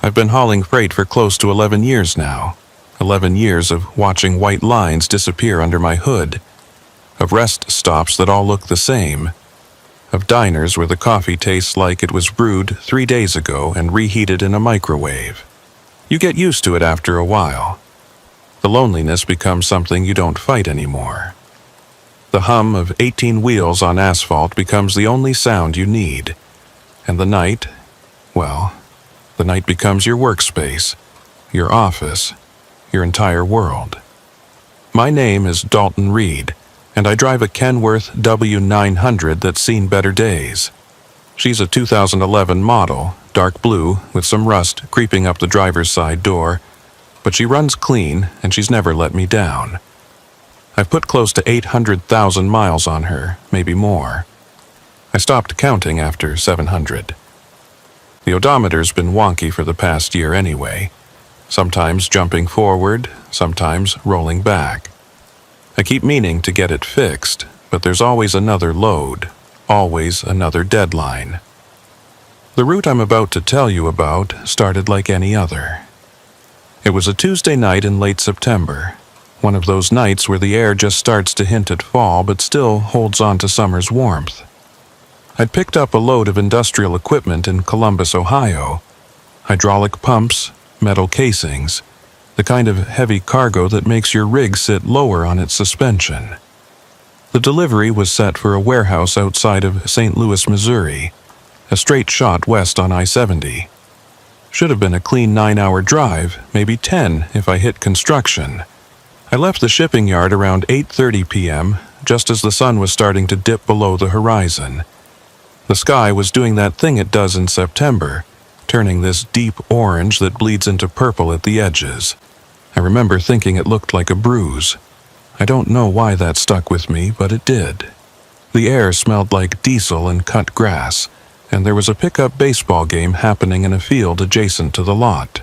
I've been hauling freight for close to 11 years now. 11 years of watching white lines disappear under my hood, of rest stops that all look the same, of diners where the coffee tastes like it was brewed 3 days ago and reheated in a microwave. You get used to it after a while. The loneliness becomes something you don't fight anymore. The hum of 18 wheels on asphalt becomes the only sound you need. And the night, well, the night becomes your workspace, your office, your entire world. My name is Dalton Reed, and I drive a Kenworth W900 that's seen better days. She's a 2011 model, dark blue, with some rust creeping up the driver's side door, but she runs clean and she's never let me down. I've put close to 800,000 miles on her, maybe more. I stopped counting after 700. The odometer's been wonky for the past year anyway, sometimes jumping forward, sometimes rolling back. I keep meaning to get it fixed, but there's always another load, always another deadline. The route I'm about to tell you about started like any other. It was a Tuesday night in late September, one of those nights where the air just starts to hint at fall but still holds on to summer's warmth. I'd picked up a load of industrial equipment in Columbus, Ohio. Hydraulic pumps, metal casings, the kind of heavy cargo that makes your rig sit lower on its suspension. The delivery was set for a warehouse outside of St. Louis, Missouri, a straight shot west on I-70. Should have been a clean 9-hour drive, maybe 10 if I hit construction. I left the shipping yard around 8:30 p.m., just as the sun was starting to dip below the horizon. The sky was doing that thing it does in September, turning this deep orange that bleeds into purple at the edges. I remember thinking it looked like a bruise. I don't know why that stuck with me, but it did. The air smelled like diesel and cut grass, and there was a pickup baseball game happening in a field adjacent to the lot.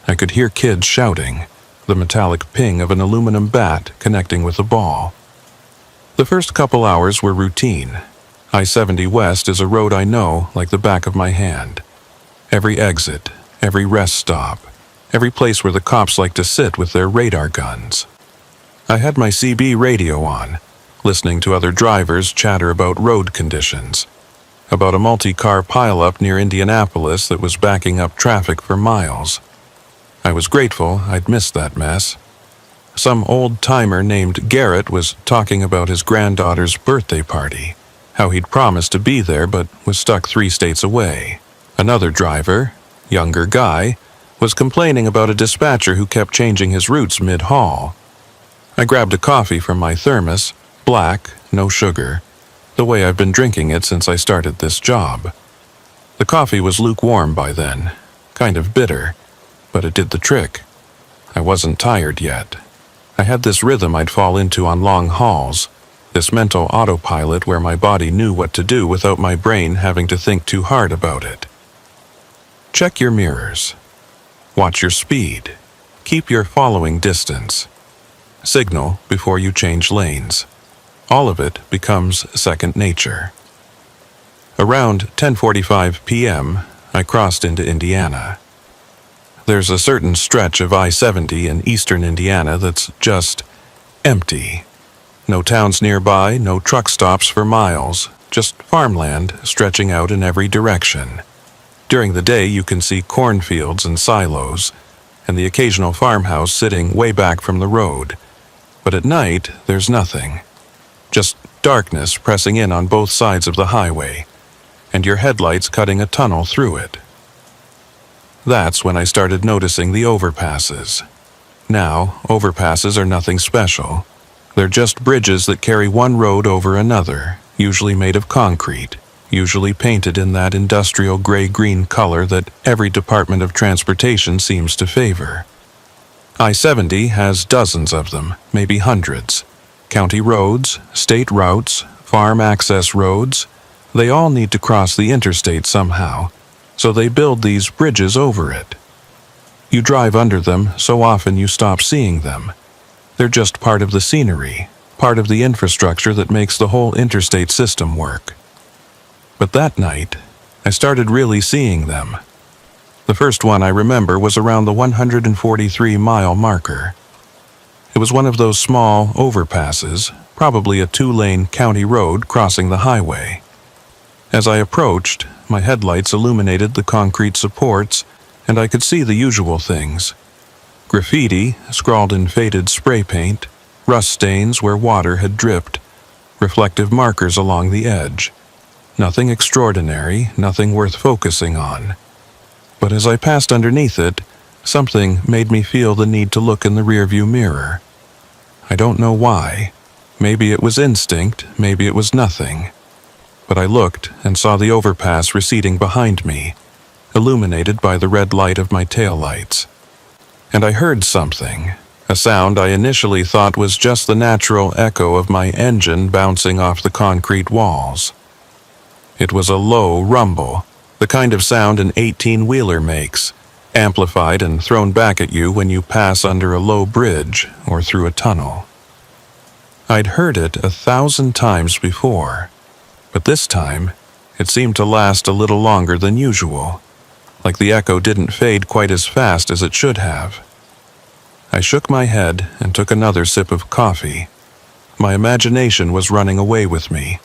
I could hear kids shouting, the metallic ping of an aluminum bat connecting with the ball. The first couple hours were routine. I-70 West is a road I know like the back of my hand. Every exit, every rest stop, every place where the cops like to sit with their radar guns. I had my CB radio on, listening to other drivers chatter about road conditions, about a multi-car pileup near Indianapolis that was backing up traffic for miles. I was grateful I'd missed that mess. Some old-timer named Garrett was talking about his granddaughter's birthday party, how he'd promised to be there but was stuck 3 states away. Another driver, younger guy, was complaining about a dispatcher who kept changing his routes mid-haul. I grabbed a coffee from my thermos, black, no sugar, the way I've been drinking it since I started this job. The coffee was lukewarm by then, kind of bitter, but it did the trick. I wasn't tired yet. I had this rhythm I'd fall into on long hauls, this mental autopilot where my body knew what to do without my brain having to think too hard about it. Check your mirrors. Watch your speed. Keep your following distance. Signal before you change lanes. All of it becomes second nature. Around 10:45 p.m., I crossed into Indiana. There's a certain stretch of I-70 in eastern Indiana that's just empty. No towns nearby, no truck stops for miles, just farmland stretching out in every direction. During the day you can see cornfields and silos, and the occasional farmhouse sitting way back from the road. But at night, there's nothing. Just darkness pressing in on both sides of the highway, and your headlights cutting a tunnel through it. That's when I started noticing the overpasses. Now, overpasses are nothing special. They're just bridges that carry one road over another, usually made of concrete, usually painted in that industrial gray-green color that every department of transportation seems to favor. I-70 has dozens of them, maybe hundreds. County roads, state routes, farm access roads, they all need to cross the interstate somehow, so they build these bridges over it. You drive under them so often you stop seeing them. They're just part of the scenery, part of the infrastructure that makes the whole interstate system work. But that night, I started really seeing them. The first one I remember was around the 143-mile marker. It was one of those small overpasses, probably a 2-lane county road crossing the highway. As I approached, my headlights illuminated the concrete supports, and I could see the usual things. Graffiti, scrawled in faded spray paint, rust stains where water had dripped, reflective markers along the edge. Nothing extraordinary, nothing worth focusing on. But as I passed underneath it, something made me feel the need to look in the rearview mirror. I don't know why. Maybe it was instinct, maybe it was nothing. But I looked and saw the overpass receding behind me, illuminated by the red light of my taillights. And I heard something, a sound I initially thought was just the natural echo of my engine bouncing off the concrete walls. It was a low rumble, the kind of sound an 18-wheeler makes, amplified and thrown back at you when you pass under a low bridge or through a tunnel. I'd heard it 1,000 times before, but this time it seemed to last a little longer than usual, like the echo didn't fade quite as fast as it should have. I shook my head and took another sip of coffee. My imagination was running away with me.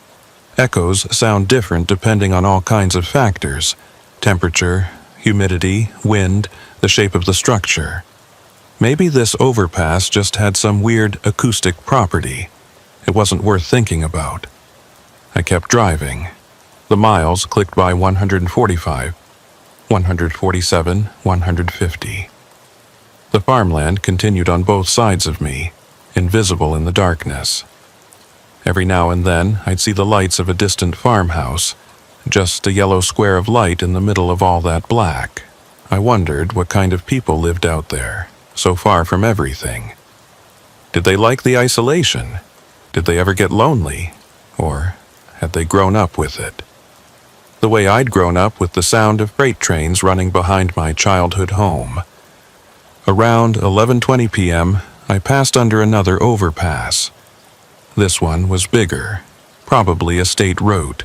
Echoes sound different depending on all kinds of factors: temperature, humidity, wind, the shape of the structure. Maybe this overpass just had some weird acoustic property. It wasn't worth thinking about. I kept driving. The miles clicked by 145, 147, 150. The farmland continued on both sides of me, invisible in the darkness. Every now and then, I'd see the lights of a distant farmhouse, just a yellow square of light in the middle of all that black. I wondered what kind of people lived out there, so far from everything. Did they like the isolation? Did they ever get lonely? Or had they grown up with it? The way I'd grown up with the sound of freight trains running behind my childhood home. Around 11:20 p.m., I passed under another overpass. This one was bigger, probably a state road.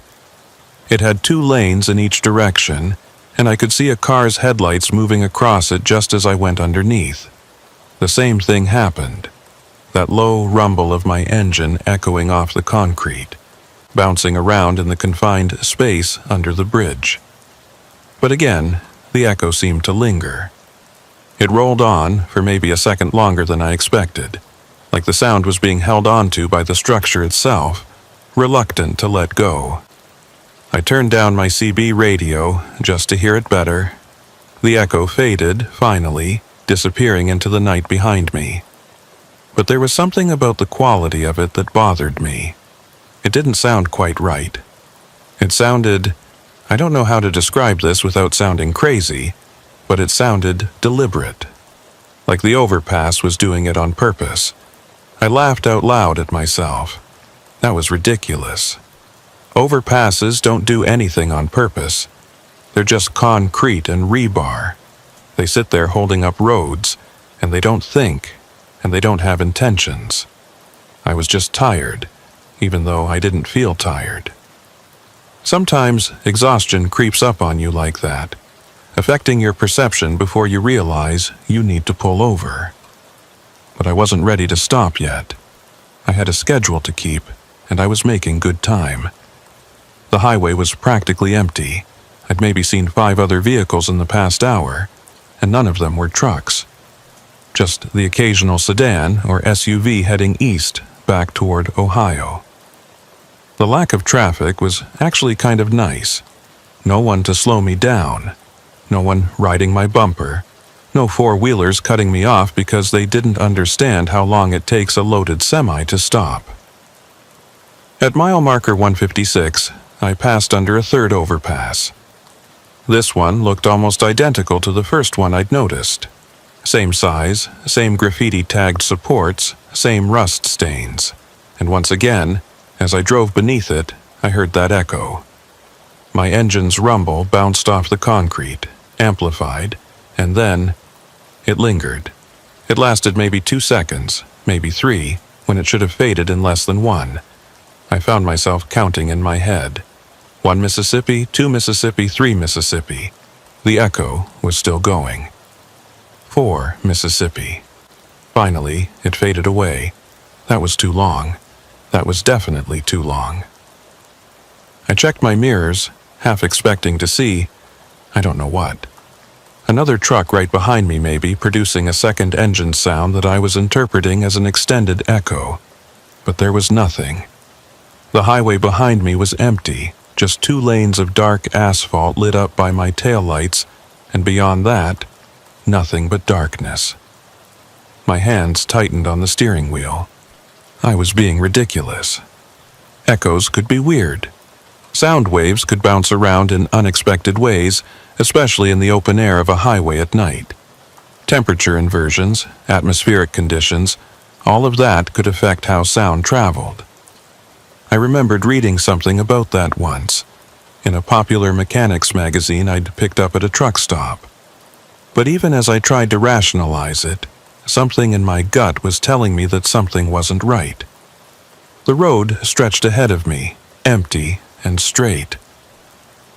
It had 2 lanes in each direction, and I could see a car's headlights moving across it just as I went underneath. The same thing happened. That low rumble of my engine echoing off the concrete, bouncing around in the confined space under the bridge. But again, the echo seemed to linger. It rolled on for maybe a second longer than I expected, like the sound was being held onto by the structure itself, reluctant to let go. I turned down my CB radio just to hear it better. The echo faded, finally, disappearing into the night behind me. But there was something about the quality of it that bothered me. It didn't sound quite right. It sounded, I don't know how to describe this without sounding crazy, but it sounded deliberate, like the overpass was doing it on purpose. I laughed out loud at myself. That was ridiculous. Overpasses don't do anything on purpose. They're just concrete and rebar. They sit there holding up roads, and they don't think, and they don't have intentions. I was just tired, even though I didn't feel tired. Sometimes exhaustion creeps up on you like that, affecting your perception before you realize you need to pull over. But I wasn't ready to stop yet. I had a schedule to keep, and I was making good time. The highway was practically empty. I'd maybe seen 5 other vehicles in the past hour, and none of them were trucks. Just the occasional sedan or SUV heading east, back toward Ohio. The lack of traffic was actually kind of nice. No one to slow me down. No one riding my bumper. No 4-wheelers cutting me off because they didn't understand how long it takes a loaded semi to stop. At mile marker 156, I passed under a 3rd overpass. This one looked almost identical to the first one I'd noticed. Same size, same graffiti-tagged supports, same rust stains. And once again, as I drove beneath it, I heard that echo. My engine's rumble bounced off the concrete, amplified, and then it lingered. It lasted maybe 2 seconds, maybe 3, when it should have faded in less than 1. I found myself counting in my head. 1 Mississippi, 2 Mississippi, 3 Mississippi. The echo was still going. 4 Mississippi. Finally, it faded away. That was too long. That was definitely too long. I checked my mirrors, half expecting to see, I don't know what. Another truck right behind me maybe, producing a second engine sound that I was interpreting as an extended echo. But there was nothing. The highway behind me was empty, just 2 lanes of dark asphalt lit up by my taillights, and beyond that, nothing but darkness. My hands tightened on the steering wheel. I was being ridiculous. Echoes could be weird. Sound waves could bounce around in unexpected ways, especially in the open air of a highway at night. Temperature inversions, atmospheric conditions, all of that could affect how sound traveled. I remembered reading something about that once, in a popular mechanics magazine I'd picked up at a truck stop. But even as I tried to rationalize it, something in my gut was telling me that something wasn't right. The road stretched ahead of me, empty and straight.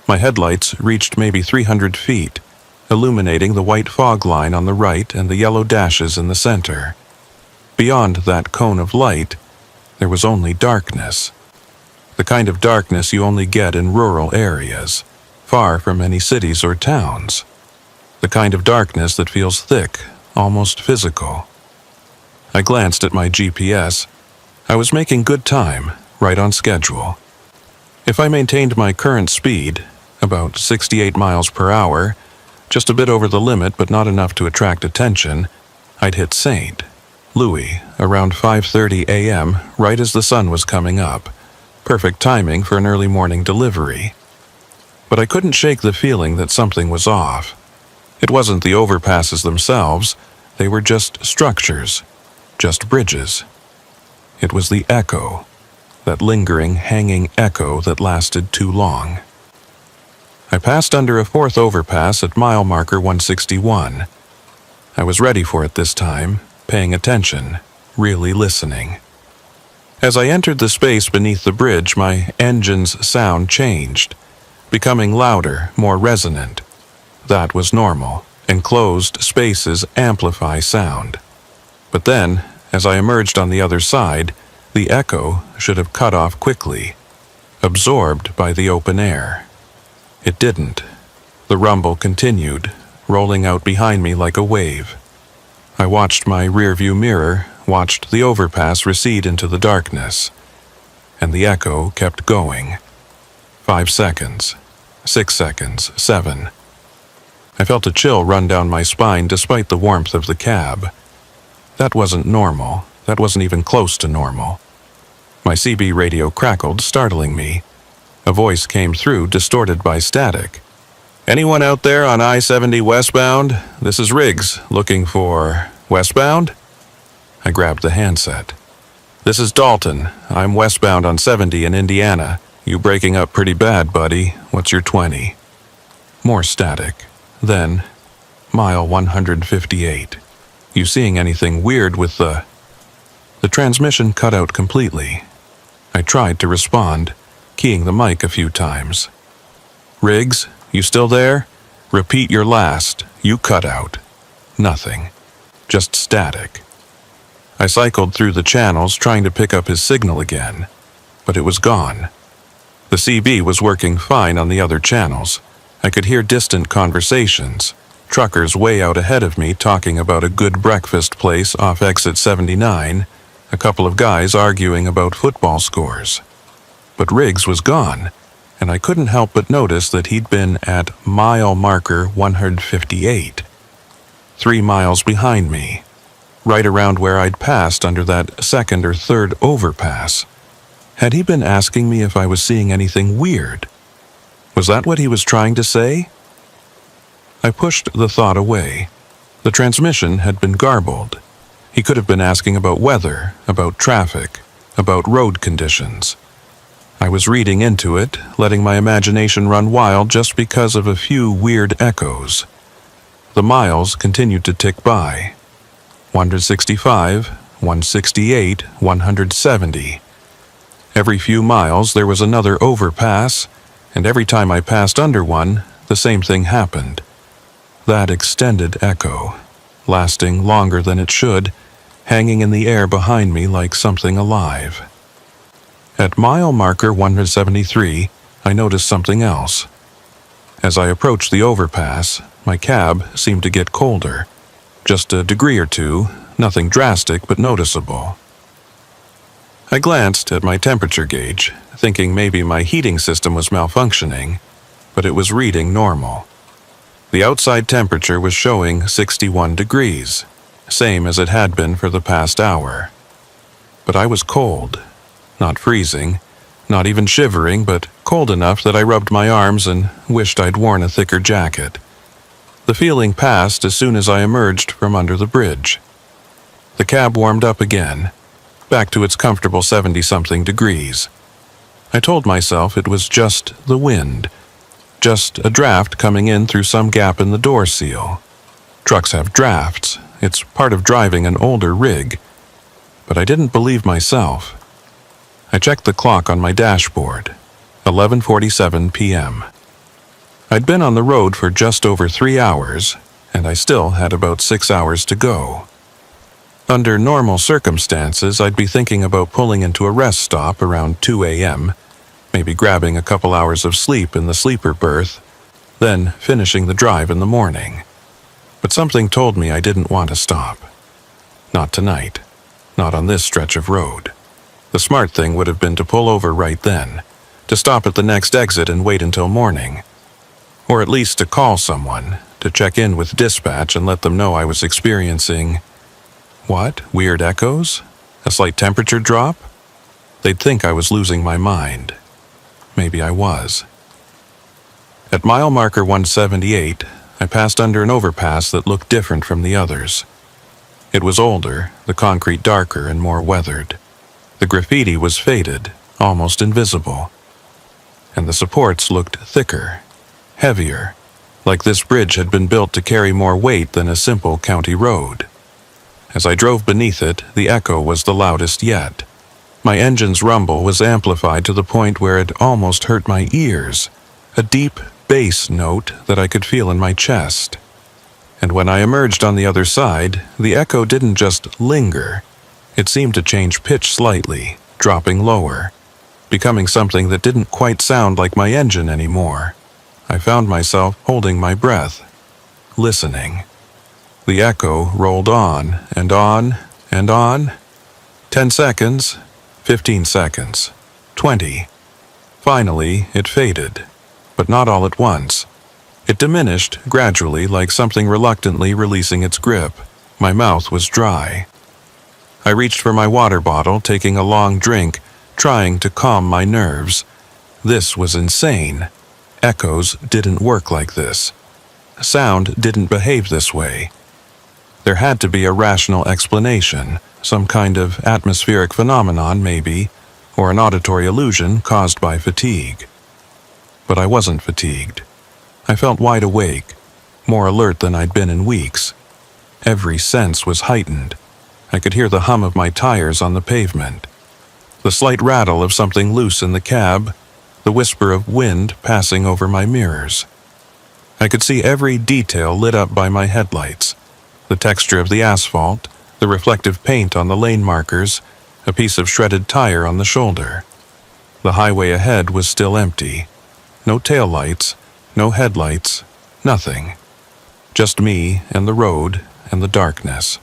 My headlights reached maybe 300 feet, illuminating the white fog line on the right and the yellow dashes in the center. Beyond that cone of light, there was only darkness. The kind of darkness you only get in rural areas, far from any cities or towns. The kind of darkness that feels thick, almost physical. I glanced at my GPS. I was making good time, right on schedule. If I maintained my current speed, about 68 miles per hour, just a bit over the limit but not enough to attract attention, I'd hit St. Louis around 5:30 a.m., right as the sun was coming up. Perfect timing for an early morning delivery. But I couldn't shake the feeling that something was off. It wasn't the overpasses themselves, they were just structures, just bridges. It was the echo, that lingering, hanging echo that lasted too long. I passed under a 4th overpass at mile marker 161. I was ready for it this time, paying attention, really listening. As I entered the space beneath the bridge, my engine's sound changed, becoming louder, more resonant. That was normal. Enclosed spaces amplify sound. But then, as I emerged on the other side, the echo should have cut off quickly, absorbed by the open air. It didn't. The rumble continued, rolling out behind me like a wave. I watched my rearview mirror, watched the overpass recede into the darkness, and the echo kept going. 5 seconds, 6 seconds, 7. I felt a chill run down my spine despite the warmth of the cab. That wasn't normal. That wasn't even close to normal. My CB radio crackled, startling me. A voice came through, distorted by static. "Anyone out there on I-70 westbound? This is Riggs, looking for westbound?" I grabbed the handset. "This is Dalton. I'm westbound on 70 in Indiana. You breaking up pretty bad, buddy. What's your 20? More static. Then, mile 158. You seeing anything weird with the transmission cut out completely. I tried to respond, keying the mic a few times. "Riggs, you still there? Repeat your last. You cut out." Nothing. Just static. I cycled through the channels trying to pick up his signal again, but it was gone. The CB was working fine on the other channels. I could hear distant conversations, truckers way out ahead of me talking about a good breakfast place off exit 79, a couple of guys arguing about football scores. But Riggs was gone, and I couldn't help but notice that he'd been at mile marker 158, 3 miles behind me, right around where I'd passed under that 2nd or 3rd overpass. Had he been asking me if I was seeing anything weird? Was that what he was trying to say? I pushed the thought away. The transmission had been garbled. He could have been asking about weather, about traffic, about road conditions. I was reading into it, letting my imagination run wild just because of a few weird echoes. The miles continued to tick by. 165, 168, 170. Every few miles there was another overpass, and every time I passed under one, the same thing happened. That extended echo, lasting longer than it should, hanging in the air behind me like something alive. At mile marker 173, I noticed something else. As I approached the overpass, my cab seemed to get colder. Just a degree or two, nothing drastic but noticeable. I glanced at my temperature gauge, thinking maybe my heating system was malfunctioning, but it was reading normal. The outside temperature was showing 61 degrees, same as it had been for the past hour. But I was cold, not freezing, not even shivering, but cold enough that I rubbed my arms and wished I'd worn a thicker jacket. The feeling passed as soon as I emerged from under the bridge. The cab warmed up again, back to its comfortable 70-something degrees. I told myself it was just the wind, just a draft coming in through some gap in the door seal. Trucks have drafts. It's part of driving an older rig. But I didn't believe myself. I checked the clock on my dashboard. 11:47 p.m. I'd been on the road for just over 3 hours, and I still had about 6 hours to go. Under normal circumstances, I'd be thinking about pulling into a rest stop around 2 a.m., maybe grabbing a couple hours of sleep in the sleeper berth, then finishing the drive in the morning. But something told me I didn't want to stop. Not tonight. Not on this stretch of road. The smart thing would have been to pull over right then, to stop at the next exit and wait until morning. Or at least to call someone, to check in with dispatch and let them know I was experiencing... What? Weird echoes? A slight temperature drop? They'd think I was losing my mind. Maybe I was. At mile marker 178, I passed under an overpass that looked different from the others. It was older, the concrete darker and more weathered. The graffiti was faded, almost invisible. And the supports looked thicker, heavier, like this bridge had been built to carry more weight than a simple county road. As I drove beneath it, the echo was the loudest yet. My engine's rumble was amplified to the point where it almost hurt my ears, a deep bass note that I could feel in my chest. And when I emerged on the other side, the echo didn't just linger. It seemed to change pitch slightly, dropping lower, becoming something that didn't quite sound like my engine anymore. I found myself holding my breath, listening. The echo rolled on and on and on. 10 seconds, 15 seconds, 20. Finally, it faded, but not all at once. It diminished gradually, like something reluctantly releasing its grip. My mouth was dry. I reached for my water bottle, taking a long drink, trying to calm my nerves. This was insane. Echoes didn't work like this. Sound didn't behave this way. There had to be a rational explanation, some kind of atmospheric phenomenon maybe, or an auditory illusion caused by fatigue. But I wasn't fatigued. I felt wide awake, more alert than I'd been in weeks. Every sense was heightened. I could hear the hum of my tires on the pavement, the slight rattle of something loose in the cab, the whisper of wind passing over my mirrors. I could see every detail lit up by my headlights, the texture of the asphalt, the reflective paint on the lane markers, a piece of shredded tire on the shoulder. The highway ahead was still empty. No taillights, no headlights, nothing. Just me and the road and the darkness.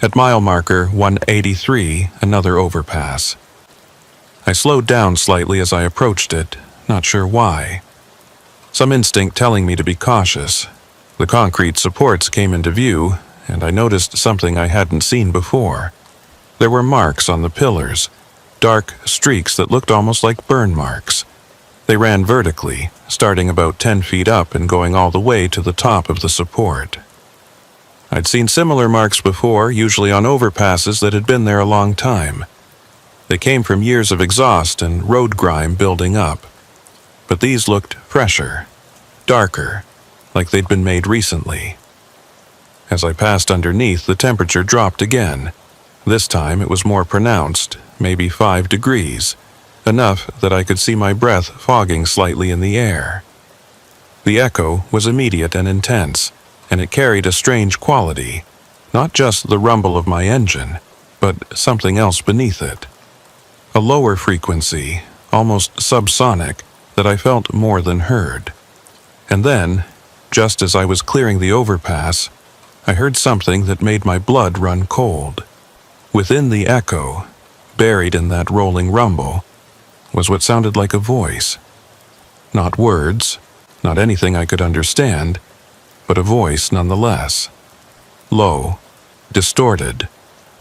At mile marker 183, another overpass. I slowed down slightly as I approached it, not sure why. Some instinct telling me to be cautious. The concrete supports came into view, and I noticed something I hadn't seen before. There were marks on the pillars, dark streaks that looked almost like burn marks. They ran vertically, starting about 10 feet up and going all the way to the top of the support. I'd seen similar marks before, usually on overpasses that had been there a long time. They came from years of exhaust and road grime building up. But these looked fresher, darker, like they'd been made recently. As I passed underneath, the temperature dropped again. This time it was more pronounced, maybe 5 degrees, enough that I could see my breath fogging slightly in the air. The echo was immediate and intense, and it carried a strange quality, not just the rumble of my engine, but something else beneath it. A lower frequency, almost subsonic, that I felt more than heard. And then, just as I was clearing the overpass, I heard something that made my blood run cold. Within the echo, buried in that rolling rumble, was what sounded like a voice. Not words, not anything I could understand, but a voice nonetheless. Low, distorted,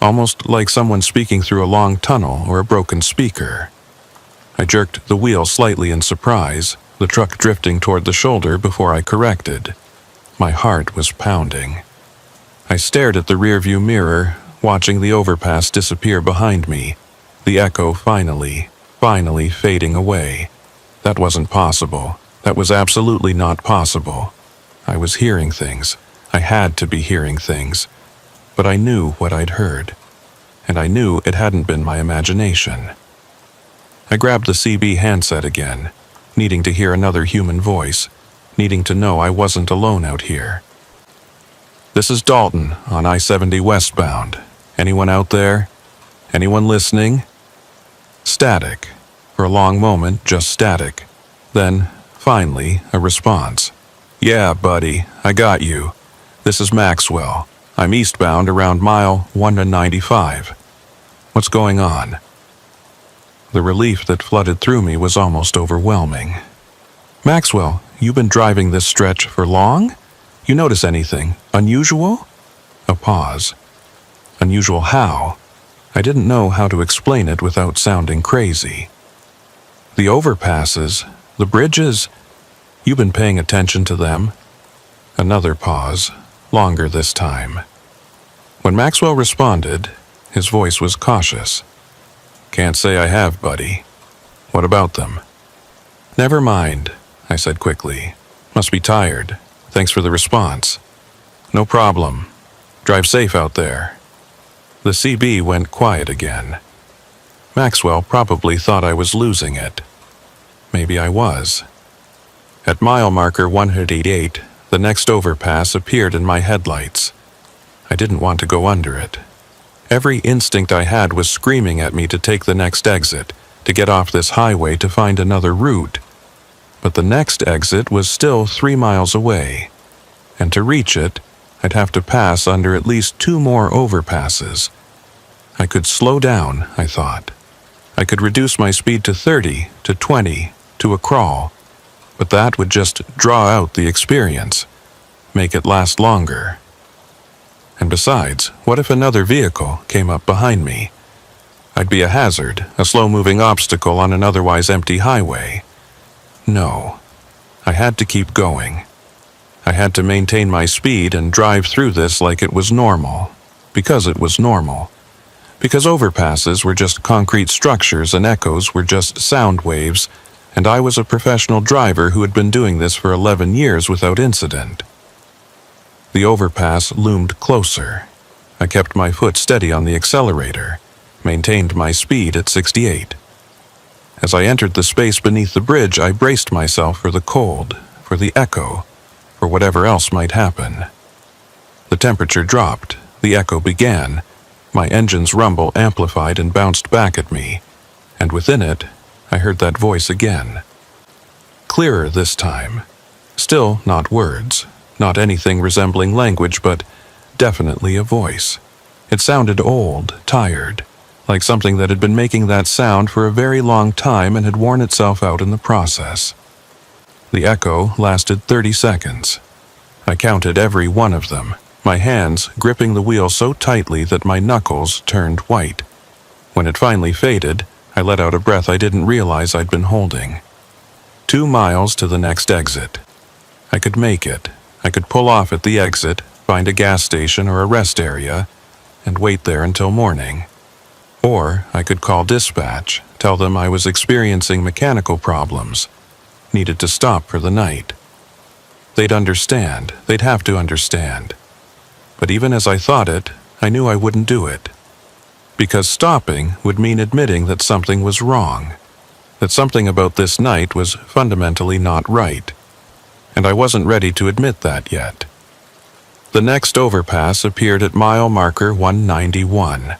almost like someone speaking through a long tunnel or a broken speaker. I jerked the wheel slightly in surprise, the truck drifting toward the shoulder before I corrected. My heart was pounding. I stared at the rearview mirror, watching the overpass disappear behind me, the echo finally fading away. That wasn't possible. That was absolutely not possible. I was hearing things. I had to be hearing things. But I knew what I'd heard. And I knew it hadn't been my imagination. I grabbed the CB handset again, needing to hear another human voice, needing to know I wasn't alone out here. "This is Dalton on I-70 westbound. Anyone out there? Anyone listening?" Static. For a long moment, just static. Then, finally, a response. "Yeah, buddy, I got you. This is Maxwell. I'm eastbound around mile 195. What's going on?" The relief that flooded through me was almost overwhelming. "Maxwell, you've been driving this stretch for long? You notice anything unusual?" A pause. Unusual how? I didn't know how to explain it without sounding crazy. "The overpasses, the bridges, you've been paying attention to them?" Another pause, longer this time. When Maxwell responded, his voice was cautious. "Can't say I have, buddy. What about them?" "Never mind," I said quickly. "Must be tired. Thanks for the response." "No problem. Drive safe out there." The CB went quiet again. Maxwell probably thought I was losing it. Maybe I was. At mile marker 188, the next overpass appeared in my headlights. I didn't want to go under it. Every instinct I had was screaming at me to take the next exit, to get off this highway to find another route. But the next exit was still 3 miles away, and to reach it, I'd have to pass under at least 2 more overpasses. I could slow down, I thought. I could reduce my speed to 30, to 20, to a crawl, but that would just draw out the experience, make it last longer. And besides, what if another vehicle came up behind me? I'd be a hazard, a slow-moving obstacle on an otherwise empty highway. No, I had to keep going. I had to maintain my speed and drive through this like it was normal, because it was normal. Because overpasses were just concrete structures and echoes were just sound waves, and I was a professional driver who had been doing this for 11 years without incident. The overpass loomed closer. I kept my foot steady on the accelerator, maintained my speed at 68. As I entered the space beneath the bridge, I braced myself for the cold, for the echo, for whatever else might happen. The temperature dropped, the echo began, my engine's rumble amplified and bounced back at me, and within it, I heard that voice again. Clearer this time. Still not words, not anything resembling language, but definitely a voice. It sounded old, tired, like something that had been making that sound for a very long time and had worn itself out in the process. The echo lasted 30 seconds. I counted every one of them, my hands gripping the wheel so tightly that my knuckles turned white. When it finally faded, I let out a breath I didn't realize I'd been holding. 2 miles to the next exit. I could make it. I could pull off at the exit, find a gas station or a rest area, and wait there until morning. Or I could call dispatch, tell them I was experiencing mechanical problems, needed to stop for the night. They'd understand. They'd have to understand. But even as I thought it, I knew I wouldn't do it. Because stopping would mean admitting that something was wrong, that something about this night was fundamentally not right. and I wasn't ready to admit that yet. The next overpass appeared at mile marker 191.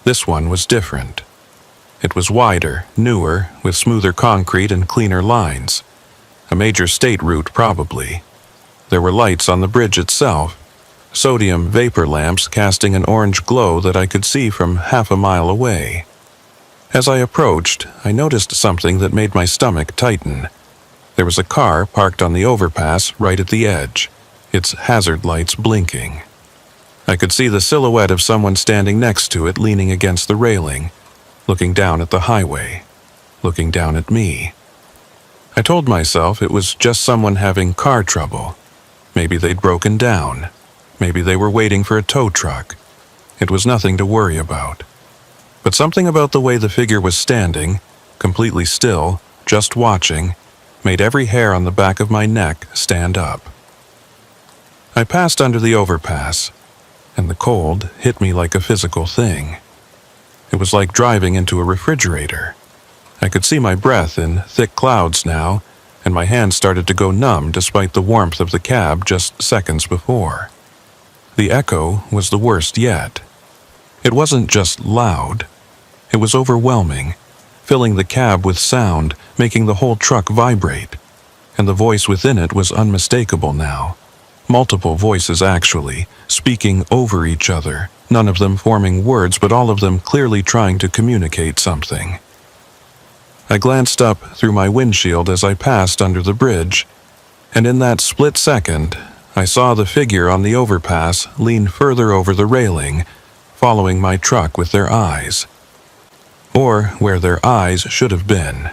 This one was different. It was wider, newer, with smoother concrete and cleaner lines. A major state route, probably. There were lights on the bridge itself, sodium vapor lamps casting an orange glow that I could see from half a mile away. As I approached, I noticed something that made my stomach tighten. There was a car parked on the overpass right at the edge, its hazard lights blinking. I could see the silhouette of someone standing next to it, leaning against the railing, looking down at the highway, looking down at me. I told myself it was just someone having car trouble. Maybe they'd broken down. Maybe they were waiting for a tow truck. It was nothing to worry about. But something about the way the figure was standing, completely still, just watching, made every hair on the back of my neck stand up. I passed under the overpass, and the cold hit me like a physical thing. It was like driving into a refrigerator. I could see my breath in thick clouds now, and my hands started to go numb despite the warmth of the cab just seconds before. The echo was the worst yet. It wasn't just loud. It was overwhelming, filling the cab with sound, making the whole truck vibrate. And the voice within it was unmistakable now. Multiple voices actually, speaking over each other, none of them forming words, but all of them clearly trying to communicate something. I glanced up through my windshield as I passed under the bridge, and in that split second, I saw the figure on the overpass lean further over the railing, following my truck with their eyes. Or where their eyes should have been.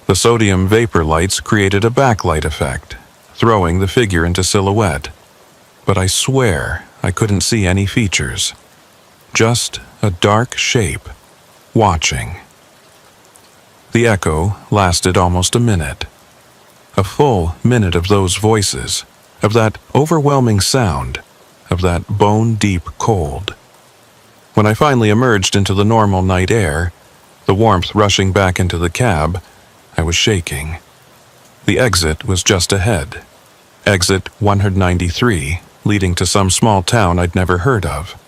The sodium vapor lights created a backlight effect, throwing the figure into silhouette. But I swear I couldn't see any features. Just a dark shape, watching. The echo lasted almost a minute. A full minute of those voices, of that overwhelming sound, of that bone-deep cold. When I finally emerged into the normal night air, the warmth rushing back into the cab, I was shaking. The exit was just ahead. Exit 193, leading to some small town I'd never heard of.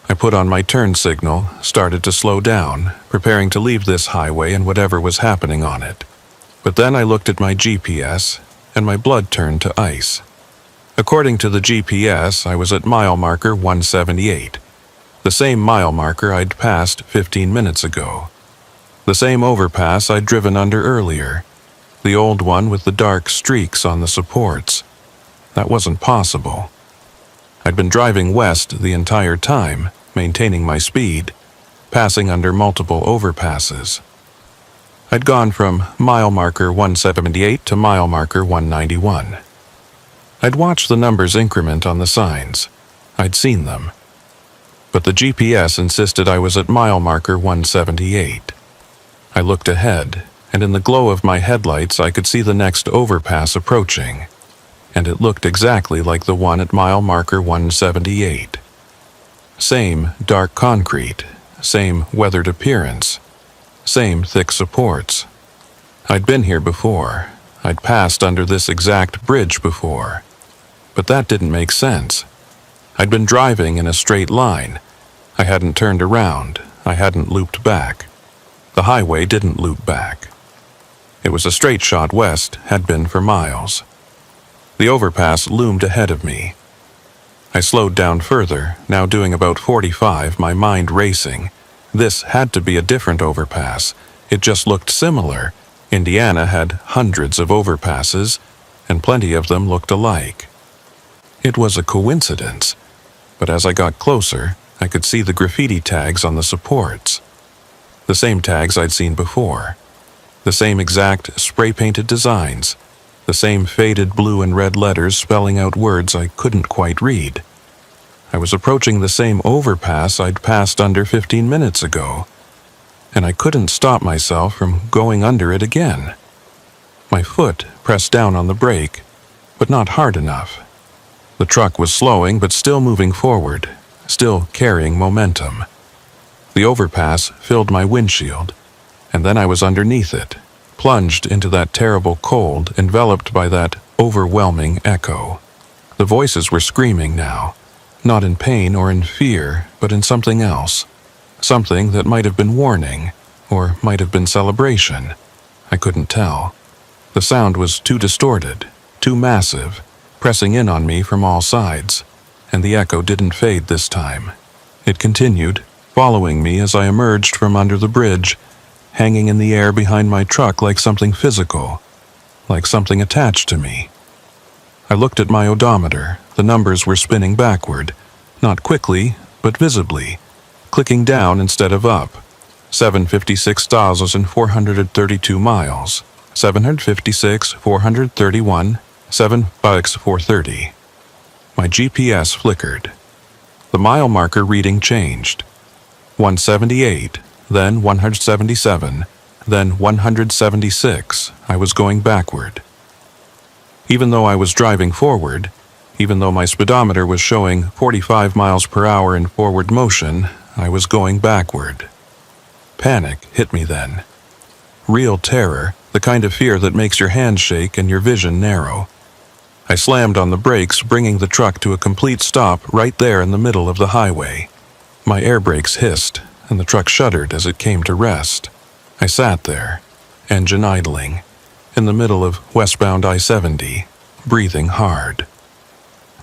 I put on my turn signal, started to slow down, preparing to leave this highway and whatever was happening on it. But then I looked at my GPS, and my blood turned to ice. According to the GPS, I was at mile marker 178. The same mile marker I'd passed 15 minutes ago. The same overpass I'd driven under earlier. The old one with the dark streaks on the supports. That wasn't possible. I'd been driving west the entire time, maintaining my speed, passing under multiple overpasses. I'd gone from mile marker 178 to mile marker 191. I'd watched the numbers increment on the signs. I'd seen them. But the GPS insisted I was at mile marker 178. I looked ahead, and in the glow of my headlights I could see the next overpass approaching, and it looked exactly like the one at mile marker 178. Same dark concrete, same weathered appearance, same thick supports. I'd been here before. I'd passed under this exact bridge before. But that didn't make sense. I'd been driving in a straight line. I hadn't turned around. I hadn't looped back. The highway didn't loop back. It was a straight shot west, had been for miles. The overpass loomed ahead of me. I slowed down further, now doing about 45, my mind racing. This had to be a different overpass. It just looked similar. Indiana had hundreds of overpasses, and plenty of them looked alike. It was a coincidence, but as I got closer, I could see the graffiti tags on the supports. The same tags I'd seen before. The same exact spray-painted designs. The same faded blue and red letters spelling out words I couldn't quite read. I was approaching the same overpass I'd passed under 15 minutes ago, and I couldn't stop myself from going under it again. My foot pressed down on the brake, but not hard enough. The truck was slowing but still moving forward, still carrying momentum. The overpass filled my windshield, and then I was underneath it, plunged into that terrible cold, enveloped by that overwhelming echo. The voices were screaming now, not in pain or in fear, but in something else. Something that might have been warning, or might have been celebration. I couldn't tell. The sound was too distorted, too massive, pressing in on me from all sides, and the echo didn't fade this time. It continued, following me as I emerged from under the bridge, hanging in the air behind my truck like something physical, like something attached to me. I looked at my odometer. The numbers were spinning backward, not quickly, but visibly, clicking down instead of up. 756,432 miles, 756,431, 756,430. My GPS flickered. The mile marker reading changed. 178, then 177, then 176. I was going backward. Even though I was driving forward, even though my speedometer was showing 45 miles per hour in forward motion, I was going backward. Panic hit me then. Real terror, the kind of fear that makes your hands shake and your vision narrow. I slammed on the brakes, bringing the truck to a complete stop right there in the middle of the highway. My air brakes hissed, and the truck shuddered as it came to rest. I sat there, engine idling, in the middle of westbound I-70, breathing hard.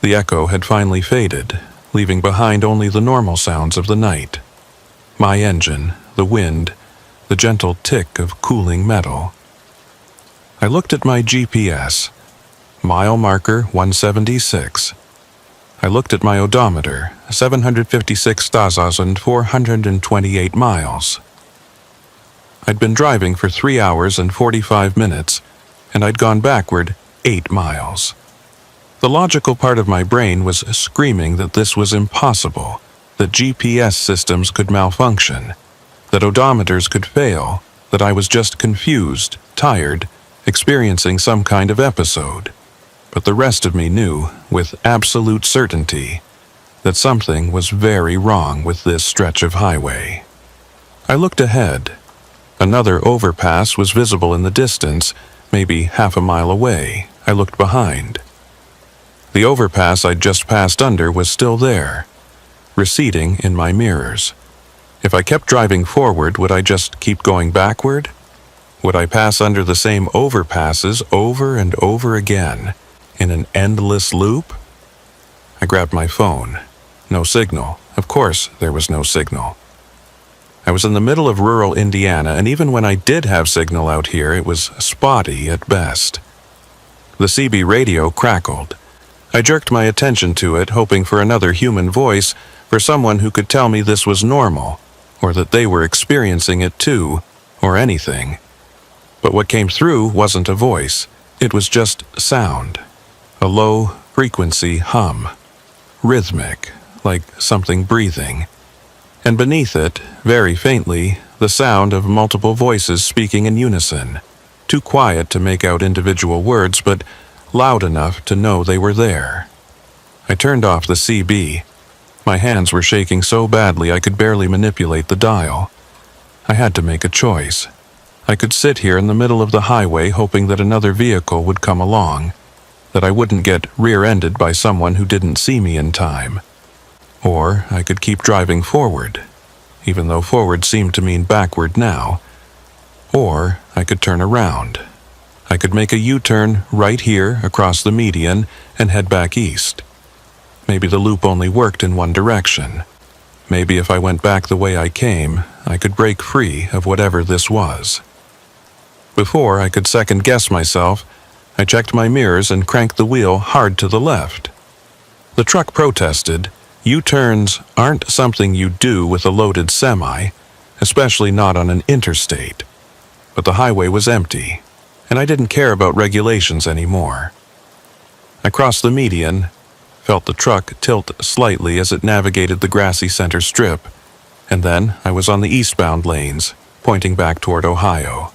The echo had finally faded, leaving behind only the normal sounds of the night. My engine, the wind, the gentle tick of cooling metal. I looked at my GPS. Mile marker 176. I looked at my odometer, 756,428 miles. I'd been driving for 3 hours and 45 minutes, and I'd gone backward 8 miles. The logical part of my brain was screaming that this was impossible, that GPS systems could malfunction, that odometers could fail, that I was just confused, tired, experiencing some kind of episode. But the rest of me knew, with absolute certainty, that something was very wrong with this stretch of highway. I looked ahead. Another overpass was visible in the distance, maybe half a mile away. I looked behind. The overpass I'd just passed under was still there, receding in my mirrors. If I kept driving forward, would I just keep going backward? Would I pass under the same overpasses over and over again, in an endless loop? I grabbed my phone. No signal. Of course, there was no signal. I was in the middle of rural Indiana, and even when I did have signal out here, it was spotty at best. The CB radio crackled. I jerked my attention to it, hoping for another human voice, for someone who could tell me this was normal, or that they were experiencing it too, or anything. But what came through wasn't a voice. It was just sound. A low-frequency hum. Rhythmic, like something breathing. And beneath it, very faintly, the sound of multiple voices speaking in unison. Too quiet to make out individual words, but loud enough to know they were there. I turned off the CB. My hands were shaking so badly I could barely manipulate the dial. I had to make a choice. I could sit here in the middle of the highway hoping that another vehicle would come along, that I wouldn't get rear-ended by someone who didn't see me in time. Or I could keep driving forward, even though forward seemed to mean backward now. Or I could turn around. I could make a U-turn right here across the median and head back east. Maybe the loop only worked in one direction. Maybe if I went back the way I came, I could break free of whatever this was. Before I could second-guess myself, I checked my mirrors and cranked the wheel hard to the left. The truck protested. U-turns aren't something you do with a loaded semi, especially not on an interstate. But the highway was empty, and I didn't care about regulations anymore. I crossed the median, felt the truck tilt slightly as it navigated the grassy center strip, and then I was on the eastbound lanes, pointing back toward Ohio.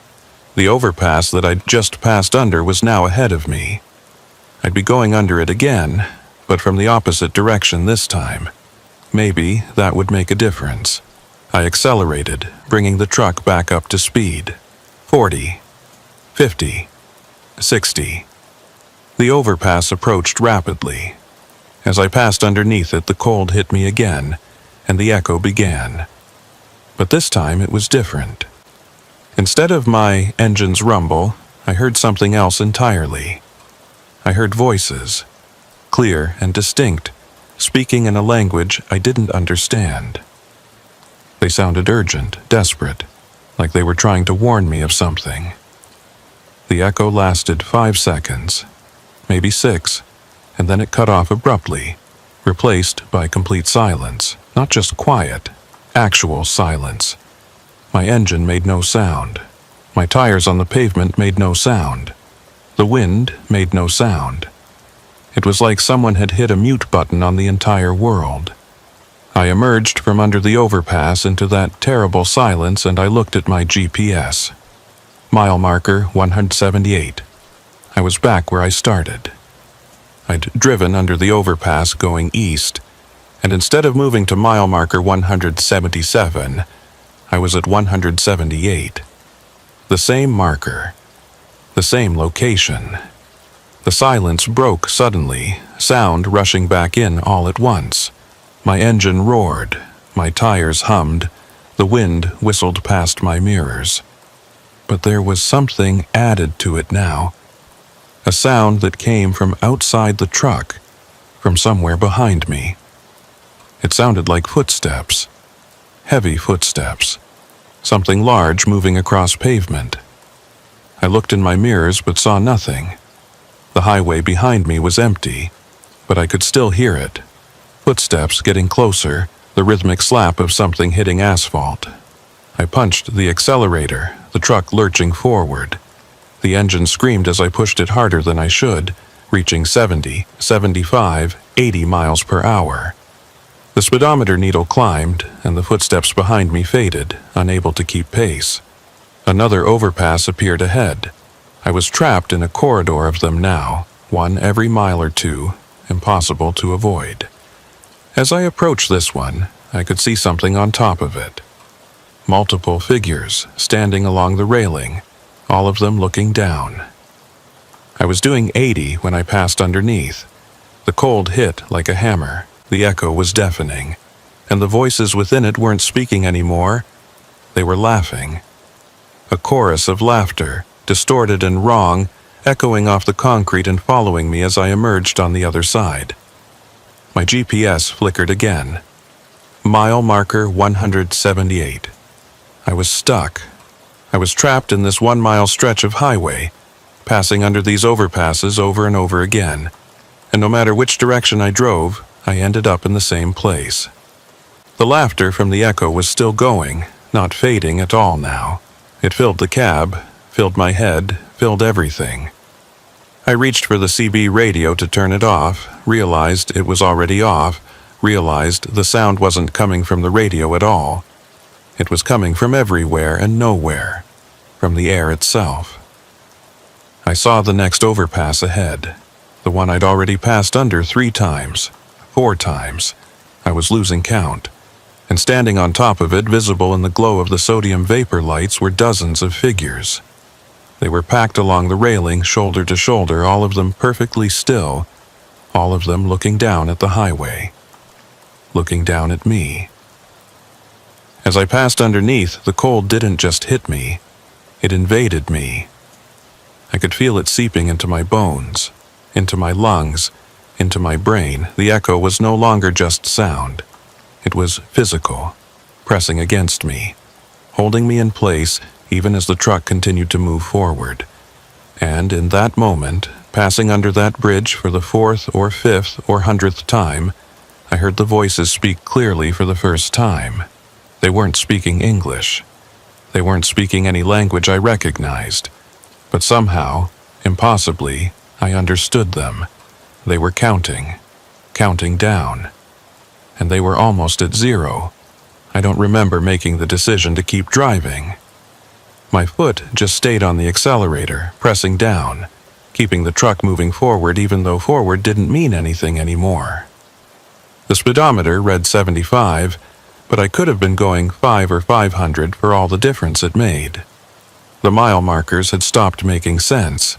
The overpass that I'd just passed under was now ahead of me. I'd be going under it again, but from the opposite direction this time. Maybe that would make a difference. I accelerated, bringing the truck back up to speed. 40. 50, 60. The overpass approached rapidly. As I passed underneath it, the cold hit me again, and the echo began. But this time it was different. Instead of my engine's rumble, I heard something else entirely. I heard voices, clear and distinct, speaking in a language I didn't understand. They sounded urgent, desperate, like they were trying to warn me of something. The echo lasted 5 seconds, maybe 6, and then it cut off abruptly, replaced by complete silence. Not just quiet, actual silence. My engine made no sound. My tires on the pavement made no sound. The wind made no sound. It was like someone had hit a mute button on the entire world. I emerged from under the overpass into that terrible silence, and I looked at my GPS. Mile marker 178. I was back where I started. I'd driven under the overpass going east, and instead of moving to mile marker 177, I was at 178. The same marker. The same location. The silence broke suddenly, sound rushing back in all at once. My engine roared, my tires hummed, the wind whistled past my mirrors. But there was something added to it now. A sound that came from outside the truck, from somewhere behind me. It sounded like footsteps. Heavy footsteps. Something large moving across pavement. I looked in my mirrors but saw nothing. The highway behind me was empty, but I could still hear it. Footsteps getting closer, the rhythmic slap of something hitting asphalt. I punched the accelerator, the truck lurching forward. The engine screamed as I pushed it harder than I should, reaching 70, 75, 80 miles per hour. The speedometer needle climbed, and the footsteps behind me faded, unable to keep pace. Another overpass appeared ahead. I was trapped in a corridor of them now, one every mile or two, impossible to avoid. As I approached this one, I could see something on top of it. Multiple figures standing along the railing, all of them looking down. I was doing 80 when I passed underneath. The cold hit like a hammer. The echo was deafening, and the voices within it weren't speaking anymore. They were laughing. A chorus of laughter, distorted and wrong, echoing off the concrete and following me as I emerged on the other side. My GPS flickered again. Mile marker 178. I was stuck. I was trapped in this 1 mile stretch of highway, passing under these overpasses over and over again, and no matter which direction I drove, I ended up in the same place. The laughter from the echo was still going, not fading at all now. It filled the cab, filled my head, filled everything. I reached for the CB radio to turn it off, realized it was already off, realized the sound wasn't coming from the radio at all. It was coming from everywhere and nowhere, from the air itself. I saw the next overpass ahead, the one I'd already passed under 3 times. 4 times. I was losing count. And standing on top of it, visible in the glow of the sodium vapor lights, were dozens of figures. They were packed along the railing, shoulder to shoulder, all of them perfectly still, all of them looking down at the highway. Looking down at me. As I passed underneath, the cold didn't just hit me. It invaded me. I could feel it seeping into my bones, into my lungs, into my brain. The echo was no longer just sound. It was physical, pressing against me, holding me in place even as the truck continued to move forward. And in that moment, passing under that bridge for the 4th or 5th or 100th time, I heard the voices speak clearly for the first time. They weren't speaking English. They weren't speaking any language I recognized. But somehow, impossibly, I understood them. They were counting down. And they were almost at 0. I don't remember making the decision to keep driving. My foot just stayed on the accelerator, pressing down, keeping the truck moving forward even though forward didn't mean anything anymore. The speedometer read 75, but I could have been going 5 or 500 for all the difference it made. The mile markers had stopped making sense.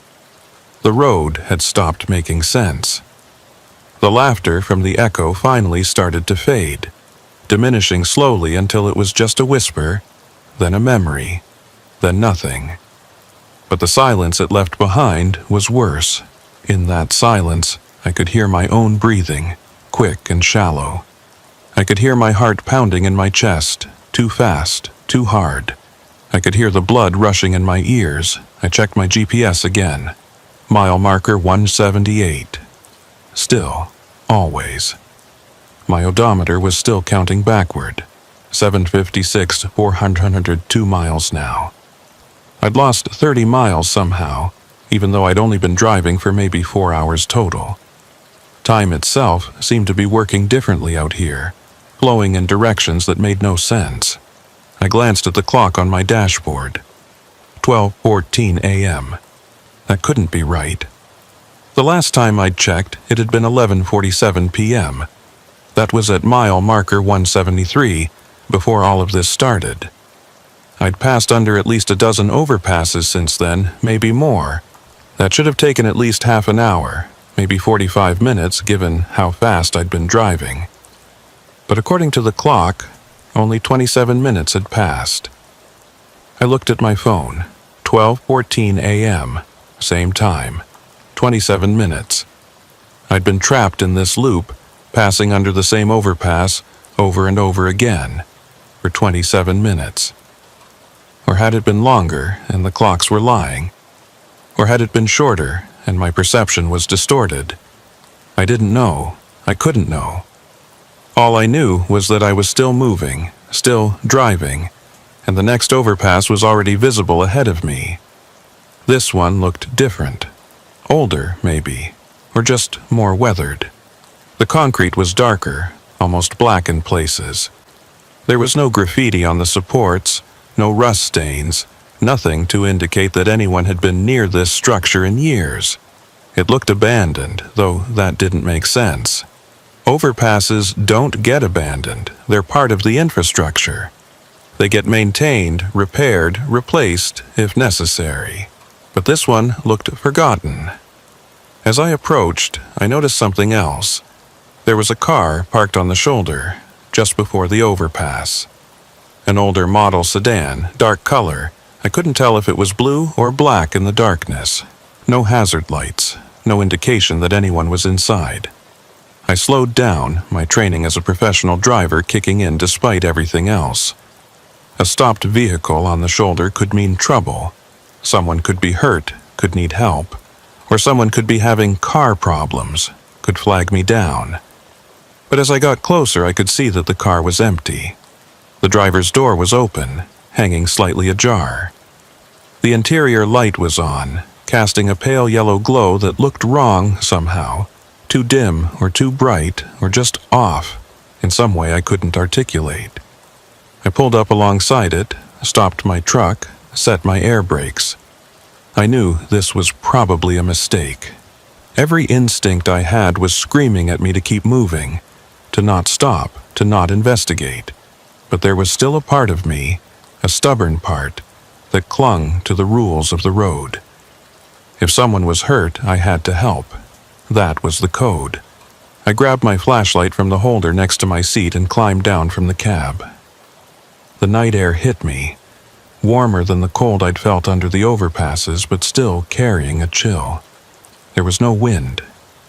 The road had stopped making sense. The laughter from the echo finally started to fade, diminishing slowly until it was just a whisper, then a memory, then nothing. But the silence it left behind was worse. In that silence, I could hear my own breathing, quick and shallow. I could hear my heart pounding in my chest, too fast, too hard. I could hear the blood rushing in my ears. I checked my GPS again. Mile marker 178. Still, always. My odometer was still counting backward. 756, 402 miles now. I'd lost 30 miles somehow, even though I'd only been driving for maybe 4 hours total. Time itself seemed to be working differently out here, flowing in directions that made no sense. I glanced at the clock on my dashboard. 12:14 a.m. That couldn't be right. The last time I'd checked, it had been 11:47 p.m. That was at mile marker 173, before all of this started. I'd passed under at least a dozen overpasses since then, maybe more. That should have taken at least half an hour, maybe 45 minutes given how fast I'd been driving. But according to the clock, only 27 minutes had passed. I looked at my phone. 12:14 a.m., same time, 27 minutes. I'd been trapped in this loop, passing under the same overpass over and over again, for 27 minutes. Or had it been longer and the clocks were lying? Or had it been shorter and my perception was distorted? I didn't know. I couldn't know. All I knew was that I was still moving, still driving, and the next overpass was already visible ahead of me. This one looked different. Older, maybe, or just more weathered. The concrete was darker, almost black in places. There was no graffiti on the supports, no rust stains, nothing to indicate that anyone had been near this structure in years. It looked abandoned, though that didn't make sense. Overpasses don't get abandoned. They're part of the infrastructure. They get maintained, repaired, replaced, if necessary. But this one looked forgotten. As I approached, I noticed something else. There was a car parked on the shoulder, just before the overpass. An older model sedan, dark color. I couldn't tell if it was blue or black in the darkness. No hazard lights, no indication that anyone was inside. I slowed down, my training as a professional driver kicking in despite everything else. A stopped vehicle on the shoulder could mean trouble. Someone could be hurt, could need help. Or someone could be having car problems, could flag me down. But as I got closer, I could see that the car was empty. The driver's door was open, hanging slightly ajar. The interior light was on, casting a pale yellow glow that looked wrong somehow. Too dim or too bright or just off in some way I couldn't articulate. I pulled up alongside it, stopped my truck, set my air brakes. I knew this was probably a mistake. Every instinct I had was screaming at me to keep moving, to not stop, to not investigate. But there was still a part of me, a stubborn part, that clung to the rules of the road. If someone was hurt, I had to help. That was the code. I grabbed my flashlight from the holder next to my seat and climbed down from the cab. The night air hit me, warmer than the cold I'd felt under the overpasses, but still carrying a chill. There was no wind.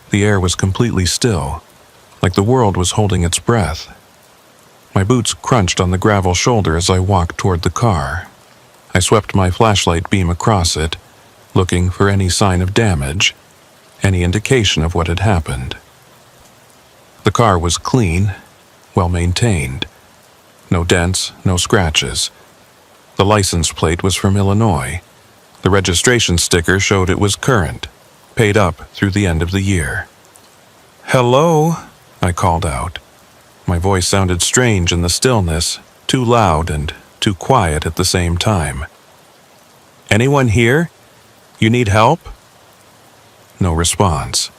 The air was completely still, like the world was holding its breath. My boots crunched on the gravel shoulder as I walked toward the car. I swept my flashlight beam across it, looking for any sign of damage, any indication of what had happened. The car was clean, well maintained. No dents, no scratches. The license plate was from Illinois. The registration sticker showed it was current, paid up through the end of the year. "Hello," I called out. My voice sounded strange in the stillness, too loud and too quiet at the same time. "Anyone here? You need help?" No response.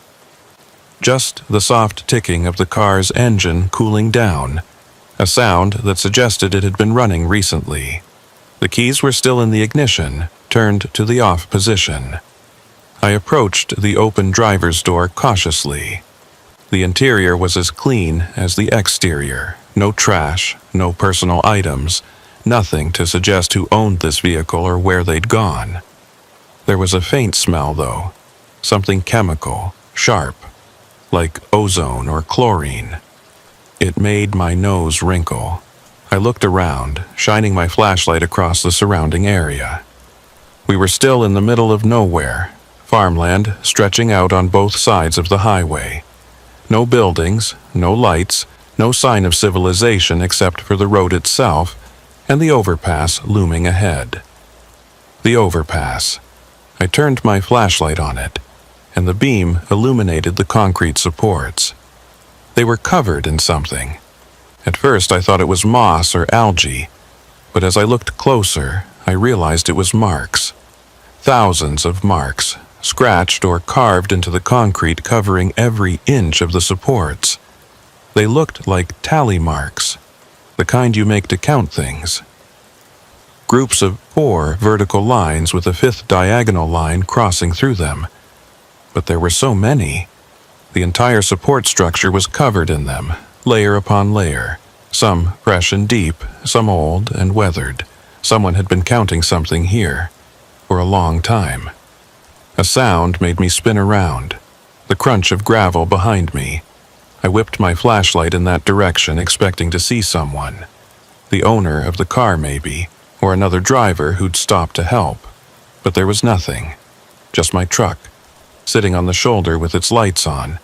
Just the soft ticking of the car's engine cooling down, a sound that suggested it had been running recently. The keys were still in the ignition, turned to the off position. I approached the open driver's door cautiously. The interior was as clean as the exterior. No trash, no personal items, nothing to suggest who owned this vehicle or where they'd gone. There was a faint smell, though, something chemical, sharp, like ozone or chlorine. It made my nose wrinkle. I looked around, shining my flashlight across the surrounding area. We were still in the middle of nowhere, farmland stretching out on both sides of the highway. No buildings, no lights, no sign of civilization except for the road itself and the overpass looming ahead. The overpass. I turned my flashlight on it, and the beam illuminated the concrete supports. They were covered in something. At first I thought it was moss or algae, but as I looked closer, I realized it was marks. Thousands of marks, scratched or carved into the concrete covering every inch of the supports. They looked like tally marks, the kind you make to count things. Groups of 4 vertical lines with a 5th diagonal line crossing through them. But there were so many. The entire support structure was covered in them, layer upon layer, some fresh and deep, some old and weathered. Someone had been counting something here for a long time. A sound made me spin around, the crunch of gravel behind me. I whipped my flashlight in that direction, expecting to see someone. The owner of the car, maybe, or another driver who'd stopped to help. But there was nothing, just my truck, sitting on the shoulder with its lights on,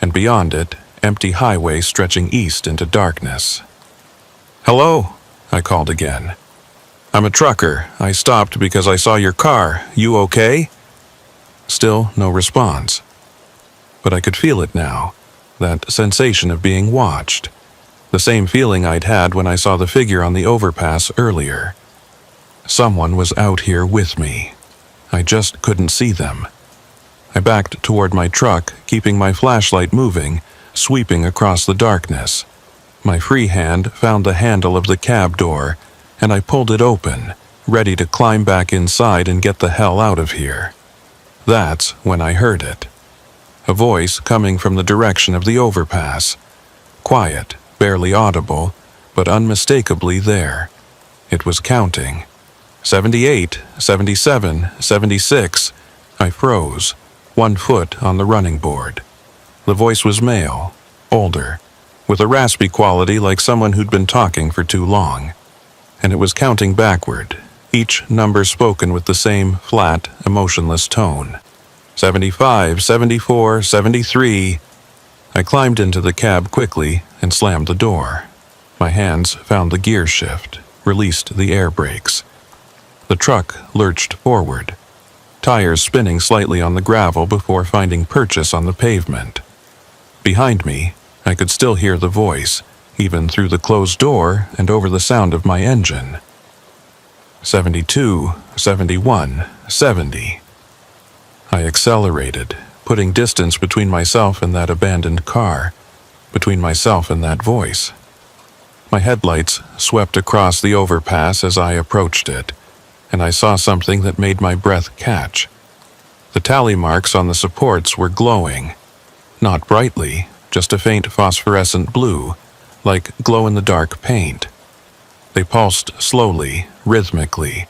and beyond it, empty highway stretching east into darkness. "Hello," I called again. "I'm a trucker. I stopped because I saw your car. You okay?" Still no response. But I could feel it now, that sensation of being watched. The same feeling I'd had when I saw the figure on the overpass earlier. Someone was out here with me. I just couldn't see them. I backed toward my truck, keeping my flashlight moving, sweeping across the darkness. My free hand found the handle of the cab door, and I pulled it open, ready to climb back inside and get the hell out of here. That's when I heard it. A voice coming from the direction of the overpass. Quiet, barely audible, but unmistakably there. It was counting. 78, 77, 76. I froze, 1 foot on the running board. The voice was male, older, with a raspy quality like someone who'd been talking for too long. And it was counting backward, each number spoken with the same flat, emotionless tone. 75, 74, 73. I climbed into the cab quickly and slammed the door. My hands found the gear shift, released the air brakes. The truck lurched forward, tires spinning slightly on the gravel before finding purchase on the pavement. Behind me, I could still hear the voice, even through the closed door and over the sound of my engine. 72, 71, 70. I accelerated, putting distance between myself and that abandoned car, between myself and that voice. My headlights swept across the overpass as I approached it, and I saw something that made my breath catch. The tally marks on the supports were glowing, not brightly, just a faint phosphorescent blue, like glow-in-the-dark paint. They pulsed slowly, rhythmically,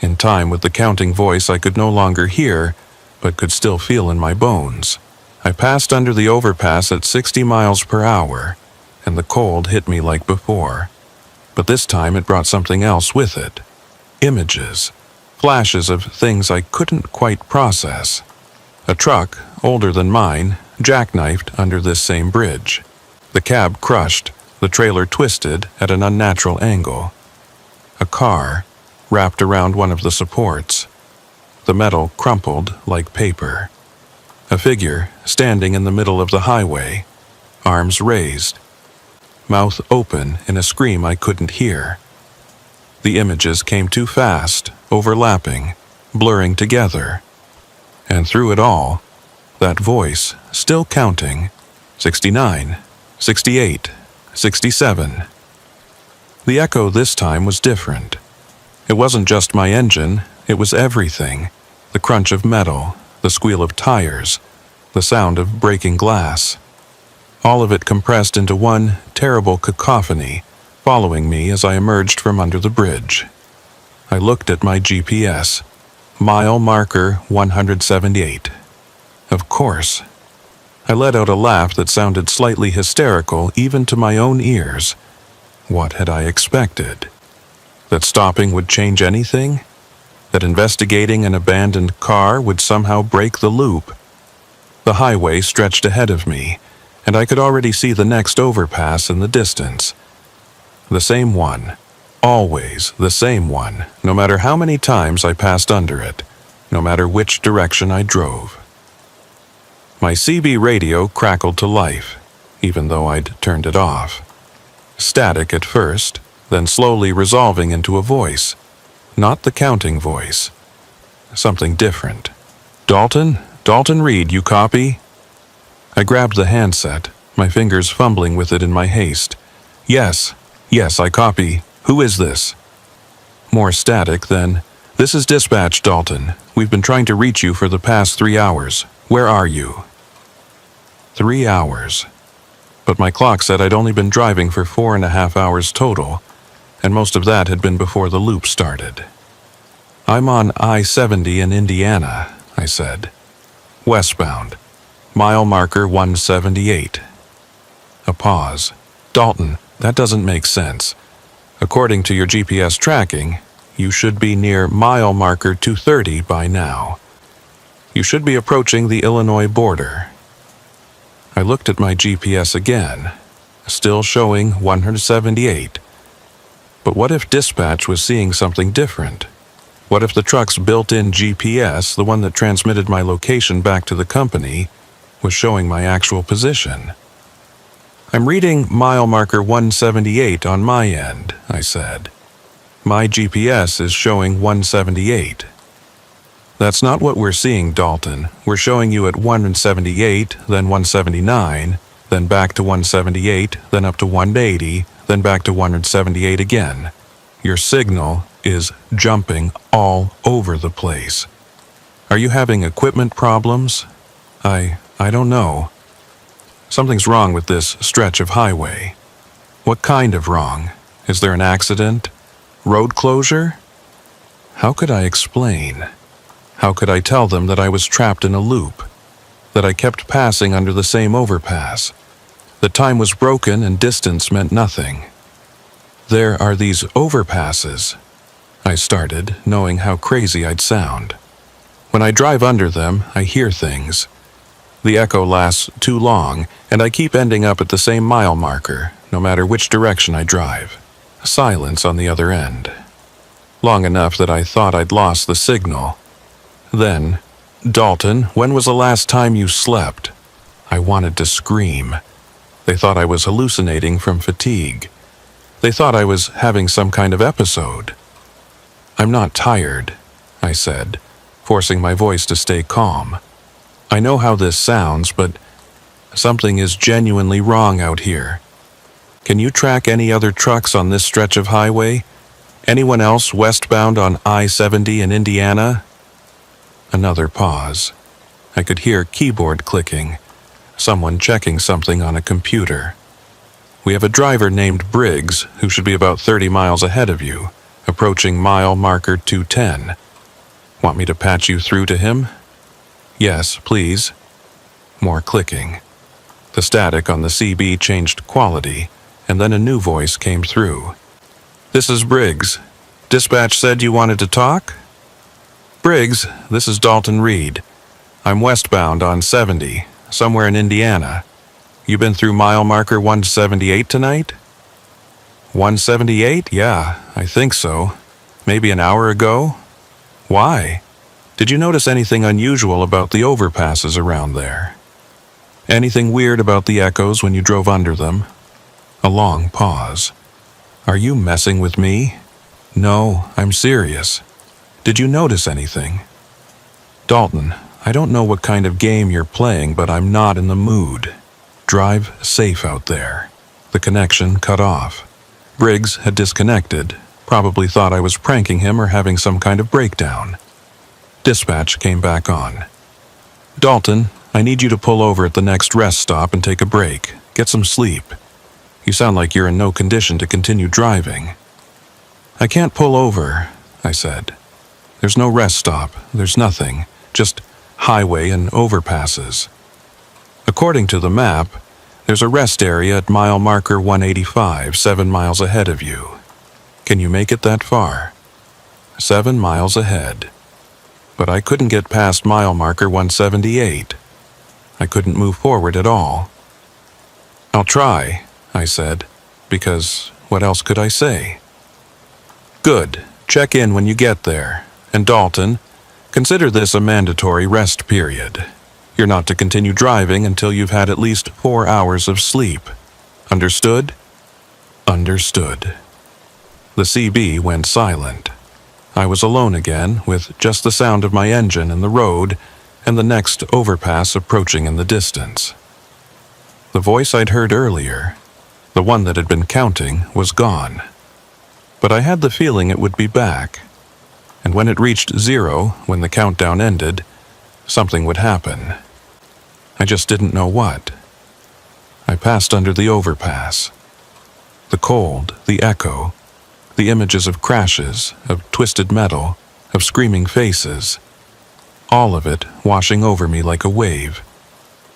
in time with the counting voice I could no longer hear, but could still feel in my bones. I passed under the overpass at 60 miles per hour, and the cold hit me like before. But this time it brought something else with it. Images, flashes of things I couldn't quite process. A truck, older than mine, jackknifed under this same bridge. The cab crushed, the trailer twisted at an unnatural angle. A car wrapped around one of the supports. The metal crumpled like paper. A figure standing in the middle of the highway, arms raised, mouth open in a scream I couldn't hear. The images came too fast, overlapping, blurring together. And through it all, that voice, still counting, 69, 68, 67. The echo this time was different. It wasn't just my engine, it was everything. The crunch of metal, the squeal of tires, the sound of breaking glass. All of it compressed into one terrible cacophony, following me as I emerged from under the bridge. I looked at my GPS. Mile marker 178. Of course. I let out a laugh that sounded slightly hysterical even to my own ears. What had I expected? That stopping would change anything? That investigating an abandoned car would somehow break the loop? The highway stretched ahead of me, and I could already see the next overpass in the distance. The same one. Always the same one, no matter how many times I passed under it, no matter which direction I drove. My CB radio crackled to life, even though I'd turned it off. Static at first, then slowly resolving into a voice. Not the counting voice. Something different. Dalton Reed, you copy? I grabbed the handset, my fingers fumbling with it in my haste. Yes, I copy. Who is this? More static then. This is dispatch, Dalton. We've been trying to reach you for the past 3 hours. Where are you? 3 hours. But my clock said I'd only been driving for 4.5 hours total, and most of that had been before the loop started. I'm on I-70 in Indiana, I said. Westbound. Mile marker 178. A pause. Dalton, that doesn't make sense. According to your GPS tracking, you should be near mile marker 230 by now. You should be approaching the Illinois border. I looked at my GPS again, still showing 178. But what if dispatch was seeing something different? What if the truck's built-in GPS, the one that transmitted my location back to the company, was showing my actual position? I'm reading mile marker 178 on my end, I said. My GPS is showing 178. That's not what we're seeing, Dalton. We're showing you at 178, then 179, then back to 178, then up to 180, then back to 178 again. Your signal is jumping all over the place. Are you having equipment problems? I don't know. Something's wrong with this stretch of highway. What kind of wrong? Is there an accident? Road closure? How could I explain? How could I tell them that I was trapped in a loop? That I kept passing under the same overpass? That time was broken and distance meant nothing? There are these overpasses, I started, knowing how crazy I'd sound. When I drive under them, I hear things. The echo lasts too long, and I keep ending up at the same mile marker, no matter which direction I drive. Silence on the other end. Long enough that I thought I'd lost the signal. Then, Dalton, when was the last time you slept? I wanted to scream. They thought I was hallucinating from fatigue. They thought I was having some kind of episode. I'm not tired, I said, forcing my voice to stay calm. I know how this sounds, but something is genuinely wrong out here. Can you track any other trucks on this stretch of highway? Anyone else westbound on I-70 in Indiana? Another pause. I could hear keyboard clicking, someone checking something on a computer. We have a driver named Briggs who should be about 30 miles ahead of you, approaching mile marker 210. Want me to patch you through to him? Yes, please. More clicking. The static on the CB changed quality, and then a new voice came through. This is Briggs. Dispatch said you wanted to talk? Briggs, this is Dalton Reed. I'm westbound on 70, somewhere in Indiana. You been through mile marker 178 tonight? 178? Yeah, I think so. Maybe an hour ago? Why? Did you notice anything unusual about the overpasses around there? Anything weird about the echoes when you drove under them? A long pause. Are you messing with me? No, I'm serious. Did you notice anything? Dalton, I don't know what kind of game you're playing, but I'm not in the mood. Drive safe out there. The connection cut off. Briggs had disconnected, Probably thought I was pranking him or having some kind of breakdown. Dispatch came back on. "Dalton, I need you to pull over at the next rest stop and take a break. Get some sleep. You sound like you're in no condition to continue driving." "I can't pull over," I said. "There's no rest stop. There's nothing. Just highway and overpasses. According to the map, there's a rest area at mile marker 185, 7 miles ahead of you. Can you make it that far?" 7 miles ahead. But I couldn't get past mile marker 178. I couldn't move forward at all. "I'll try," I said, because what else could I say? "Good. Check in when you get there. And Dalton, consider this a mandatory rest period. You're not to continue driving until you've had at least 4 hours of sleep. Understood?" Understood. The CB went silent. I was alone again, with just the sound of my engine in the road and the next overpass approaching in the distance. The voice I'd heard earlier, the one that had been counting, was gone. But I had the feeling it would be back. And when it reached 0, when the countdown ended, something would happen. I just didn't know what. I passed under the overpass. The cold, the echo, the images of crashes, of twisted metal, of screaming faces, all of it washing over me like a wave,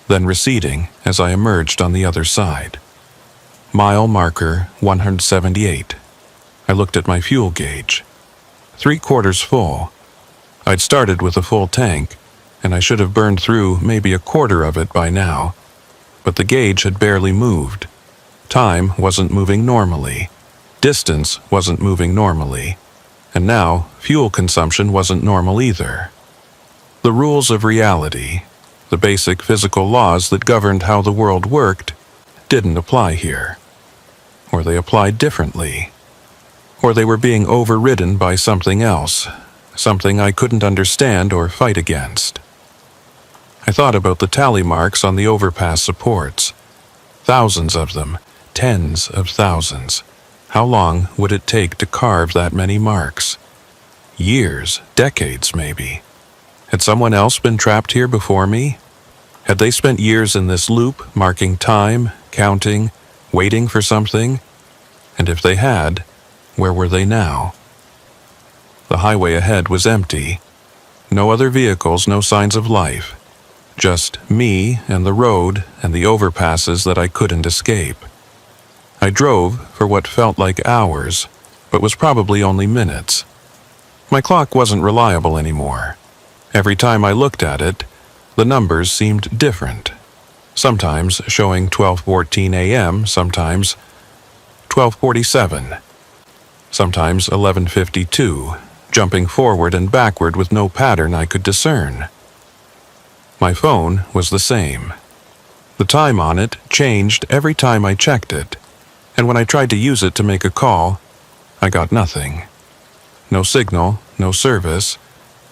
then receding as I emerged on the other side. Mile marker 178. I looked at my fuel gauge. 3/4 full. I'd started with a full tank, and I should have burned through maybe a quarter of it by now, but the gauge had barely moved. Time wasn't moving normally. Distance wasn't moving normally. And now, fuel consumption wasn't normal either. The rules of reality, the basic physical laws that governed how the world worked, didn't apply here. Or they applied differently. Or they were being overridden by something else, something I couldn't understand or fight against. I thought about the tally marks on the overpass supports. Thousands of them, tens of thousands. How long would it take to carve that many marks? Years, decades maybe. Had someone else been trapped here before me? Had they spent years in this loop, marking time, counting, waiting for something? And if they had, where were they now? The highway ahead was empty. No other vehicles, no signs of life. Just me and the road and the overpasses that I couldn't escape. I drove for what felt like hours, but was probably only minutes. My clock wasn't reliable anymore. Every time I looked at it, the numbers seemed different. Sometimes showing 12:14 a.m., sometimes 12:47, sometimes 11:52, jumping forward and backward with no pattern I could discern. My phone was the same. The time on it changed every time I checked it, and when I tried to use it to make a call, I got nothing. No signal, no service,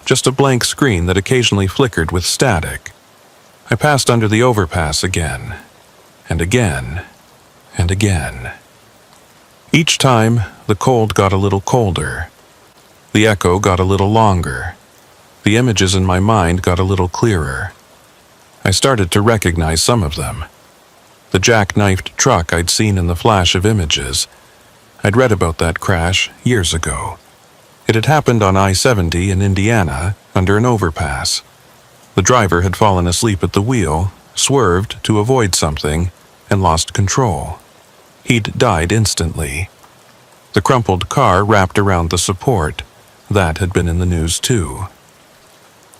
just a blank screen that occasionally flickered with static. I passed under the overpass again, and again, and again. Each time, the cold got a little colder. The echo got a little longer. The images in my mind got a little clearer. I started to recognize some of them. The jackknifed truck I'd seen in the flash of images. I'd read about that crash years ago. It had happened on I-70 in Indiana, under an overpass. The driver had fallen asleep at the wheel, swerved to avoid something, and lost control. He'd died instantly. The crumpled car wrapped around the support. That had been in the news too.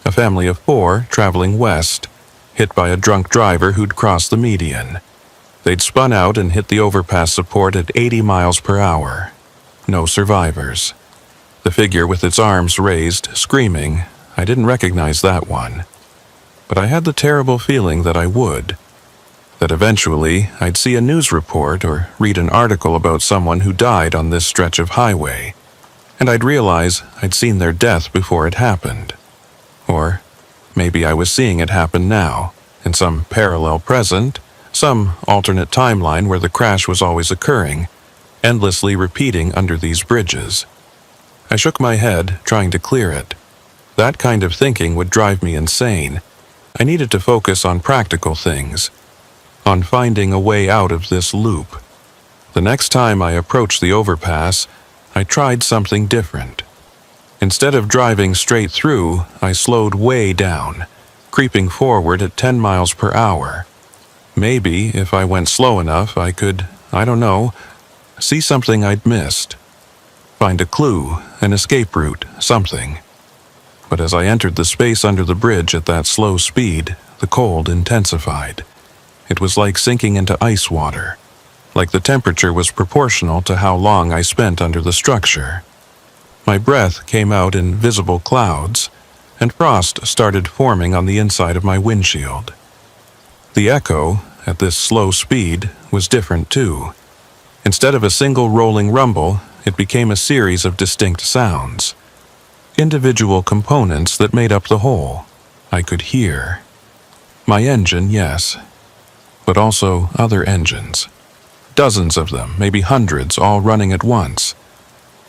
A family of 4 traveling west, hit by a drunk driver who'd crossed the median. They'd spun out and hit the overpass support at 80 miles per hour. No survivors. The figure with its arms raised, screaming, I didn't recognize that one. But I had the terrible feeling that I would. That eventually I'd see a news report or read an article about someone who died on this stretch of highway, and I'd realize I'd seen their death before it happened. Or maybe I was seeing it happen now, in some parallel present, some alternate timeline where the crash was always occurring, endlessly repeating under these bridges. I shook my head, trying to clear it. That kind of thinking would drive me insane. I needed to focus on practical things, on finding a way out of this loop. The next time I approached the overpass, I tried something different. Instead of driving straight through, I slowed way down, creeping forward at 10 miles per hour. Maybe, if I went slow enough, I could, see something I'd missed. Find a clue, an escape route, something. But as I entered the space under the bridge at that slow speed, the cold intensified. It was like sinking into ice water, like the temperature was proportional to how long I spent under the structure. My breath came out in visible clouds, and frost started forming on the inside of my windshield. The echo, at this slow speed, was different too. Instead of a single rolling rumble, it became a series of distinct sounds. Individual components that made up the whole. I could hear. My engine, yes, but also other engines. Dozens of them, maybe hundreds, all running at once.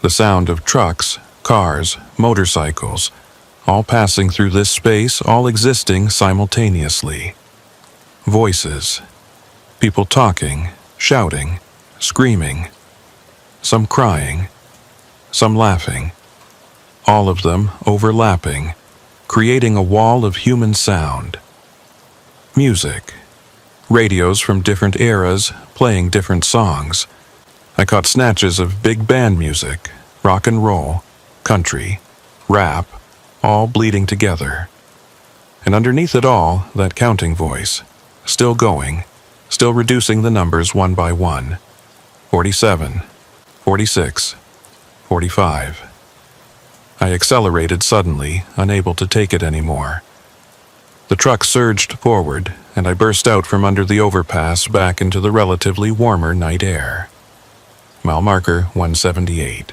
The sound of trucks, cars, motorcycles, all passing through this space, all existing simultaneously. Voices. People talking, shouting, screaming. Some crying, some laughing. All of them overlapping, creating a wall of human sound. Music. Radios from different eras playing different songs. I caught snatches of big band music, rock and roll, country, rap, all bleeding together. And underneath it all, that counting voice, still going, still reducing the numbers one by one. 47, 46, 45. I accelerated suddenly, unable to take it anymore. The truck surged forward, and I burst out from under the overpass back into the relatively warmer night air. Mile marker 178.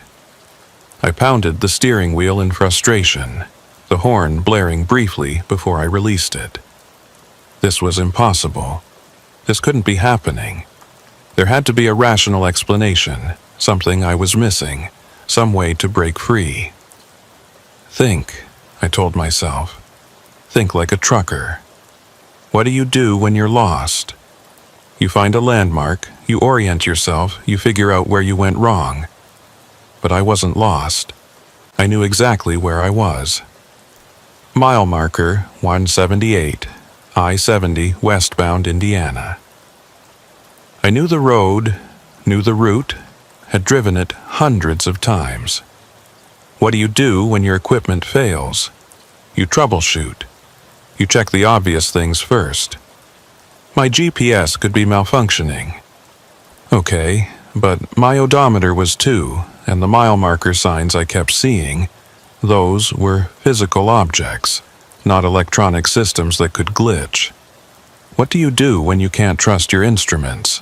I pounded the steering wheel in frustration, the horn blaring briefly before I released it. This was impossible. This couldn't be happening. There had to be a rational explanation, something I was missing, some way to break free. Think, I told myself. Think like a trucker. What do you do when you're lost? You find a landmark, you orient yourself, you figure out where you went wrong. But I wasn't lost. I knew exactly where I was. Mile marker 178, I-70 westbound Indiana. I knew the road, knew the route, had driven it hundreds of times. What do you do when your equipment fails? You troubleshoot. You check the obvious things first. My GPS could be malfunctioning. Okay, but my odometer was too, and the mile marker signs I kept seeing, those were physical objects, not electronic systems that could glitch. What do you do when you can't trust your instruments?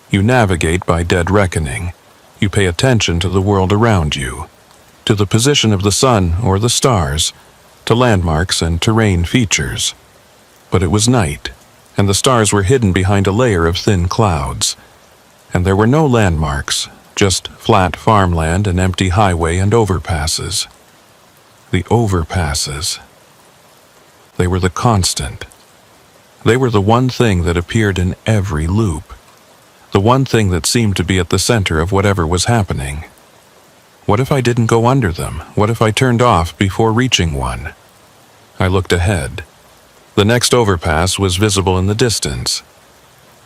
You navigate by dead reckoning. You pay attention to the world around you, to the position of the sun or the stars, to landmarks and terrain features. But it was night, and the stars were hidden behind a layer of thin clouds. And there were no landmarks, just flat farmland, an empty highway, and overpasses. The overpasses. They were the constant. They were the one thing that appeared in every loop. The one thing that seemed to be at the center of whatever was happening. What if I didn't go under them? What if I turned off before reaching one? I looked ahead. The next overpass was visible in the distance.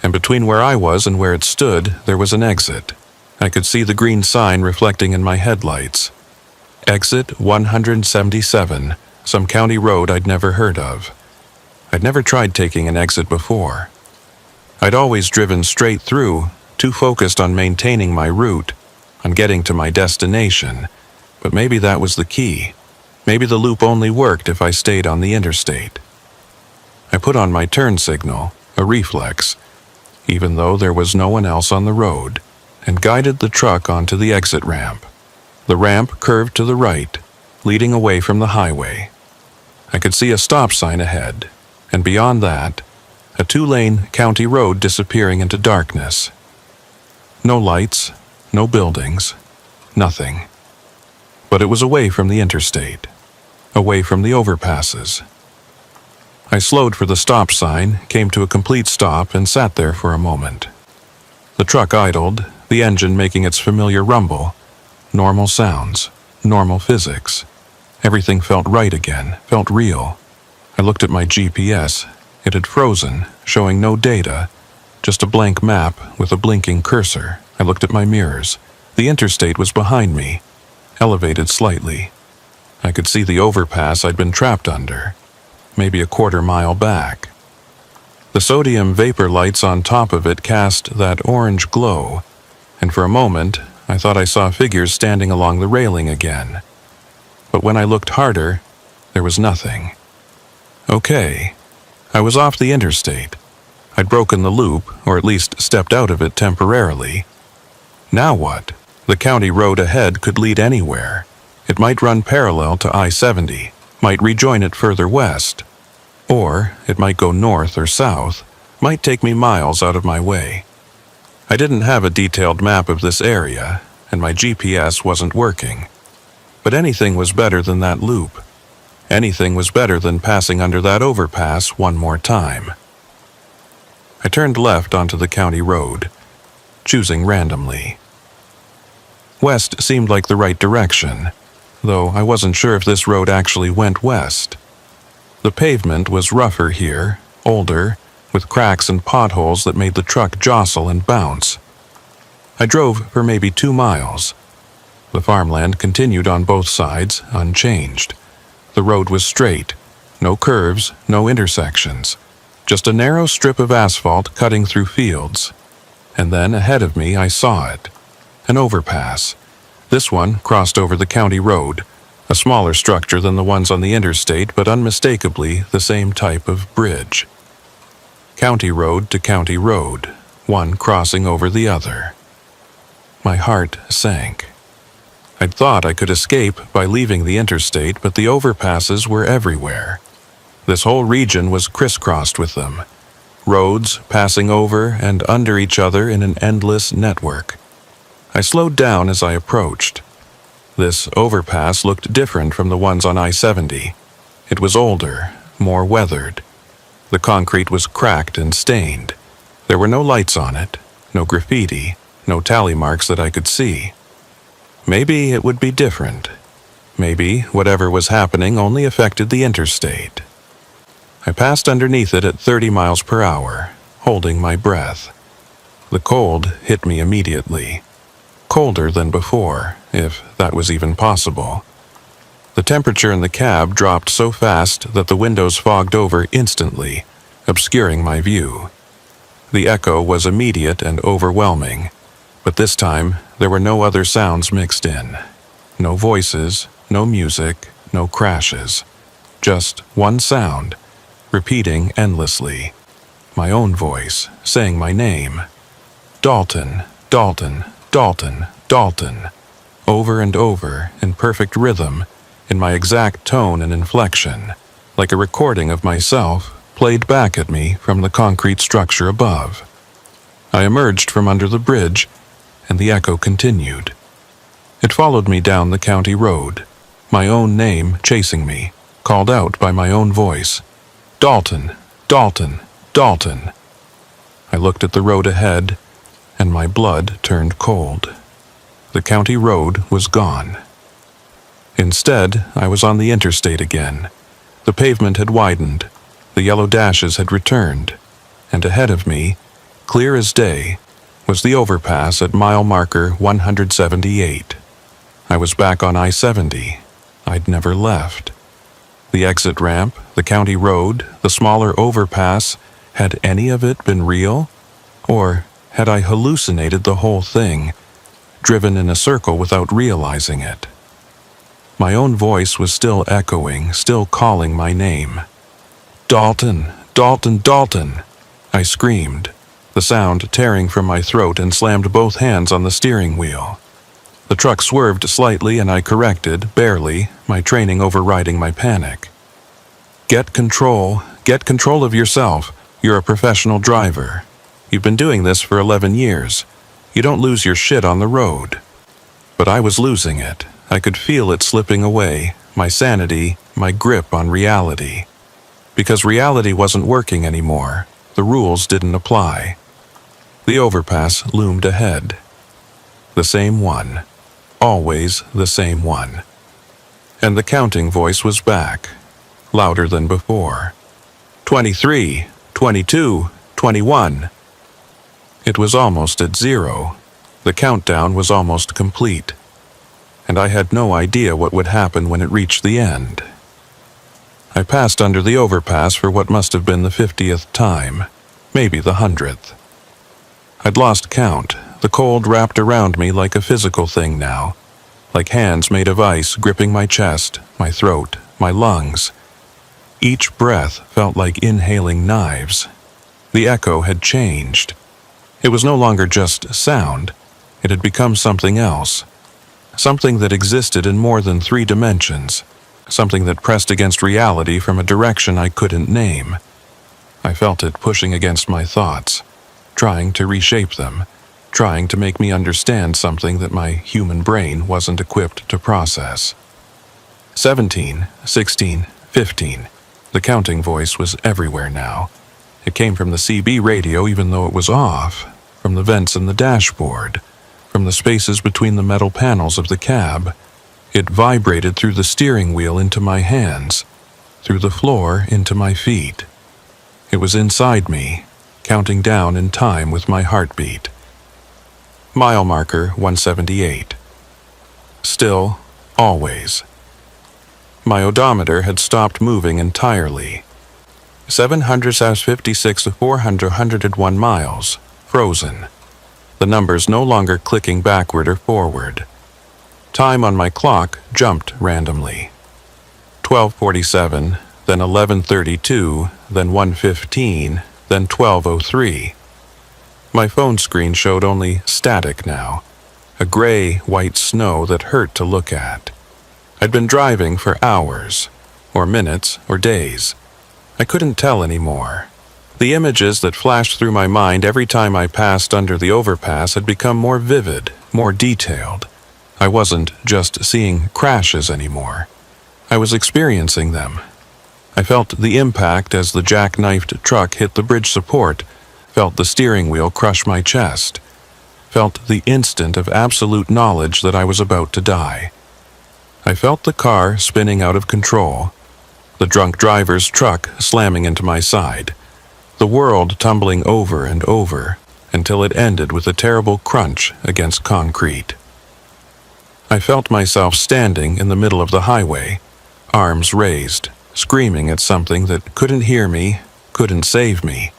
And between where I was and where it stood, there was an exit. I could see the green sign reflecting in my headlights. Exit 177, some county road I'd never heard of. I'd never tried taking an exit before. I'd always driven straight through, too focused on maintaining my route, on getting to my destination. But maybe that was the key. Maybe the loop only worked if I stayed on the interstate. I put on my turn signal, a reflex, even though there was no one else on the road, and guided the truck onto the exit ramp. The ramp curved to the right, leading away from the highway. I could see a stop sign ahead, and beyond that, a 2-lane county road disappearing into darkness. No lights, no buildings, nothing. but it was away from the interstate, away from the overpasses. I slowed for the stop sign, came to a complete stop, and sat there for a moment. The truck idled, the engine making its familiar rumble. Normal sounds, normal physics. Everything felt right again, felt real. I looked at my GPS. It had frozen, showing no data, just a blank map with a blinking cursor. I looked at my mirrors. The interstate was behind me, elevated slightly. I could see the overpass I'd been trapped under, maybe a quarter-mile back. The sodium vapor lights on top of it cast that orange glow, and for a moment I thought I saw figures standing along the railing again. But when I looked harder, there was nothing. Okay, I was off the interstate. I'd broken the loop, or at least stepped out of it temporarily. Now what? The county road ahead could lead anywhere. It might run parallel to I-70, might rejoin it further west. Or it might go north or south, might take me miles out of my way. I didn't have a detailed map of this area, and my GPS wasn't working. But anything was better than that loop. Anything was better than passing under that overpass one more time. I turned left onto the county road, choosing randomly. West seemed like the right direction, though I wasn't sure if this road actually went west. The pavement was rougher here, older, with cracks and potholes that made the truck jostle and bounce. I drove for maybe 2 miles. The farmland continued on both sides, unchanged. The road was straight, no curves, no intersections, just a narrow strip of asphalt cutting through fields. And then ahead of me I saw it, an overpass. This one crossed over the county road, a smaller structure than the ones on the interstate, but unmistakably the same type of bridge. County road to county road, one crossing over the other. My heart sank. I'd thought I could escape by leaving the interstate, but the overpasses were everywhere. This whole region was crisscrossed with them. Roads passing over and under each other in an endless network. I slowed down as I approached. This overpass looked different from the ones on I-70. It was older, more weathered. The concrete was cracked and stained. There were no lights on it, no graffiti, no tally marks that I could see. Maybe it would be different. Maybe whatever was happening only affected the interstate. I passed underneath it at 30 miles per hour, holding my breath. The cold hit me immediately. Colder than before, if that was even possible. The temperature in the cab dropped so fast that the windows fogged over instantly, obscuring my view. The echo was immediate and overwhelming, but this time there were no other sounds mixed in. No voices, no music, no crashes. Just one sound, repeating endlessly. My own voice, saying my name. Dalton, Dalton, Dalton, Dalton. Over and over, in perfect rhythm, in my exact tone and inflection, like a recording of myself played back at me from the concrete structure above. I emerged from under the bridge, and the echo continued. It followed me down the county road, my own name chasing me, called out by my own voice. Dalton, Dalton, Dalton. I looked at the road ahead, and my blood turned cold. The county road was gone. Instead, I was on the interstate again. The pavement had widened, the yellow dashes had returned, and ahead of me, clear as day, was the overpass at mile marker 178. I was back on I-70. I'd never left. The exit ramp, the county road, the smaller overpass, had any of it been real? Or had I hallucinated the whole thing, driven in a circle without realizing it? My own voice was still echoing, still calling my name. Dalton, Dalton, Dalton! I screamed, the sound tearing from my throat, and slammed both hands on the steering wheel. The truck swerved slightly and I corrected, barely, my training overriding my panic. Get control of yourself. You're a professional driver. You've been doing this for 11 years. You don't lose your shit on the road. But I was losing it. I could feel it slipping away, my sanity, my grip on reality. Because reality wasn't working anymore, the rules didn't apply. The overpass loomed ahead. The same one. Always the same one. And the counting voice was back, louder than before. 23, 22, 21. It was almost at 0. The countdown was almost complete. And I had no idea what would happen when it reached the end. I passed under the overpass for what must have been the 50th time, maybe the 100th. I'd lost count. The cold wrapped around me like a physical thing now, like hands made of ice gripping my chest, my throat, my lungs. Each breath felt like inhaling knives. The echo had changed. It was no longer just sound. It had become something else. Something that existed in more than 3 dimensions. Something that pressed against reality from a direction I couldn't name. I felt it pushing against my thoughts, trying to reshape them, trying to make me understand something that my human brain wasn't equipped to process. 17, 16, 15. The counting voice was everywhere now. It came from the CB radio even though it was off, from the vents in the dashboard, from the spaces between the metal panels of the cab. It vibrated through the steering wheel into my hands, through the floor into my feet. It was inside me, counting down in time with my heartbeat. Mile marker 178. Still, always. My odometer had stopped moving entirely. 756 401 miles, frozen. The numbers no longer clicking backward or forward. Time on my clock jumped randomly. 12:47, then 11:32, then 1:15, then 12:03. My phone screen showed only static now, a gray-white snow that hurt to look at. I'd been driving for hours, or minutes, or days. I couldn't tell anymore. The images that flashed through my mind every time I passed under the overpass had become more vivid, more detailed. I wasn't just seeing crashes anymore. I was experiencing them. I felt the impact as the jackknifed truck hit the bridge support, felt the steering wheel crush my chest, felt the instant of absolute knowledge that I was about to die. I felt the car spinning out of control, the drunk driver's truck slamming into my side, the world tumbling over and over until it ended with a terrible crunch against concrete. I felt myself standing in the middle of the highway, arms raised, screaming at something that couldn't hear me, couldn't save me,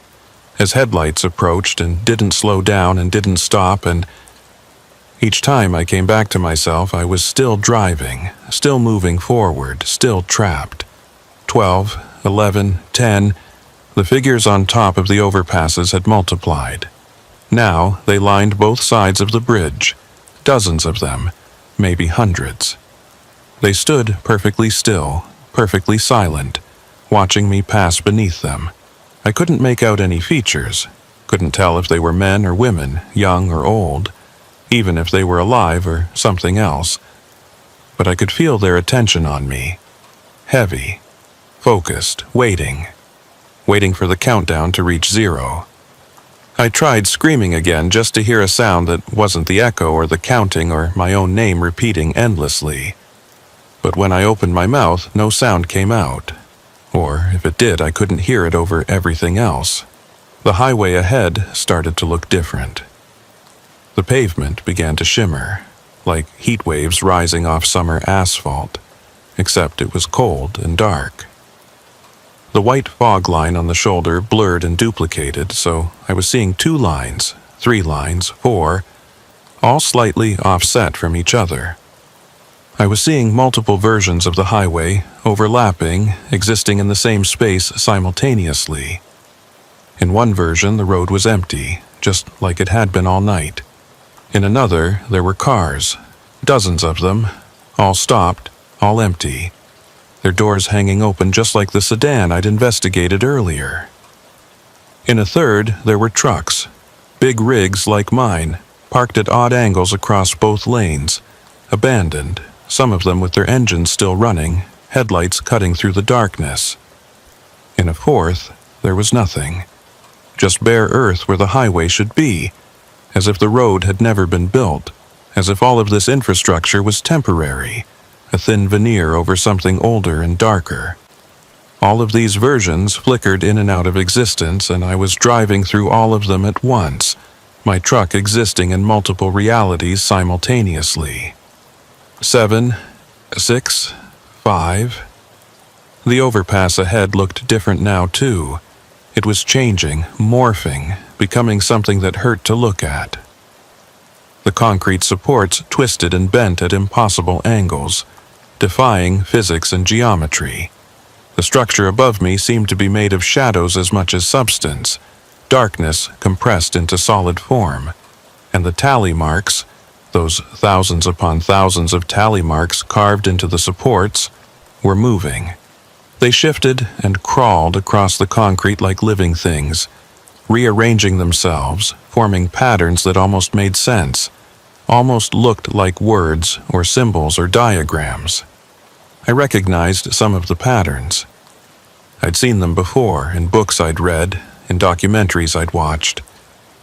as headlights approached and didn't slow down and didn't stop, and each time I came back to myself, I was still driving, still moving forward, still trapped. 12, 11, 10, the figures on top of the overpasses had multiplied. Now they lined both sides of the bridge, dozens of them, maybe hundreds. They stood perfectly still, perfectly silent, watching me pass beneath them. I couldn't make out any features, couldn't tell if they were men or women, young or old, even if they were alive or something else. But I could feel their attention on me. Heavy, focused, waiting for the countdown to reach 0. I tried screaming again just to hear a sound that wasn't the echo or the counting or my own name repeating endlessly. But when I opened my mouth, no sound came out. Or if it did, I couldn't hear it over everything else. The highway ahead started to look different. The pavement began to shimmer, like heat waves rising off summer asphalt, except it was cold and dark. The white fog line on the shoulder blurred and duplicated, so I was seeing 2 lines, 3 lines, 4, all slightly offset from each other. I was seeing multiple versions of the highway, overlapping, existing in the same space simultaneously. In one version, the road was empty, just like it had been all night. In another, there were cars, dozens of them, all stopped, all empty, their doors hanging open just like the sedan I'd investigated earlier. In a third, there were trucks, big rigs like mine, parked at odd angles across both lanes, abandoned, some of them with their engines still running, headlights cutting through the darkness. In a fourth, there was nothing. Just bare earth where the highway should be, as if the road had never been built, as if all of this infrastructure was temporary, a thin veneer over something older and darker. All of these versions flickered in and out of existence, and I was driving through all of them at once, my truck existing in multiple realities simultaneously. 7, 6, 5. The overpass ahead looked different now, too. It was changing, morphing, becoming something that hurt to look at. The concrete supports twisted and bent at impossible angles, defying physics and geometry. The structure above me seemed to be made of shadows as much as substance, darkness compressed into solid form, and the tally marks, those thousands upon thousands of tally marks carved into the supports, were moving. They shifted and crawled across the concrete like living things, rearranging themselves, forming patterns that almost made sense, almost looked like words or symbols or diagrams. I recognized some of the patterns. I'd seen them before in books I'd read, in documentaries I'd watched.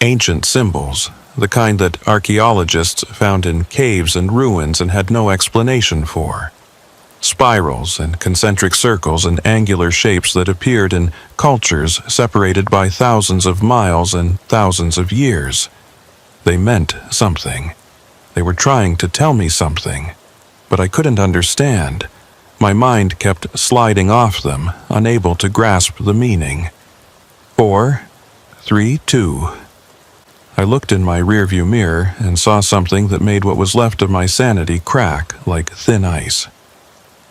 Ancient symbols, the kind that archaeologists found in caves and ruins and had no explanation for. Spirals and concentric circles and angular shapes that appeared in cultures separated by thousands of miles and thousands of years. They meant something. They were trying to tell me something, but I couldn't understand. My mind kept sliding off them, unable to grasp the meaning. 4, 3, 2. I looked in my rearview mirror and saw something that made what was left of my sanity crack like thin ice.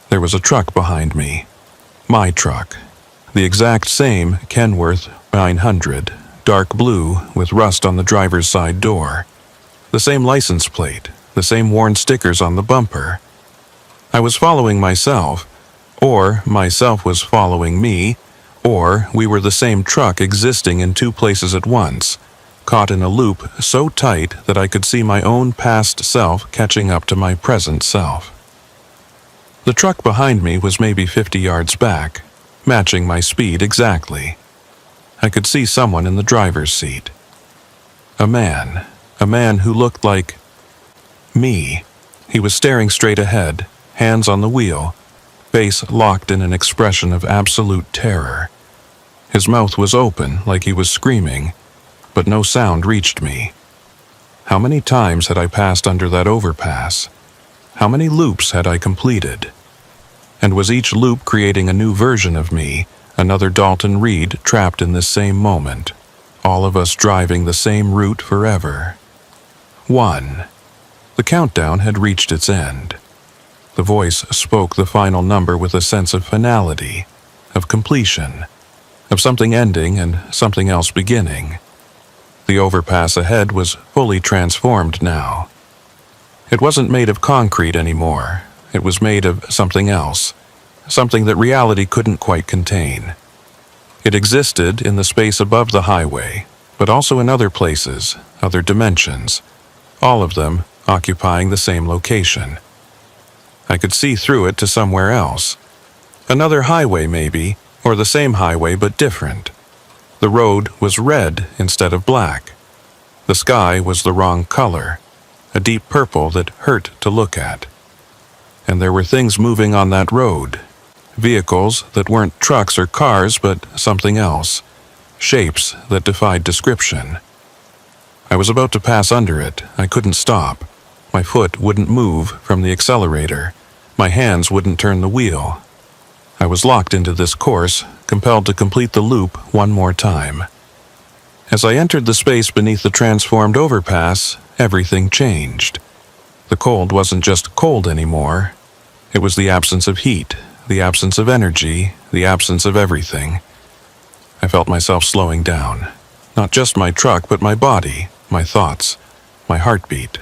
There was a truck behind me. My truck. The exact same Kenworth 900, dark blue with rust on the driver's side door. The same license plate, the same worn stickers on the bumper. I was following myself, or myself was following me, or we were the same truck existing in two places at once, caught in a loop so tight that I could see my own past self catching up to my present self. The truck behind me was maybe 50 yards back, matching my speed exactly. I could see someone in the driver's seat. A man who looked like me. He was staring straight ahead, hands on the wheel, face locked in an expression of absolute terror. His mouth was open like he was screaming, but no sound reached me. How many times had I passed under that overpass? How many loops had I completed? And was each loop creating a new version of me, another Dalton Reed trapped in this same moment, all of us driving the same route forever? 1. The countdown had reached its end. The voice spoke the final number with a sense of finality, of completion, of something ending and something else beginning. The overpass ahead was fully transformed now. It wasn't made of concrete anymore. It was made of something else, something that reality couldn't quite contain. It existed in the space above the highway, but also in other places, other dimensions, all of them occupying the same location. I could see through it to somewhere else. Another highway maybe, or the same highway but different. The road was red instead of black. The sky was the wrong color, a deep purple that hurt to look at. And there were things moving on that road, vehicles that weren't trucks or cars but something else, shapes that defied description. I was about to pass under it. I couldn't stop. My foot wouldn't move from the accelerator. My hands wouldn't turn the wheel. I was locked into this course, compelled to complete the loop one more time. As I entered the space beneath the transformed overpass, everything changed. The cold wasn't just cold anymore. It was the absence of heat, the absence of energy, the absence of everything. I felt myself slowing down. Not just my truck, but my body, my thoughts, my heartbeat.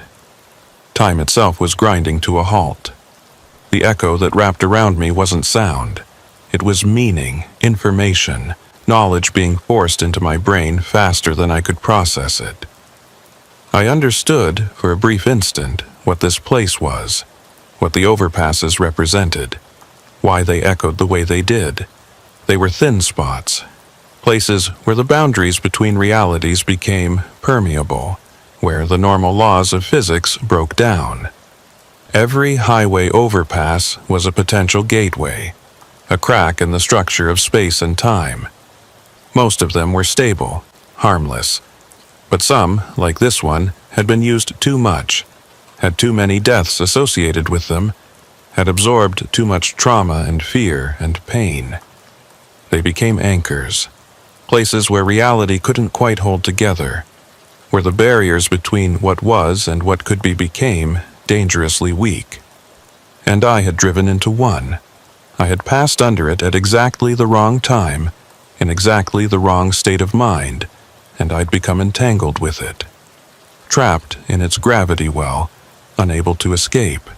Time itself was grinding to a halt. The echo that wrapped around me wasn't sound. It was meaning, information, knowledge being forced into my brain faster than I could process it. I understood, for a brief instant, what this place was. what the overpasses represented, why they echoed the way they did. They were thin spots, places where the boundaries between realities became permeable, where the normal laws of physics broke down. Every highway overpass was a potential gateway, a crack in the structure of space and time. Most of them were stable, harmless, but some, like this one, had been used too much, had too many deaths associated with them, had absorbed too much trauma and fear and pain. They became anchors, places where reality couldn't quite hold together, where the barriers between what was and what could be became dangerously weak. And I had driven into one. I had passed under it at exactly the wrong time, in exactly the wrong state of mind, and I'd become entangled with it, trapped in its gravity well, unable to escape.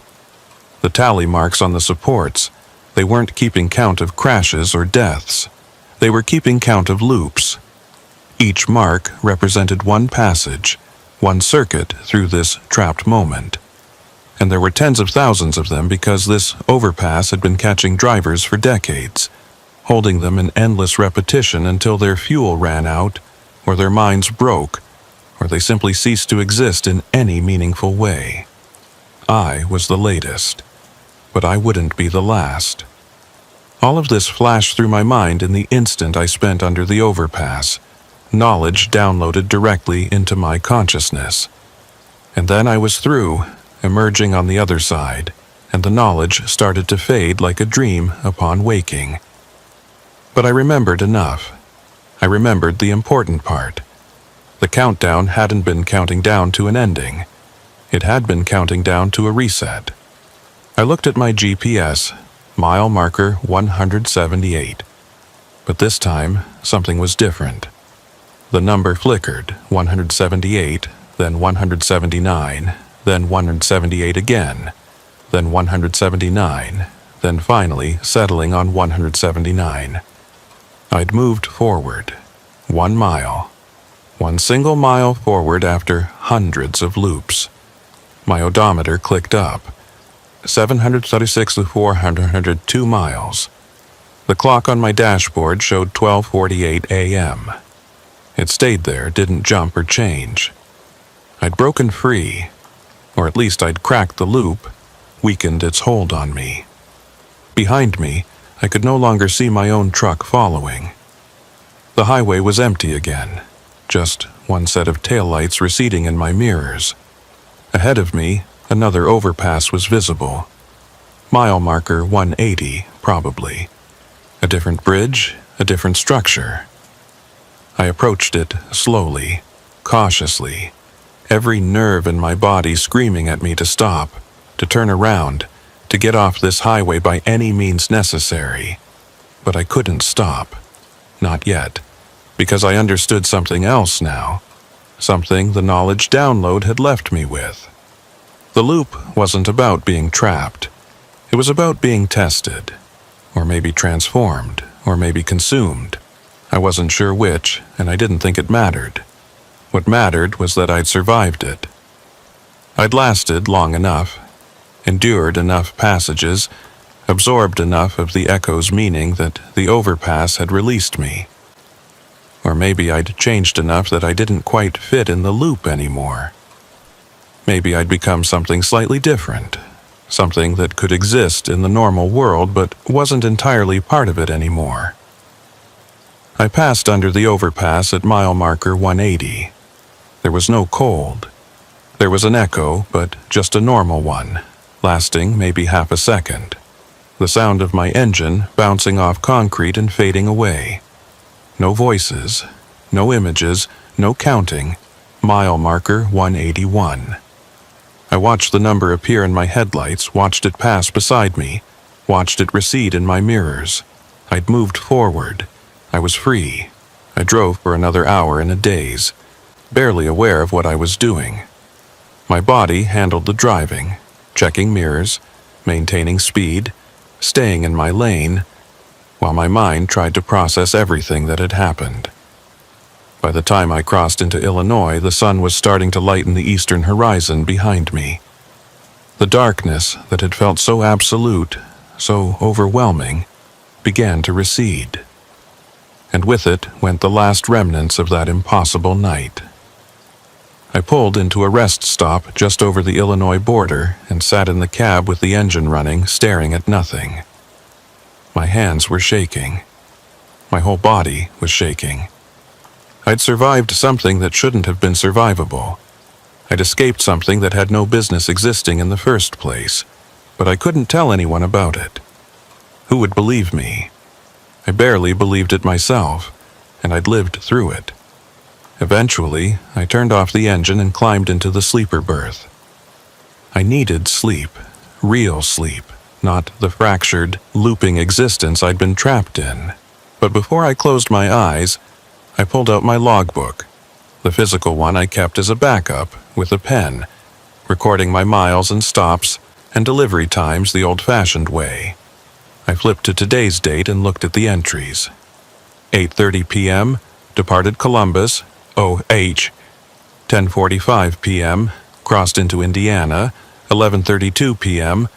The tally marks on the supports, they weren't keeping count of crashes or deaths. They were keeping count of loops. Each mark represented one passage, one circuit through this trapped moment. And there were tens of thousands of them because this overpass had been catching drivers for decades, holding them in endless repetition until their fuel ran out, or their minds broke, or they simply ceased to exist in any meaningful way. I was the latest, but I wouldn't be the last. All of this flashed through my mind in the instant I spent under the overpass, knowledge downloaded directly into my consciousness. And then I was through, emerging on the other side, and the knowledge started to fade like a dream upon waking. But I remembered enough. I remembered the important part. The countdown hadn't been counting down to an ending. It had been counting down to a reset. I looked at my GPS, mile marker 178. But this time, something was different. The number flickered, 178, then 179, then 178 again, then 179, then finally settling on 179. I'd moved forward, 1 mile, one single mile forward after hundreds of loops. My odometer clicked up, 736 to 402 miles. The clock on my dashboard showed 12:48 a.m. It stayed there, didn't jump or change. I'd broken free, or at least I'd cracked the loop, weakened its hold on me. Behind me, I could no longer see my own truck following. The highway was empty again, just one set of taillights receding in my mirrors. Ahead of me, another overpass was visible. Mile marker 180, probably. A different bridge, a different structure. I approached it slowly, cautiously, every nerve in my body screaming at me to stop, to turn around, to get off this highway by any means necessary. But I couldn't stop. Not yet, because I understood something else now, something the knowledge download had left me with. The loop wasn't about being trapped. It was about being tested, or maybe transformed, or maybe consumed. I wasn't sure which, and I didn't think it mattered. What mattered was that I'd survived it. I'd lasted long enough, endured enough passages, absorbed enough of the echo's meaning that the overpass had released me. Or maybe I'd changed enough that I didn't quite fit in the loop anymore. Maybe I'd become something slightly different, something that could exist in the normal world but wasn't entirely part of it anymore. I passed under the overpass at mile marker 180. There was no cold. There was an echo, but just a normal one, lasting maybe half a second. The sound of my engine bouncing off concrete and fading away. No voices, no images, no counting. Mile marker 181. I watched the number appear in my headlights, watched it pass beside me, watched it recede in my mirrors. I'd moved forward. I was free. I drove for another hour in a daze, barely aware of what I was doing. My body handled the driving, checking mirrors, maintaining speed, staying in my lane, while my mind tried to process everything that had happened. By the time I crossed into Illinois, the sun was starting to lighten the eastern horizon behind me. The darkness that had felt so absolute, so overwhelming, began to recede. And with it went the last remnants of that impossible night. I pulled into a rest stop just over the Illinois border and sat in the cab with the engine running, staring at nothing. My hands were shaking. My whole body was shaking. I'd survived something that shouldn't have been survivable. I'd escaped something that had no business existing in the first place, but I couldn't tell anyone about it. Who would believe me? I barely believed it myself, and I'd lived through it. Eventually, I turned off the engine and climbed into the sleeper berth. I needed sleep, real sleep, not the fractured, looping existence I'd been trapped in. But before I closed my eyes, I pulled out my logbook, the physical one I kept as a backup, with a pen, recording my miles and stops and delivery times the old-fashioned way. I flipped to today's date and looked at the entries. 8:30 p.m., departed Columbus, OH. 10:45 p.m., crossed into Indiana. 11:32 p.m.,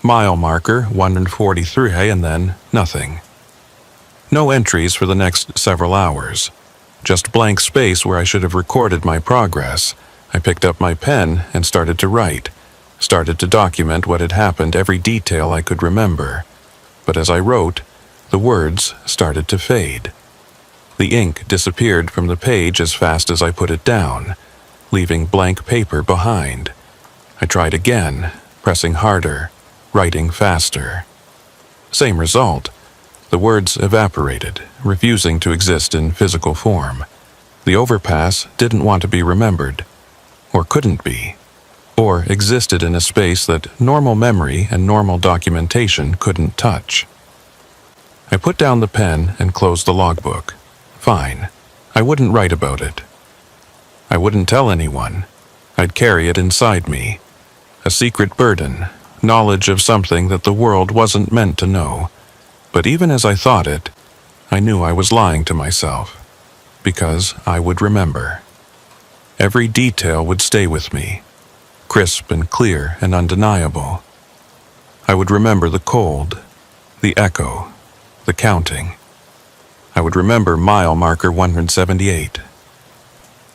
mile marker 143, and then nothing. No entries for the next several hours. Just blank space where I should have recorded my progress. I picked up my pen and started to write, started to document what had happened, every detail I could remember. But as I wrote, the words started to fade. The ink disappeared from the page as fast as I put it down, leaving blank paper behind. I tried again, pressing harder, writing faster. Same result. The words evaporated, refusing to exist in physical form. The overpass didn't want to be remembered, or couldn't be, or existed in a space that normal memory and normal documentation couldn't touch. I put down the pen and closed the logbook. Fine. I wouldn't write about it. I wouldn't tell anyone. I'd carry it inside me. A secret burden, knowledge of something that the world wasn't meant to know. But even as I thought it, I knew I was lying to myself, because I would remember. Every detail would stay with me, crisp and clear and undeniable. I would remember the cold, the echo, the counting. I would remember mile marker 178.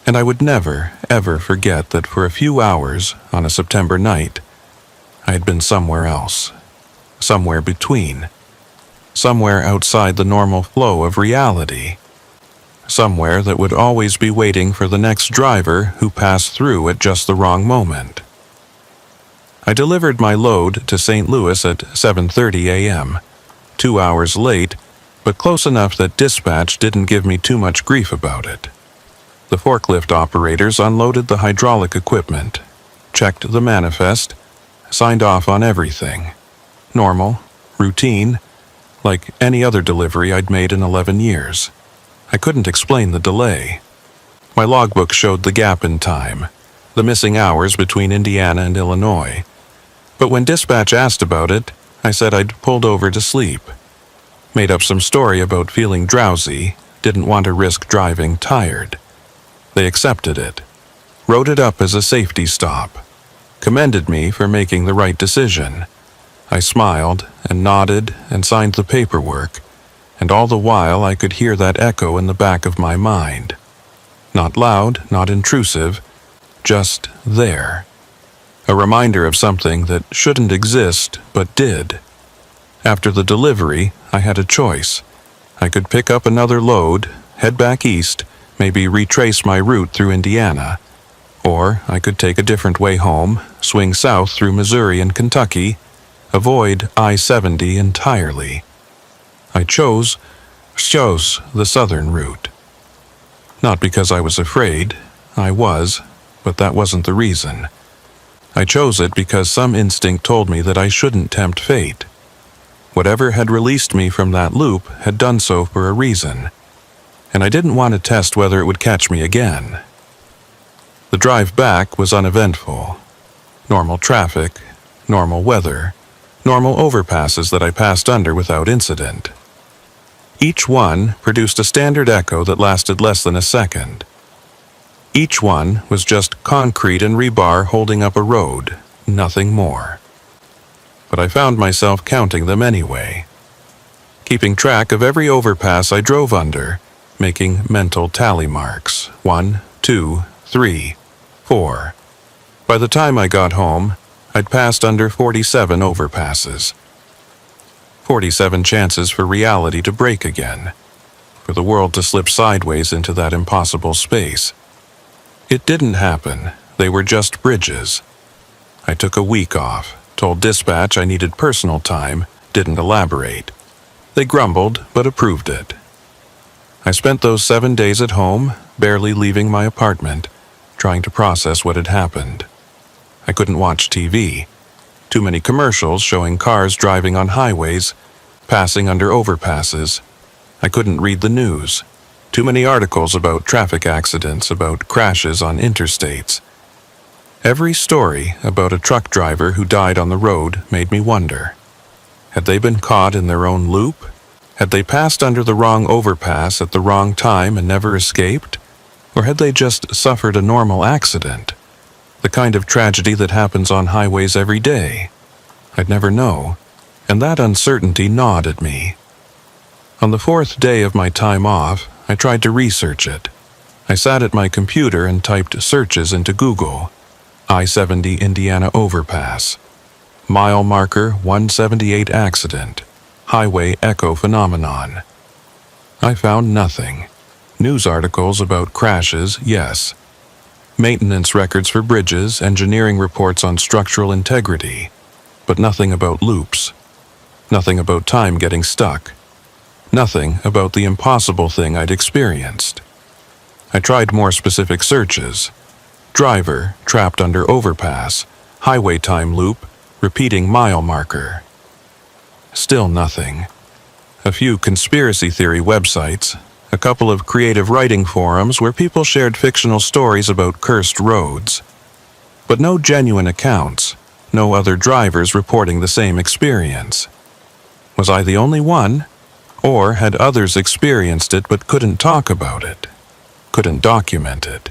And I would never, ever forget that for a few hours on a September night, I had been somewhere else, somewhere between, somewhere outside the normal flow of reality, somewhere that would always be waiting for the next driver who passed through at just the wrong moment. I delivered my load to St. Louis at 7:30 a.m., 2 hours late, but close enough that dispatch didn't give me too much grief about it. The forklift operators unloaded the hydraulic equipment, checked the manifest, signed off on everything. Normal, routine, like any other delivery I'd made in 11 years. I couldn't explain the delay. My logbook showed the gap in time, the missing hours between Indiana and Illinois. But when dispatch asked about it, I said I'd pulled over to sleep. Made up some story about feeling drowsy, didn't want to risk driving tired. They accepted it, wrote it up as a safety stop, commended me for making the right decision. I smiled and nodded and signed the paperwork, and all the while I could hear that echo in the back of my mind. Not loud, not intrusive, just there. A reminder of something that shouldn't exist but did. After the delivery, I had a choice. I could pick up another load, head back east, maybe retrace my route through Indiana, or I could take a different way home, swing south through Missouri and Kentucky, avoid I-70 entirely. I chose the southern route. Not because I was afraid, I was, but that wasn't the reason. I chose it because some instinct told me that I shouldn't tempt fate. Whatever had released me from that loop had done so for a reason, and I didn't want to test whether it would catch me again. The drive back was uneventful. Normal traffic, normal weather, normal overpasses that I passed under without incident. Each one produced a standard echo that lasted less than a second. Each one was just concrete and rebar holding up a road, nothing more. But I found myself counting them anyway, keeping track of every overpass I drove under, making mental tally marks. 1, 2, 3, 4. By the time I got home, I'd passed under 47 overpasses. 47 chances for reality to break again, for the world to slip sideways into that impossible space. It didn't happen. They were just bridges. I took a week off, told dispatch I needed personal time, didn't elaborate. They grumbled, but approved it. I spent those 7 days at home, barely leaving my apartment, trying to process what had happened. I couldn't watch TV. Too many commercials showing cars driving on highways, passing under overpasses. I couldn't read the news. Too many articles about traffic accidents, about crashes on interstates. Every story about a truck driver who died on the road made me wonder. Had they been caught in their own loop? Had they passed under the wrong overpass at the wrong time and never escaped? Or had they just suffered a normal accident? The kind of tragedy that happens on highways every day. I'd never know, and that uncertainty gnawed at me. On the 4th day of my time off, I tried to research it. I sat at my computer and typed searches into Google. I-70 Indiana Overpass. Mile marker 178 accident. Highway echo phenomenon. I found nothing. News articles about crashes, yes. Maintenance records for bridges, engineering reports on structural integrity, but nothing about loops. Nothing about time getting stuck. Nothing about the impossible thing I'd experienced. I tried more specific searches. Driver, trapped under overpass, highway time loop, repeating mile marker. Still nothing. A few conspiracy theory websites, a couple of creative writing forums where people shared fictional stories about cursed roads. But no genuine accounts, no other drivers reporting the same experience. Was I the only one? Or had others experienced it but couldn't talk about it? Couldn't document it?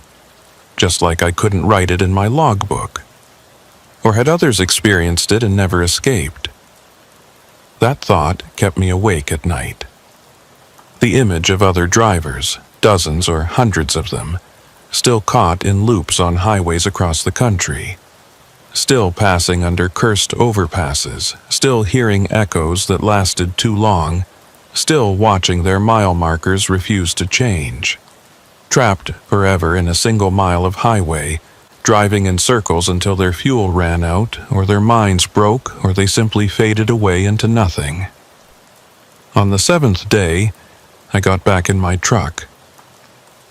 Just like I couldn't write it in my logbook. Or had others experienced it and never escaped? That thought kept me awake at night. The image of other drivers, dozens or hundreds of them, still caught in loops on highways across the country, still passing under cursed overpasses, still hearing echoes that lasted too long, still watching their mile markers refuse to change, trapped forever in a single mile of highway, driving in circles until their fuel ran out, or their minds broke, or they simply faded away into nothing. On the 7th day, I got back in my truck.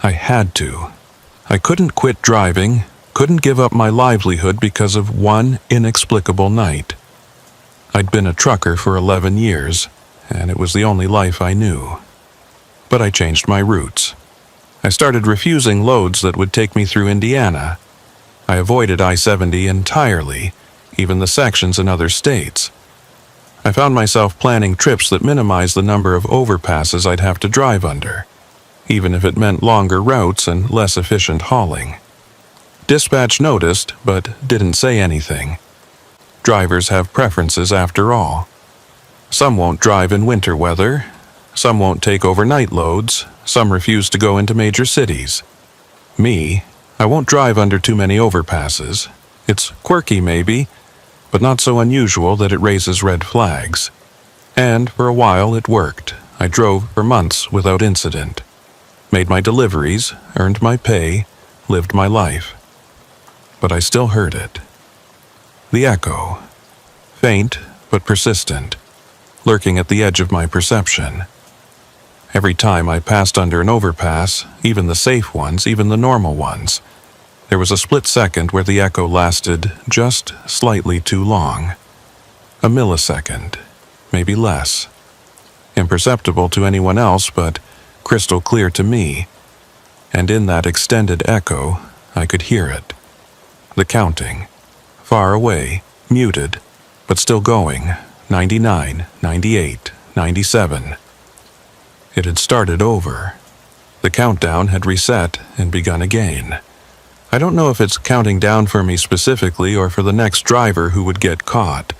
I had to. I couldn't quit driving, couldn't give up my livelihood because of one inexplicable night. I'd been a trucker for 11 years, and it was the only life I knew. But I changed my routes. I started refusing loads that would take me through Indiana. I avoided I-70 entirely, even the sections in other states. I found myself planning trips that minimized the number of overpasses I'd have to drive under, even if it meant longer routes and less efficient hauling. Dispatch noticed, but didn't say anything. Drivers have preferences after all. Some won't drive in winter weather, some won't take overnight loads, some refuse to go into major cities. Me, I won't drive under too many overpasses. It's quirky maybe, but not so unusual that it raises red flags. And for a while it worked. I drove for months without incident. Made my deliveries, earned my pay, lived my life. But I still heard it. The echo. Faint, but persistent, lurking at the edge of my perception. Every time I passed under an overpass, even the safe ones, even the normal ones, there was a split second where the echo lasted just slightly too long. A millisecond, maybe less. Imperceptible to anyone else, but crystal clear to me. And in that extended echo, I could hear it. The counting. Far away, muted, but still going. 99, 98, 97. It had started over. The countdown had reset and begun again. I don't know if it's counting down for me specifically or for the next driver who would get caught.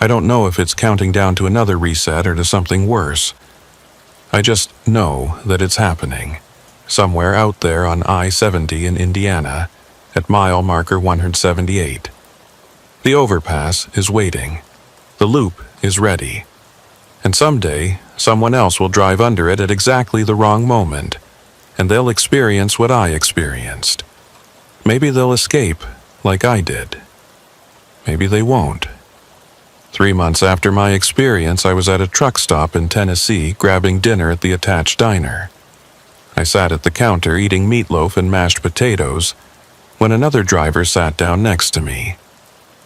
I don't know if it's counting down to another reset or to something worse. I just know that it's happening. Somewhere out there on I-70 in Indiana, at mile marker 178. The overpass is waiting. The loop is ready. And someday, someone else will drive under it at exactly the wrong moment, and they'll experience what I experienced. Maybe they'll escape, like I did. Maybe they won't. 3 months after my experience, I was at a truck stop in Tennessee grabbing dinner at the attached diner. I sat at the counter eating meatloaf and mashed potatoes when another driver sat down next to me.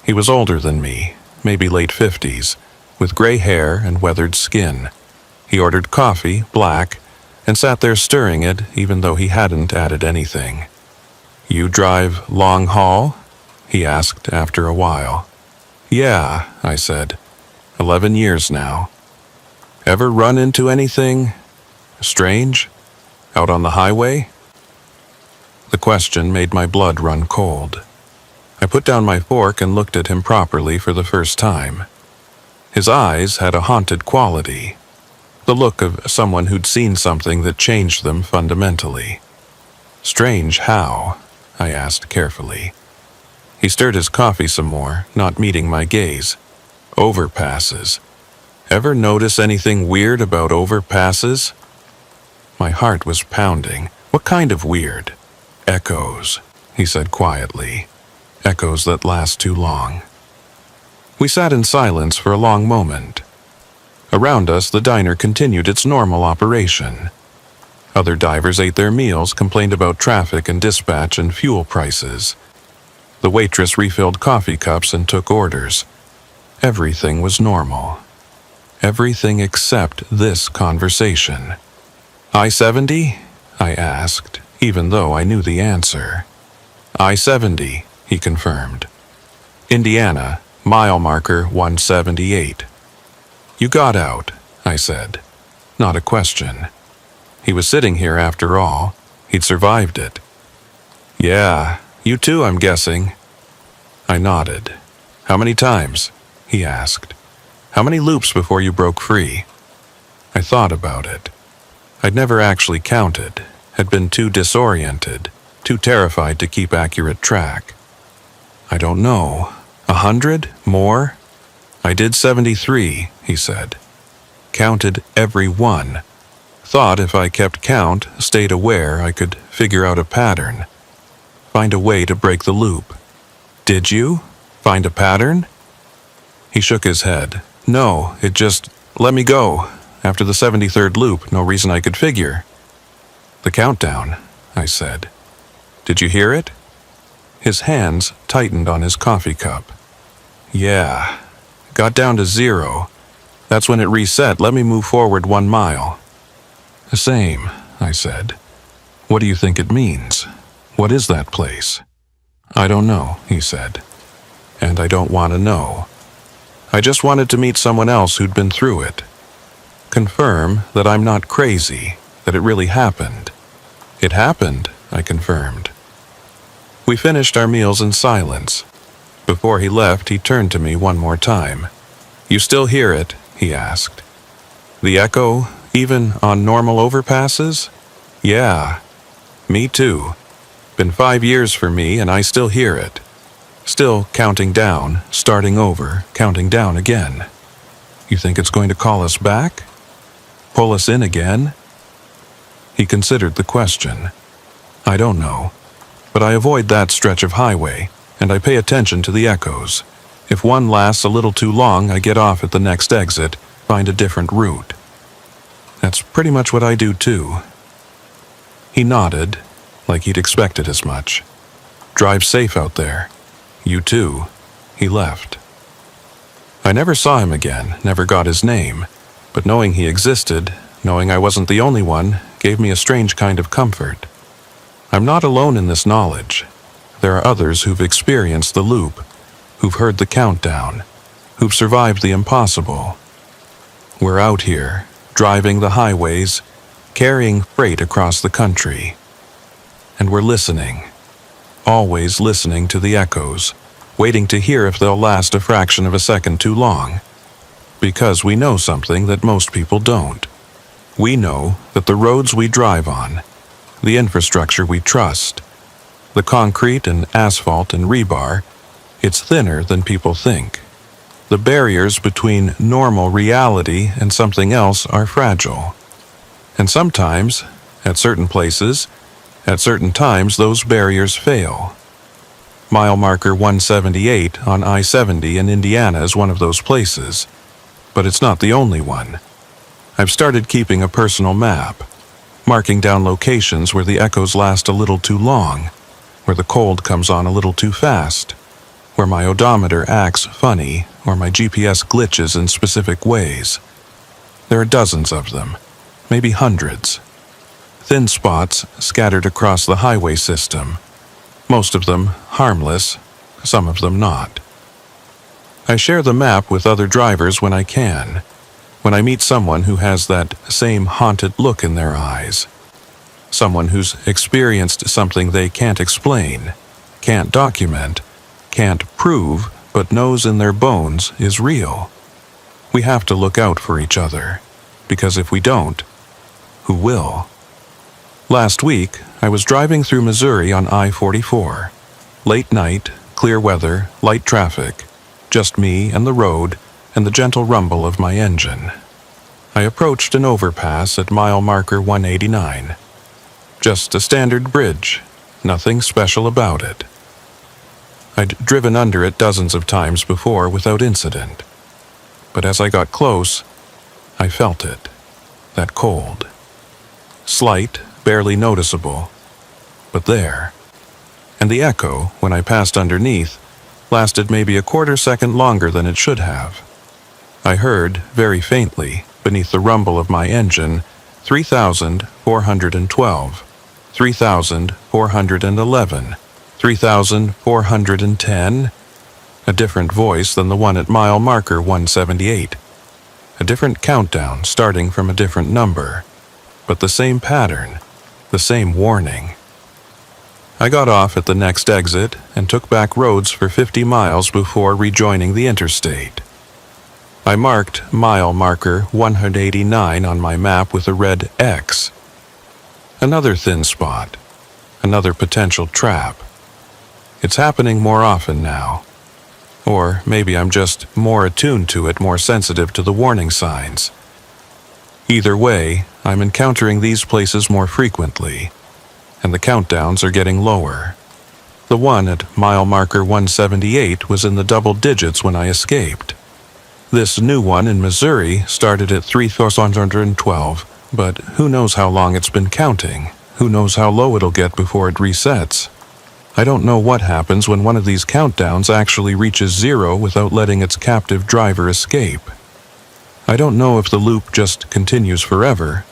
He was older than me, maybe late 50s, with gray hair and weathered skin. He ordered coffee, black, and sat there stirring it even though he hadn't added anything. "You drive long haul?" he asked after a while. "Yeah," I said. 11 years now. "Ever run into anything strange out on the highway?" The question made my blood run cold. I put down my fork and looked at him properly for the first time. His eyes had a haunted quality, the look of someone who'd seen something that changed them fundamentally. "Strange how?" I asked carefully. He stirred his coffee some more, not meeting my gaze. "Overpasses. Ever notice anything weird about overpasses?" My heart was pounding. "What kind of weird?" "Echoes," he said quietly. "Echoes that last too long." We sat in silence for a long moment. Around us, the diner continued its normal operation. Other divers ate their meals, complained about traffic and dispatch and fuel prices. The waitress refilled coffee cups and took orders. Everything was normal. Everything except this conversation. "I-70?" I asked, even though I knew the answer. "I-70, he confirmed. "Indiana, mile marker 178. "You got out," I said. Not a question. He was sitting here after all. He'd survived it. "Yeah, you too, I'm guessing." I nodded. "How many times?" he asked. "How many loops before you broke free?" I thought about it. I'd never actually counted, had been too disoriented, too terrified to keep accurate track. "I don't know. 100? More?" "I did 73, he said. "Counted every one. Thought if I kept count, stayed aware, I could figure out a pattern. Find a way to break the loop." "Did you? Find a pattern?" He shook his head. "No, it just let me go. After the 73rd loop, no reason I could figure." "The countdown," I said. "Did you hear it?" His hands tightened on his coffee cup. "Yeah. Got down to 0. That's when it reset. Let me move forward 1 mile. "The same," I said. "What do you think it means? What is that place?" "I don't know," he said. "And I don't want to know. I just wanted to meet someone else who'd been through it. Confirm that I'm not crazy, that it really happened." "It happened," I confirmed. We finished our meals in silence. Before he left, he turned to me one more time. "You still hear it?" he asked. "The echo, even on normal overpasses?" "Yeah. Me too. Been 5 years for me and I still hear it. Still counting down, starting over, counting down again." "You think it's going to call us back? Pull us in again?" He considered the question. "I don't know. But I avoid that stretch of highway, and I pay attention to the echoes. If one lasts a little too long, I get off at the next exit, find a different route. That's pretty much what I do too." He nodded, like he'd expected as much. "Drive safe out there. You too." He left. I never saw him again, never got his name, but knowing he existed, knowing I wasn't the only one, gave me a strange kind of comfort. I'm not alone in this knowledge. There are others who've experienced the loop, who've heard the countdown, who've survived the impossible. We're out here, driving the highways, carrying freight across the country. And we're listening. always listening to the echoes, waiting to hear if they'll last a fraction of a second too long. Because we know something that most people don't. We know that the roads we drive on, the infrastructure we trust, the concrete and asphalt and rebar, it's thinner than people think. The barriers between normal reality and something else are fragile. And sometimes, at certain places, at certain times, those barriers fail. Mile marker 178 on I-70 in Indiana is one of those places, but it's not the only one. I've started keeping a personal map, marking down locations where the echoes last a little too long, where the cold comes on a little too fast, where my odometer acts funny or my GPS glitches in specific ways. There are dozens of them, maybe hundreds. Thin spots scattered across the highway system, most of them harmless, some of them not. I share the map with other drivers when I can, when I meet someone who has that same haunted look in their eyes, someone who's experienced something they can't explain, can't document, can't prove, but knows in their bones is real. We have to look out for each other, because if we don't, who will? Last week, I was driving through Missouri on I-44. Late night, clear weather, light traffic, just me and the road and the gentle rumble of my engine. I approached an overpass at mile marker 189. Just a standard bridge, nothing special about it. I'd driven under it dozens of times before without incident. But as I got close, I felt it, that cold. Slight, barely noticeable, but there. And the echo, when I passed underneath, lasted maybe a quarter second longer than it should have. I heard, very faintly, beneath the rumble of my engine, 3,412, 3,411, 3,410, a different voice than the one at mile marker 178. A different countdown starting from a different number, but the same pattern, the same warning. I got off at the next exit and took back roads for 50 miles before rejoining the interstate. I marked mile marker 189 on my map with a red X. Another thin spot, another potential trap. It's happening more often now. Or maybe I'm just more attuned to it, more sensitive to the warning signs. Either way, I'm encountering these places more frequently, and the countdowns are getting lower. The one at mile marker 178 was in the double digits when I escaped. This new one in Missouri started at 3,412, but who knows how long it's been counting? Who knows how low it'll get before it resets? I don't know what happens when one of these countdowns actually reaches zero without letting its captive driver escape. I don't know if the loop just continues forever,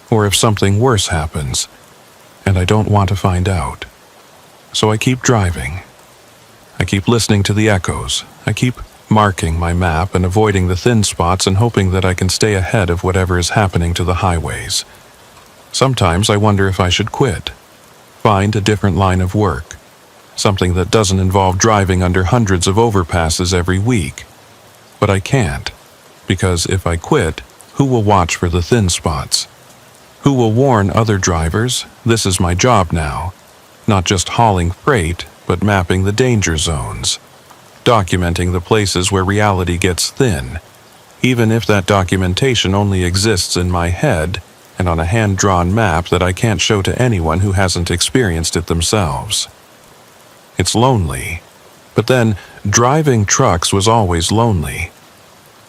or if something worse happens, and I don't want to find out. So I keep driving. I keep listening to the echoes. I keep marking my map and avoiding the thin spots and hoping that I can stay ahead of whatever is happening to the highways. Sometimes I wonder if I should quit, find a different line of work, something that doesn't involve driving under hundreds of overpasses every week. But I can't, because if I quit, who will watch for the thin spots? Who will warn other drivers? This is my job now, not just hauling freight, but mapping the danger zones, documenting the places where reality gets thin, even if that documentation only exists in my head and on a hand-drawn map that I can't show to anyone who hasn't experienced it themselves. It's lonely, but then driving trucks was always lonely.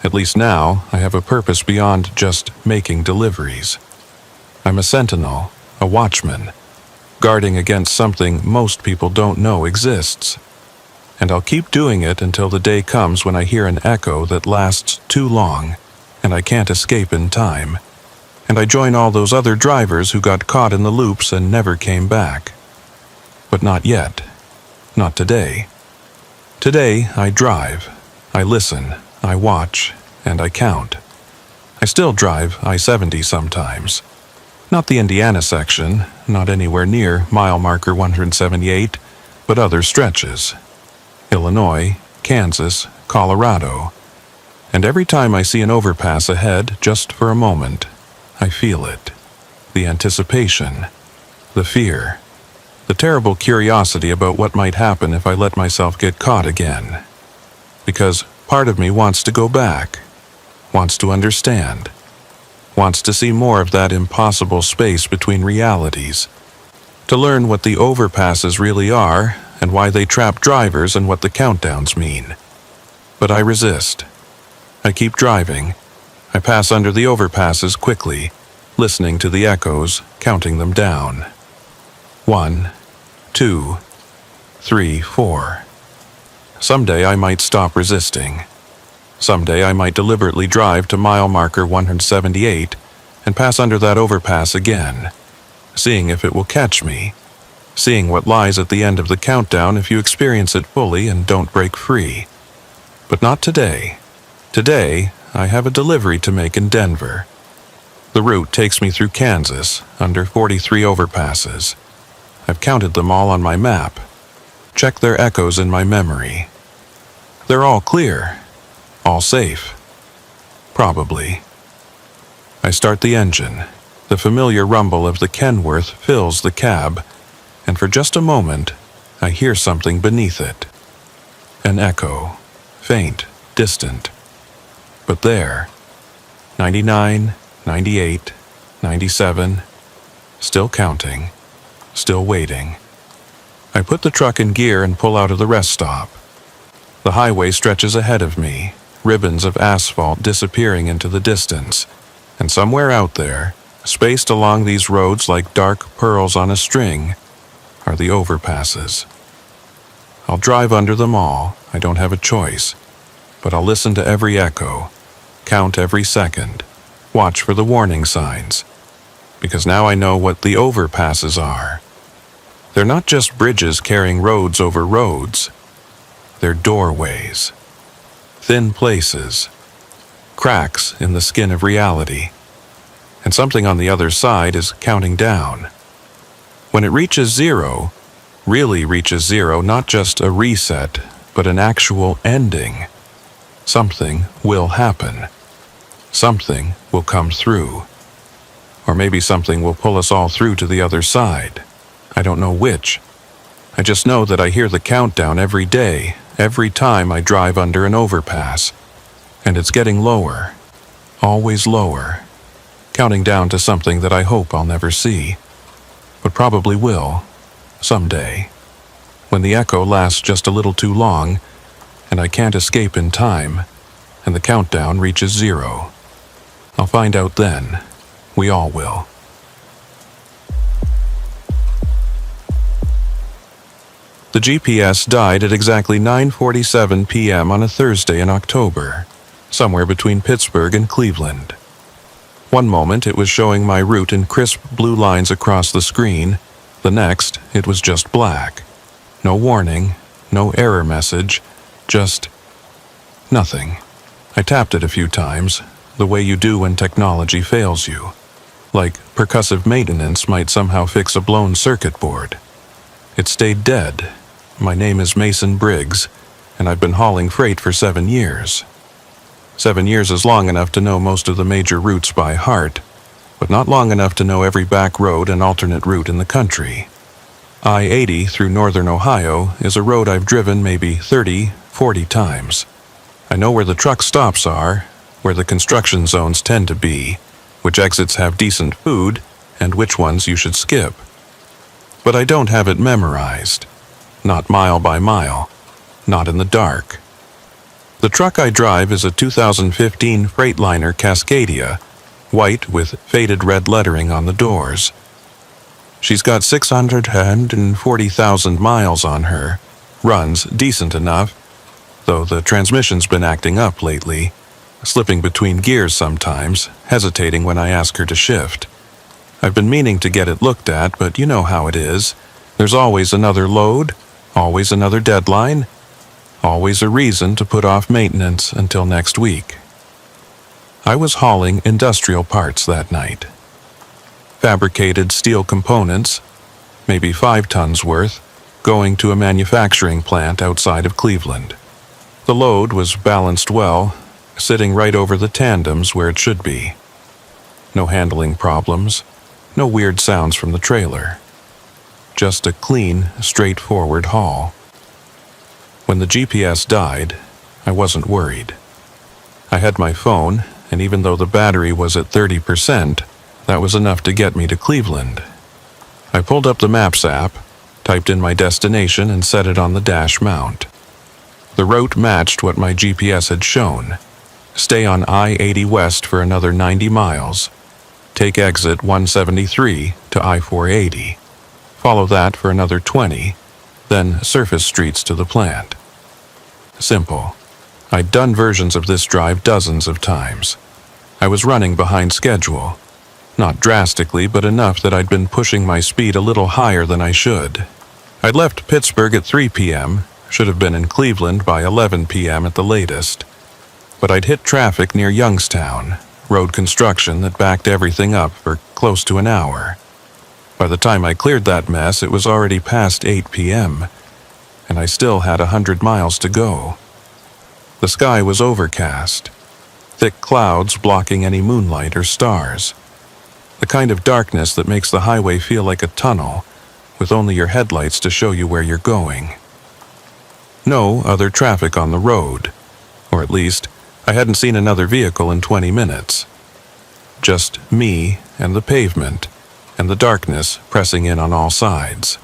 At least now, I have a purpose beyond just making deliveries. I'm a sentinel, a watchman, guarding against something most people don't know exists. And I'll keep doing it until the day comes when I hear an echo that lasts too long, and I can't escape in time. And I join all those other drivers who got caught in the loops and never came back. But not yet. Not today. Today, I drive, I listen, I watch, and I count. I still drive I-70 sometimes. Not the Indiana section, not anywhere near mile marker 178, but other stretches. Illinois, Kansas, Colorado. And every time I see an overpass ahead, just for a moment, I feel it. The anticipation, the fear, the terrible curiosity about what might happen if I let myself get caught again. Because part of me wants to go back, wants to understand, wants to see more of that impossible space between realities, to learn what the overpasses really are and why they trap drivers and what the countdowns mean. But I resist. I keep driving. I pass under the overpasses quickly, listening to the echoes, counting them down. 1, 2, 3, 4. Someday I might stop resisting. Someday I might deliberately drive to mile marker 178 and pass under that overpass again, seeing if it will catch me, seeing what lies at the end of the countdown if you experience it fully and don't break free. But not today. Today, I have a delivery to make in Denver. The route takes me through Kansas, under 43 overpasses. I've counted them all on my map, checked their echoes in my memory. They're all clear, all safe. Probably. I start the engine. The familiar rumble of the Kenworth fills the cab, and for just a moment, I hear something beneath it. An echo, faint, distant. But there, 99, 98, 97, still counting, still waiting. I put the truck in gear and pull out of the rest stop. The highway stretches ahead of me, ribbons of asphalt disappearing into the distance, and somewhere out there, spaced along these roads like dark pearls on a string, are the overpasses. I'll drive under them all, I don't have a choice, but I'll listen to every echo, count every second, watch for the warning signs, because now I know what the overpasses are. They're not just bridges carrying roads over roads. They're doorways, thin places, cracks in the skin of reality, and something on the other side is counting down. When it reaches zero, really reaches zero, not just a reset, but an actual ending, something will happen. Something will come through. Or maybe something will pull us all through to the other side. I don't know which. I just know that I hear the countdown every day, every time I drive under an overpass. And it's getting lower, always lower, counting down to something that I hope I'll never see, but probably will, someday, when the echo lasts just a little too long, and I can't escape in time, and the countdown reaches zero. I'll find out then. We all will. The GPS died at exactly 9:47 p.m. on a Thursday in October, somewhere between Pittsburgh and Cleveland. One moment it was showing my route in crisp blue lines across the screen, the next it was just black. No warning, no error message, just nothing. I tapped it a few times, the way you do when technology fails you. Like percussive maintenance might somehow fix a blown circuit board. It stayed dead. My name is Mason Briggs, and I've been hauling freight for 7 years. 7 years is long enough to know most of the major routes by heart, but not long enough to know every back road and alternate route in the country. I-80 through northern Ohio is a road I've driven maybe 30, 40 times. I know where the truck stops are, where the construction zones tend to be, which exits have decent food, and which ones you should skip. But I don't have it memorized. Not mile by mile. Not in the dark. The truck I drive is a 2015 Freightliner Cascadia, white with faded red lettering on the doors. She's got 640,000 miles on her, runs decent enough, though the transmission's been acting up lately, slipping between gears sometimes, hesitating when I ask her to shift. I've been meaning to get it looked at, but you know how it is. There's always another load, always another deadline, always a reason to put off maintenance until next week. I was hauling industrial parts that night. Fabricated steel components, maybe 5 tons worth, going to a manufacturing plant outside of Cleveland. The load was balanced well, sitting right over the tandems where it should be. No handling problems, no weird sounds from the trailer. Just a clean, straightforward haul. When the GPS died, I wasn't worried. I had my phone, and even though the battery was at 30%, that was enough to get me to Cleveland. I pulled up the Maps app, typed in my destination, and set it on the dash mount. The route matched what my GPS had shown. Stay on I-80 West for another 90 miles. Take exit 173 to I-480. Follow that for another 20, then surface streets to the plant. Simple. I'd done versions of this drive dozens of times. I was running behind schedule. Not drastically, but enough that I'd been pushing my speed a little higher than I should. I'd left Pittsburgh at 3 p.m., should have been in Cleveland by 11 p.m. at the latest. But I'd hit traffic near Youngstown, road construction that backed everything up for close to an hour. By the time I cleared that mess, it was already past 8 p.m., and I still had 100 miles to go. The sky was overcast, thick clouds blocking any moonlight or stars. The kind of darkness that makes the highway feel like a tunnel, with only your headlights to show you where you're going. No other traffic on the road, or at least, I hadn't seen another vehicle in 20 minutes. Just me and the pavement, and the darkness pressing in on all sides.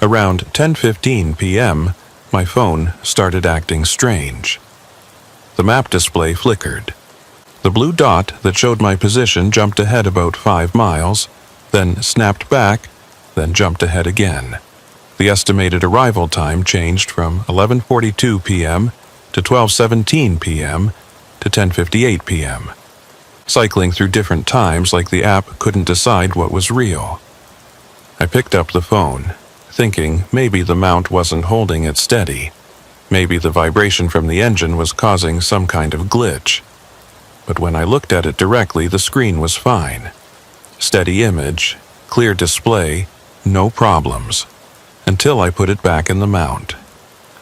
Around 10:15 p.m., my phone started acting strange. The map display flickered. The blue dot that showed my position jumped ahead about 5 miles, then snapped back, then jumped ahead again. The estimated arrival time changed from 11:42 p.m. to 12:17 p.m. to 10:58 p.m., cycling through different times like the app couldn't decide what was real. I picked up the phone, thinking maybe the mount wasn't holding it steady. Maybe the vibration from the engine was causing some kind of glitch. But when I looked at it directly, the screen was fine. Steady image, clear display, no problems. Until I put it back in the mount.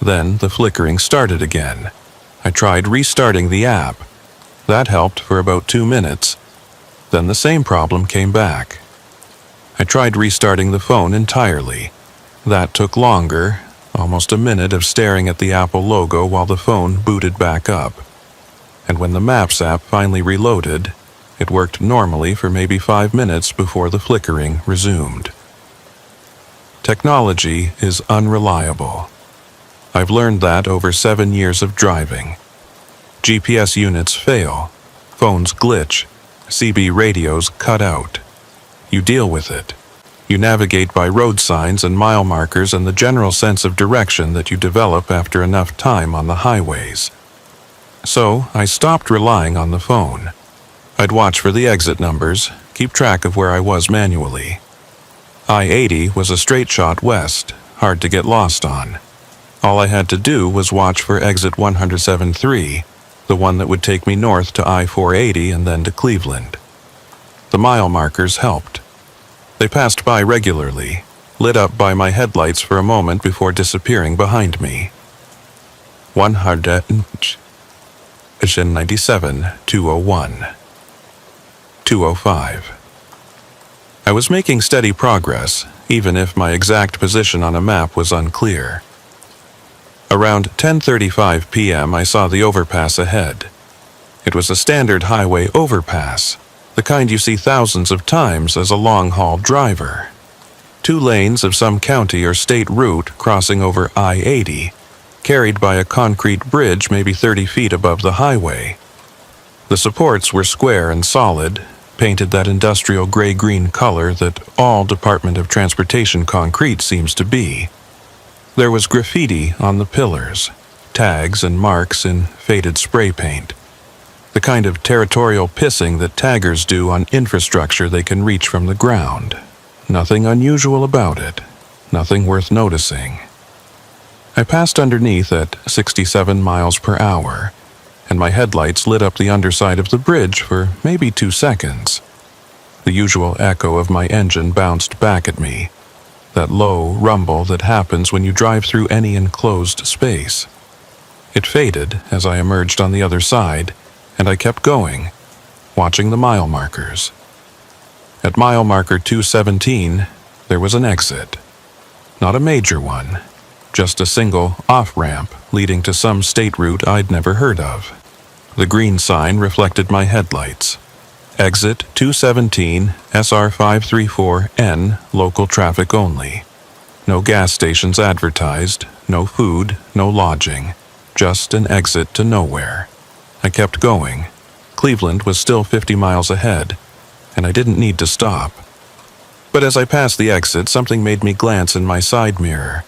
Then the flickering started again. I tried restarting the app. That helped for about 2 minutes. Then the same problem came back. I tried restarting the phone entirely. That took longer, almost a minute of staring at the Apple logo while the phone booted back up. And when the Maps app finally reloaded, it worked normally for maybe 5 minutes before the flickering resumed. Technology is unreliable. I've learned that over 7 years of driving. GPS units fail, phones glitch, CB radios cut out. You deal with it. You navigate by road signs and mile markers and the general sense of direction that you develop after enough time on the highways. So I stopped relying on the phone. I'd watch for the exit numbers, keep track of where I was manually. I-80 was a straight shot west, hard to get lost on. All I had to do was watch for exit 173, the one that would take me north to I-480 and then to Cleveland. The mile markers helped. They passed by regularly, lit up by my headlights for a moment before disappearing behind me. 197, 201. 205. I was making steady progress, even if my exact position on a map was unclear. Around 10:35 p.m. I saw the overpass ahead. It was a standard highway overpass, the kind you see thousands of times as a long-haul driver. 2 lanes of some county or state route crossing over I-80, carried by a concrete bridge maybe 30 feet above the highway. The supports were square and solid, painted that industrial gray-green color that all Department of Transportation concrete seems to be. There was graffiti on the pillars, tags and marks in faded spray paint. The kind of territorial pissing that taggers do on infrastructure they can reach from the ground. Nothing unusual about it, nothing worth noticing. I passed underneath at 67 miles per hour, and my headlights lit up the underside of the bridge for maybe 2 seconds. The usual echo of my engine bounced back at me. that low rumble that happens when you drive through any enclosed space. It faded as I emerged on the other side, and I kept going, watching the mile markers. At mile marker 217, there was an exit. Not a major one, just a single off-ramp leading to some state route I'd never heard of. The green sign reflected my headlights. Exit 217 SR534N, local traffic only. No gas stations advertised, no food, no lodging. Just an exit to nowhere. I kept going. Cleveland was still 50 miles ahead, and I didn't need to stop. But as I passed the exit, something made me glance in my side mirror.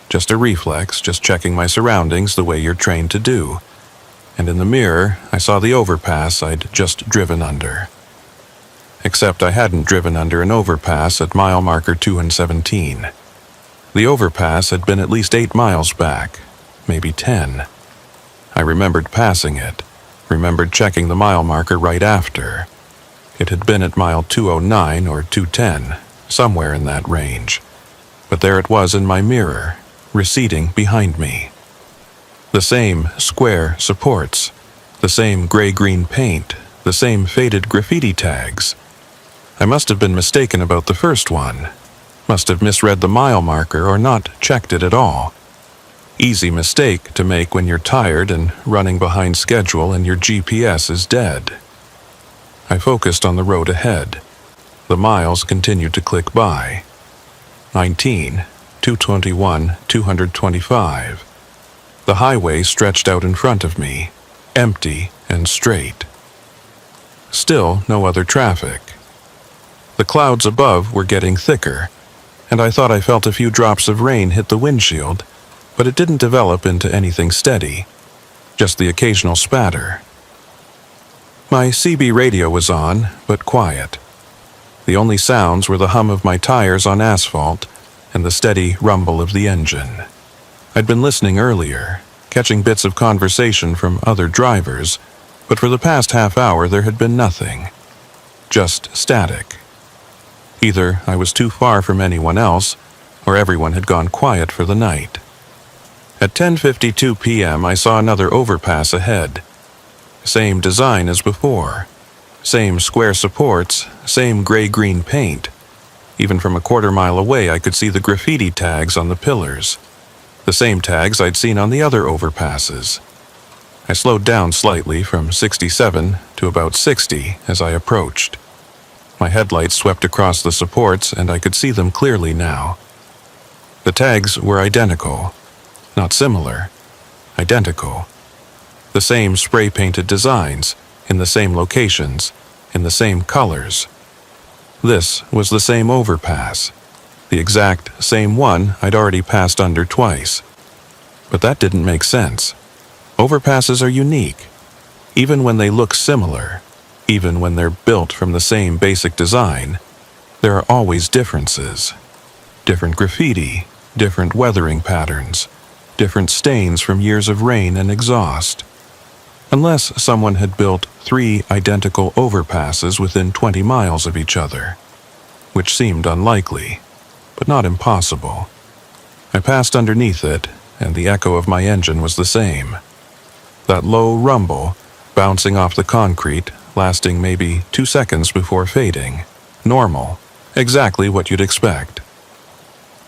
Just a reflex, just checking my surroundings the way you're trained to do. And in the mirror, I saw the overpass I'd just driven under. Except I hadn't driven under an overpass at mile marker 217. The overpass had been at least 8 miles back, maybe 10. I remembered passing it, remembered checking the mile marker right after. It had been at mile 209 or 210, somewhere in that range. But there it was in my mirror, receding behind me. The same square supports, the same gray-green paint, the same faded graffiti tags. I must have been mistaken about the first one. Must have misread the mile marker or not checked it at all. Easy mistake to make when you're tired and running behind schedule and your GPS is dead. I focused on the road ahead. The miles continued to click by. 19, 221, 225. The highway stretched out in front of me, empty and straight. Still no other traffic. The clouds above were getting thicker, and I thought I felt a few drops of rain hit the windshield, but it didn't develop into anything steady, just the occasional spatter. My CB radio was on, but quiet. The only sounds were the hum of my tires on asphalt and the steady rumble of the engine. I'd been listening earlier, catching bits of conversation from other drivers, but for the past half hour there had been nothing. Just static. Either I was too far from anyone else, or everyone had gone quiet for the night. At 10:52 p.m. I saw another overpass ahead. Same design as before. Same square supports, same gray-green paint. Even from a quarter-mile away I could see the graffiti tags on the pillars. The same tags I'd seen on the other overpasses. I slowed down slightly from 67 to about 60 as I approached. My headlights swept across the supports and I could see them clearly now. The tags were identical. Not similar. Identical. The same spray-painted designs, in the same locations, in the same colors. This was the same overpass. The exact same one I'd already passed under twice. But that didn't make sense. Overpasses are unique. Even when they look similar, even when they're built from the same basic design, there are always differences. Different graffiti, different weathering patterns, different stains from years of rain and exhaust. Unless someone had built 3 identical overpasses within 20 miles of each other, which seemed unlikely, but not impossible. I passed underneath it, and the echo of my engine was the same. That low rumble, bouncing off the concrete, lasting maybe 2 seconds before fading. Normal. Exactly what you'd expect.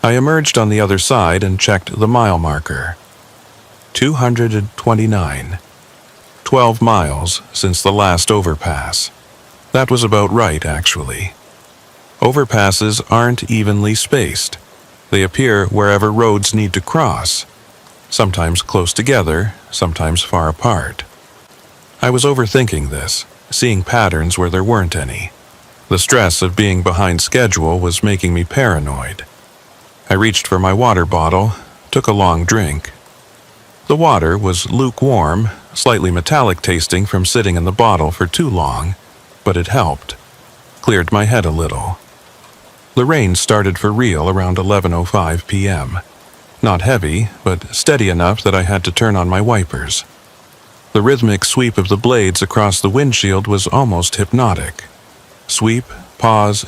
I emerged on the other side and checked the mile marker. 229. 12 miles since the last overpass. That was about right, actually. Overpasses aren't evenly spaced. They appear wherever roads need to cross, sometimes close together, sometimes far apart. I was overthinking this, seeing patterns where there weren't any. The stress of being behind schedule was making me paranoid. I reached for my water bottle, took a long drink. The water was lukewarm, slightly metallic tasting from sitting in the bottle for too long, but it helped. Cleared my head a little. The rain started for real around 11:05 p.m. Not heavy, but steady enough that I had to turn on my wipers. The rhythmic sweep of the blades across the windshield was almost hypnotic. Sweep, pause,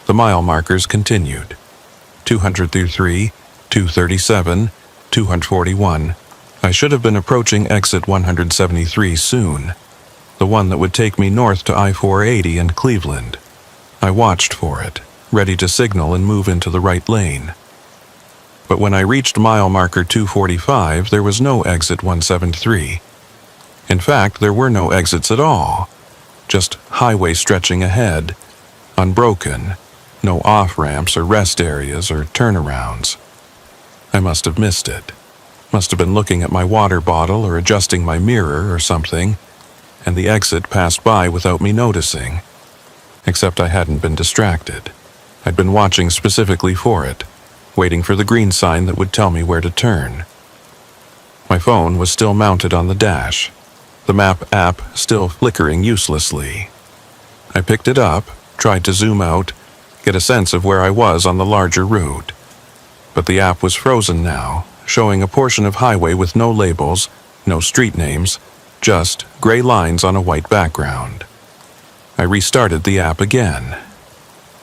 the The mile markers continued. 203, 237, 241. I should have been approaching exit 173 soon, the one that would take me north to I-480 and Cleveland. I watched for it, ready to signal and move into the right lane. But when I reached mile marker 245, there was no exit 173. In fact, there were no exits at all, just highway stretching ahead, unbroken, no off-ramps or rest areas or turnarounds. I must have missed it. Must have been looking at my water bottle or adjusting my mirror or something, and the exit passed by without me noticing. Except I hadn't been distracted. I'd been watching specifically for it, waiting for the green sign that would tell me where to turn. My phone was still mounted on the dash, the map app still flickering uselessly. I picked it up, tried to zoom out, get a sense of where I was on the larger route. But the app was frozen now, showing a portion of highway with no labels, no street names, just gray lines on a white background. I restarted the app again.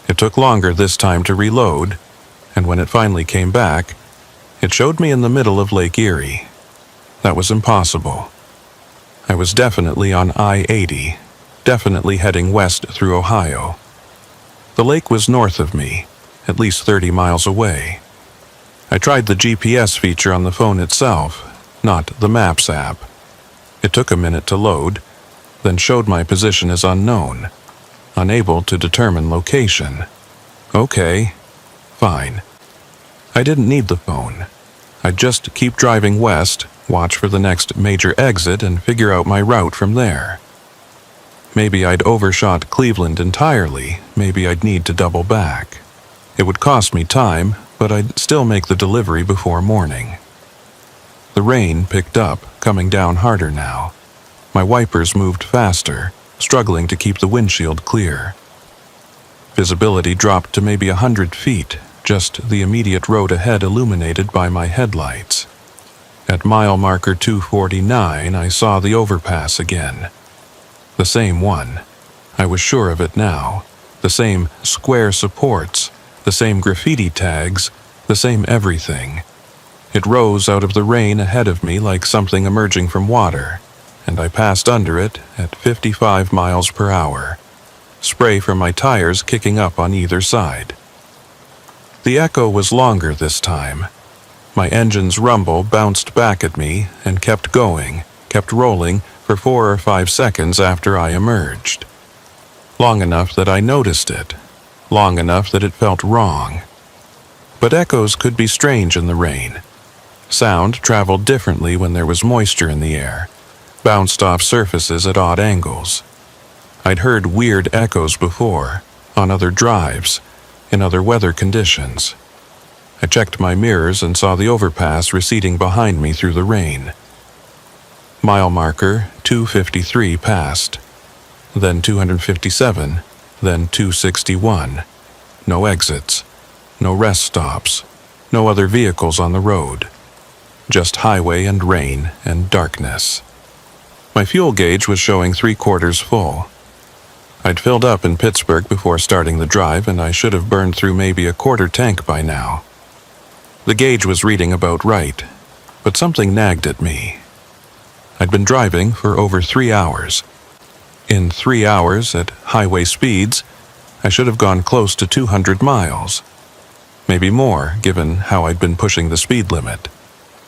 It took longer this time to reload, and when it finally came back, it showed me in the middle of Lake Erie. That was impossible. I was definitely on I-80, definitely heading west through Ohio. The lake was north of me, at least 30 miles away. I tried the GPS feature on the phone itself, not the Maps app. It took a minute to load, then showed my position as unknown, unable to determine location. Okay, fine. I didn't need the phone. I'd just keep driving west, watch for the next major exit, and figure out my route from there. Maybe I'd overshot Cleveland entirely, maybe I'd need to double back. It would cost me time, but I'd still make the delivery before morning. The rain picked up, coming down harder now. My wipers moved faster, struggling to keep the windshield clear. Visibility dropped to maybe 100 feet, just the immediate road ahead illuminated by my headlights. At mile marker 249, I saw the overpass again. The same one. I was sure of it now. The same square supports, the same graffiti tags, the same everything. It rose out of the rain ahead of me like something emerging from water, and I passed under it at 55 miles per hour. Spray from my tires kicking up on either side. The echo was longer this time. My engine's rumble bounced back at me and kept going, kept rolling for 4 or 5 seconds after I emerged. Long enough that I noticed it. Long enough that it felt wrong. But echoes could be strange in the rain. Sound traveled differently when there was moisture in the air, bounced off surfaces at odd angles. I'd heard weird echoes before, on other drives, in other weather conditions. I checked my mirrors and saw the overpass receding behind me through the rain. Mile marker 253 passed, then 257, then 261. No exits, no rest stops, no other vehicles on the road. Just highway and rain and darkness. My fuel gauge was showing 3/4 full. I'd filled up in Pittsburgh before starting the drive, and I should have burned through maybe a 1/4 tank by now. The gauge was reading about right, but something nagged at me. I'd been driving for over 3 hours. In 3 hours, at highway speeds, I should have gone close to 200 miles. Maybe more, given how I'd been pushing the speed limit.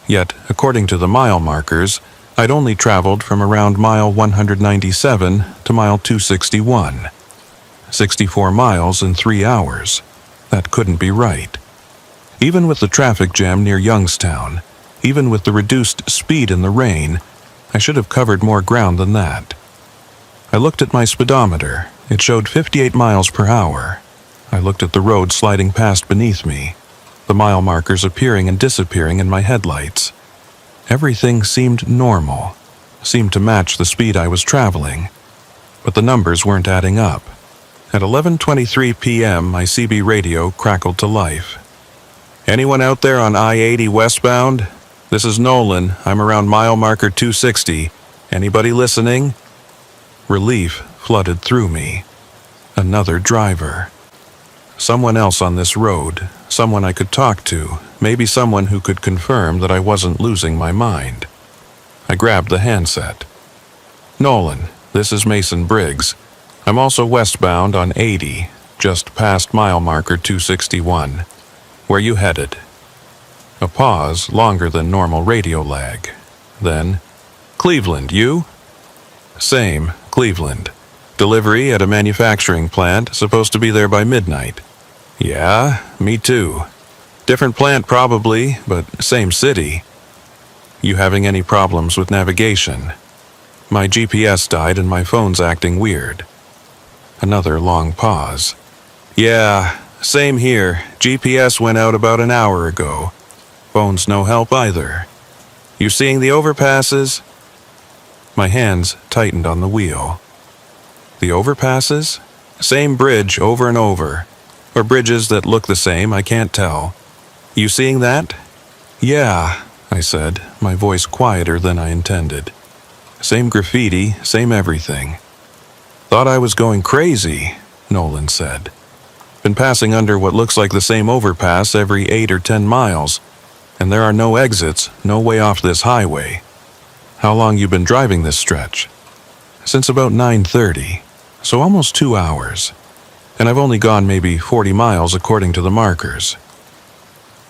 Yet, according to the mile markers, I'd only traveled from around mile 197 to mile 261. 64 miles in 3 hours. That couldn't be right. Even with the traffic jam near Youngstown, even with the reduced speed in the rain, I should have covered more ground than that. I looked at my speedometer. It showed 58 miles per hour. I looked at the road sliding past beneath me, the mile markers appearing and disappearing in my headlights. Everything seemed normal, seemed to match the speed I was traveling, but the numbers weren't adding up. At 11:23 p.m., my CB radio crackled to life. "Anyone out there on I-80 westbound? This is Nolan. I'm around mile marker 260. Anybody listening?" Relief flooded through me. Another driver. Someone else on this road, someone I could talk to, maybe someone who could confirm that I wasn't losing my mind. I grabbed the handset. "Nolan, this is Mason Briggs. I'm also westbound on 80, just past mile marker 261. Where you headed?" A pause, longer than normal radio lag. Then, "Cleveland, you?" "Same, Cleveland. Delivery at a manufacturing plant, supposed to be there by midnight." "Yeah, me too. Different plant probably, but same city." "You having any problems with navigation?" "My GPS died and my phone's acting weird." Another long pause. "Yeah, same here. GPS went out about an hour ago. Phone's no help either. You seeing the overpasses?" My hands tightened on the wheel. "The overpasses? Same bridge over and over. Or bridges that look the same, I can't tell. You seeing that?" "Yeah," I said, my voice quieter than I intended. "Same graffiti, same everything." "Thought I was going crazy," Nolan said. "Been passing under what looks like the same overpass every 8 or 10 miles, and there are no exits, no way off this highway. How long you been driving this stretch?" "Since about 9:30, so almost 2 hours. And I've only gone maybe 40 miles according to the markers."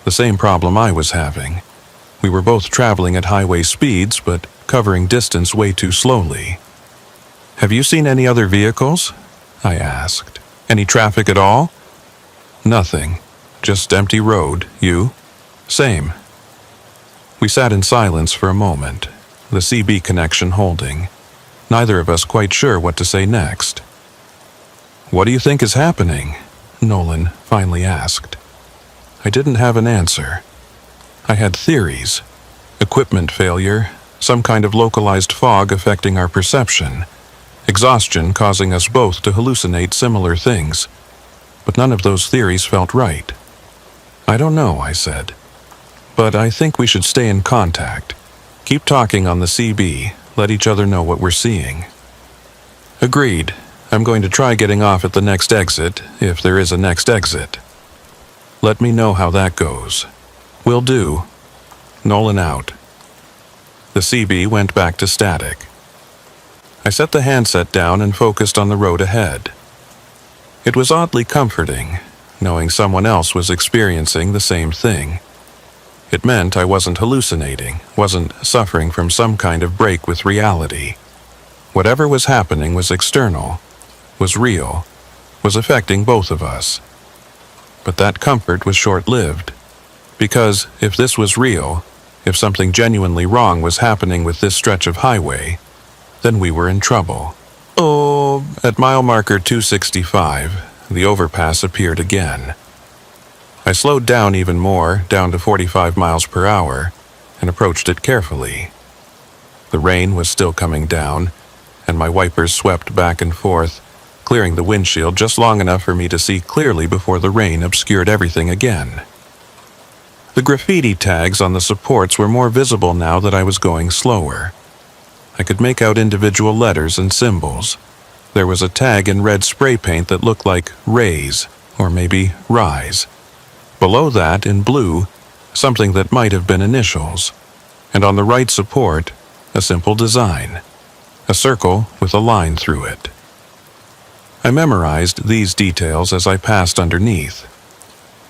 The same problem I was having. We were both traveling at highway speeds, but covering distance way too slowly. "Have you seen any other vehicles?" I asked. "Any traffic at all?" "Nothing. Just empty road. You?" "Same." We sat in silence for a moment, the CB connection holding, neither of us quite sure what to say next. "What do you think is happening?" Nolan finally asked. I didn't have an answer. I had theories. Equipment failure, some kind of localized fog affecting our perception, exhaustion causing us both to hallucinate similar things. But none of those theories felt right. "I don't know," I said. "But I think we should stay in contact. Keep talking on the CB, let each other know what we're seeing." "Agreed. I'm going to try getting off at the next exit, if there is a next exit." "Let me know how that goes." "Will do." Nolan out. The CB went back to static. I set the handset down and focused on the road ahead. It was oddly comforting, knowing someone else was experiencing the same thing. It meant I wasn't hallucinating, wasn't suffering from some kind of break with reality. Whatever was happening was external, was real, was affecting both of us. But that comfort was short-lived, because if this was real, if something genuinely wrong was happening with this stretch of highway, then we were in trouble. Oh, at mile marker 265, the overpass appeared again. I slowed down even more, down to 45 miles per hour, and approached it carefully. The rain was still coming down, and my wipers swept back and forth, clearing the windshield just long enough for me to see clearly before the rain obscured everything again. The graffiti tags on the supports were more visible now that I was going slower. I could make out individual letters and symbols. There was a tag in red spray paint that looked like raise, or maybe rise. Below that, in blue, something that might have been initials. And on the right support, a simple design. A circle with a line through it. I memorized these details as I passed underneath.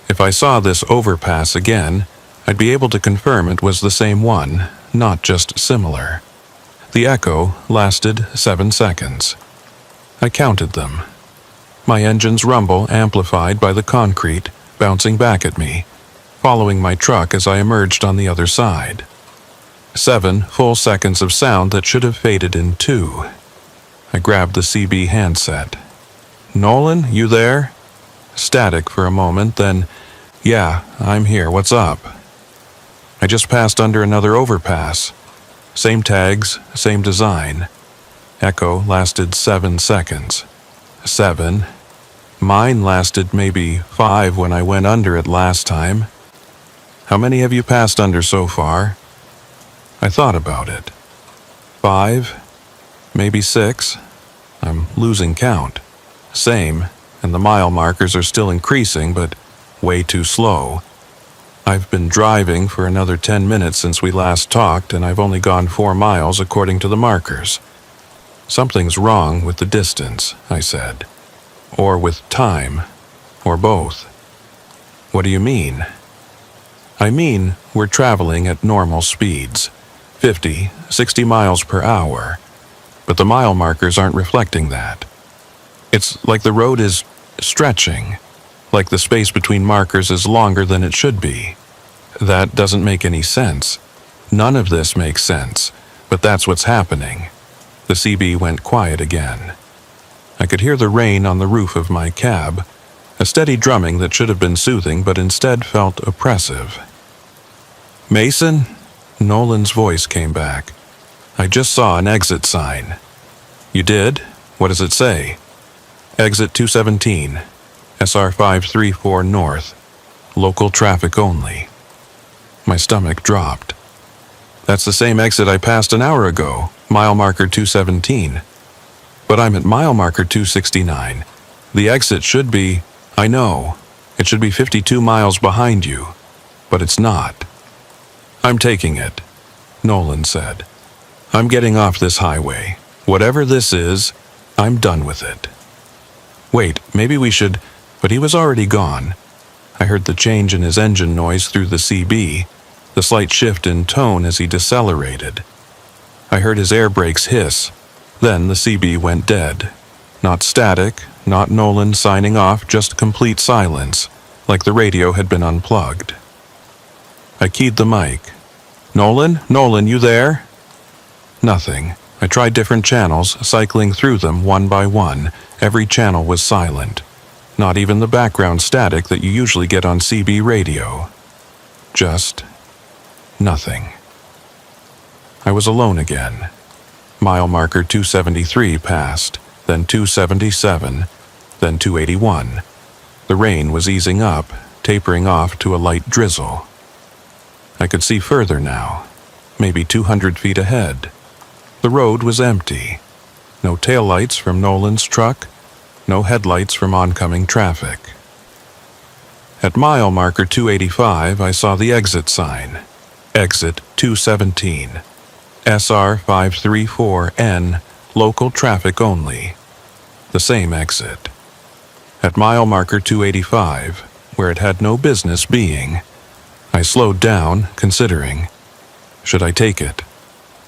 If I saw this overpass again, I'd be able to confirm it was the same one, not just similar. The echo lasted 7 seconds. I counted them. My engine's rumble amplified by the concrete bouncing back at me, following my truck as I emerged on the other side. 7 full seconds of sound that should have faded in 2. I grabbed the CB handset. "Nolan, you there?" Static for a moment, then, "Yeah, I'm here, what's up?" "I just passed under another overpass. Same tags, same design." Echo lasted 7 seconds. 7. Mine lasted maybe 5 when I went under it last time. "How many have you passed under so far?" I thought about it. 5, maybe 6. I'm losing count. Same, and the mile markers are still increasing, but way too slow. I've been driving for another 10 minutes since we last talked, and I've only gone 4 miles according to the markers. Something's wrong with the distance, I said. Or with time, or both. What do you mean? I mean, we're traveling at normal speeds, 50, 60 miles per hour, but the mile markers aren't reflecting that. It's like the road is stretching, like the space between markers is longer than it should be. That doesn't make any sense. None of this makes sense, but that's what's happening. The CB went quiet again. I could hear the rain on the roof of my cab, a steady drumming that should have been soothing but instead felt oppressive. "Mason?" Nolan's voice came back. "I just saw an exit sign." "You did? What does it say?" "Exit 217, SR 534 North, local traffic only." My stomach dropped. "That's the same exit I passed an hour ago, mile marker 217. But I'm at mile marker 269. The exit should be, I know, it should be 52 miles behind you, but it's not." "I'm taking it," Nolan said. "I'm getting off this highway. Whatever this is, I'm done with it." "Wait, maybe we should..." But he was already gone. I heard the change in his engine noise through the CB, the slight shift in tone as he decelerated. I heard his air brakes hiss. Then the CB went dead. Not static, not Nolan signing off, just complete silence, like the radio had been unplugged. I keyed the mic. "Nolan? Nolan, you there?" Nothing. I tried different channels, cycling through them one by one. Every channel was silent. Not even the background static that you usually get on CB radio. Just nothing. I was alone again. Mile marker 273 passed, then 277, then 281. The rain was easing up, tapering off to a light drizzle. I could see further now, maybe 200 feet ahead. The road was empty. No taillights from Nolan's truck, no headlights from oncoming traffic. At mile marker 285, I saw the exit sign. Exit 217. SR 534N, local traffic only. The same exit. At mile marker 285, where it had no business being, I slowed down, considering. Should I take it?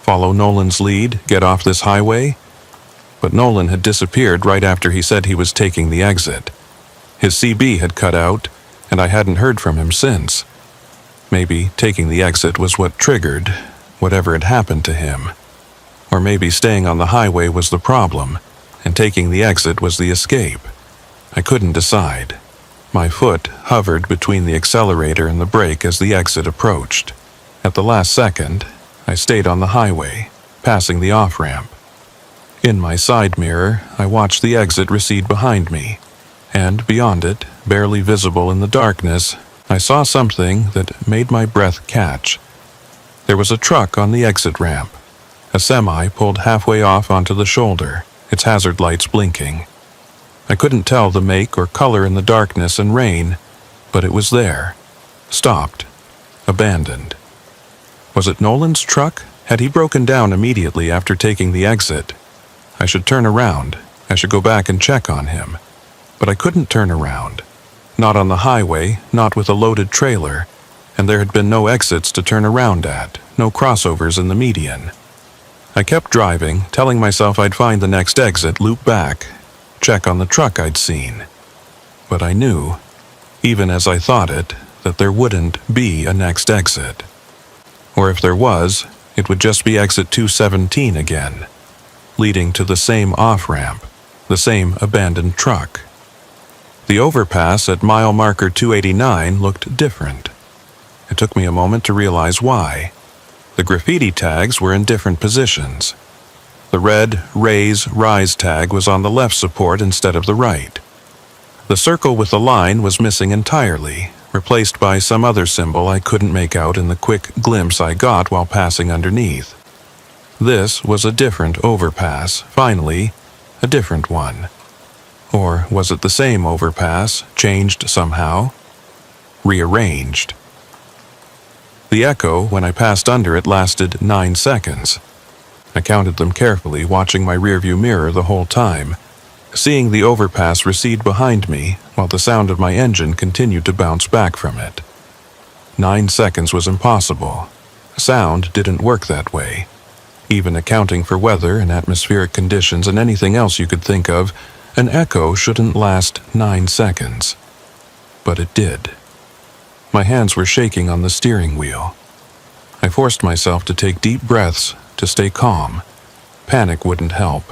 Follow Nolan's lead, get off this highway? But Nolan had disappeared right after he said he was taking the exit. His CB had cut out, and I hadn't heard from him since. Maybe taking the exit was what triggered whatever had happened to him. Or maybe staying on the highway was the problem, and taking the exit was the escape. I couldn't decide. My foot hovered between the accelerator and the brake as the exit approached. At the last second, I stayed on the highway, passing the off-ramp. In my side mirror, I watched the exit recede behind me, and beyond it, barely visible in the darkness, I saw something that made my breath catch. There was a truck on the exit ramp. A semi pulled halfway off onto the shoulder, its hazard lights blinking. I couldn't tell the make or color in the darkness and rain, but it was there. Stopped. Abandoned. Was it Nolan's truck? Had he broken down immediately after taking the exit? I should turn around. I should go back and check on him. But I couldn't turn around. Not on the highway, not with a loaded trailer, and there had been no exits to turn around at, no crossovers in the median. I kept driving, telling myself I'd find the next exit, loop back, check on the truck I'd seen. But I knew, even as I thought it, that there wouldn't be a next exit. Or if there was, it would just be exit 217 again, leading to the same off-ramp, the same abandoned truck. The overpass at mile marker 289 looked different. It took me a moment to realize why. The graffiti tags were in different positions. The red Raise Rise tag was on the left support instead of the right. The circle with the line was missing entirely, replaced by some other symbol I couldn't make out in the quick glimpse I got while passing underneath. This was a different overpass, finally, a different one. Or was it the same overpass, changed somehow? Rearranged. The echo, when I passed under it, lasted 9 seconds. I counted them carefully, watching my rearview mirror the whole time, seeing the overpass recede behind me while the sound of my engine continued to bounce back from it. 9 seconds was impossible. Sound didn't work that way. Even accounting for weather and atmospheric conditions and anything else you could think of, an echo shouldn't last 9 seconds. But it did. My hands were shaking on the steering wheel. I forced myself to take deep breaths to stay calm. Panic wouldn't help.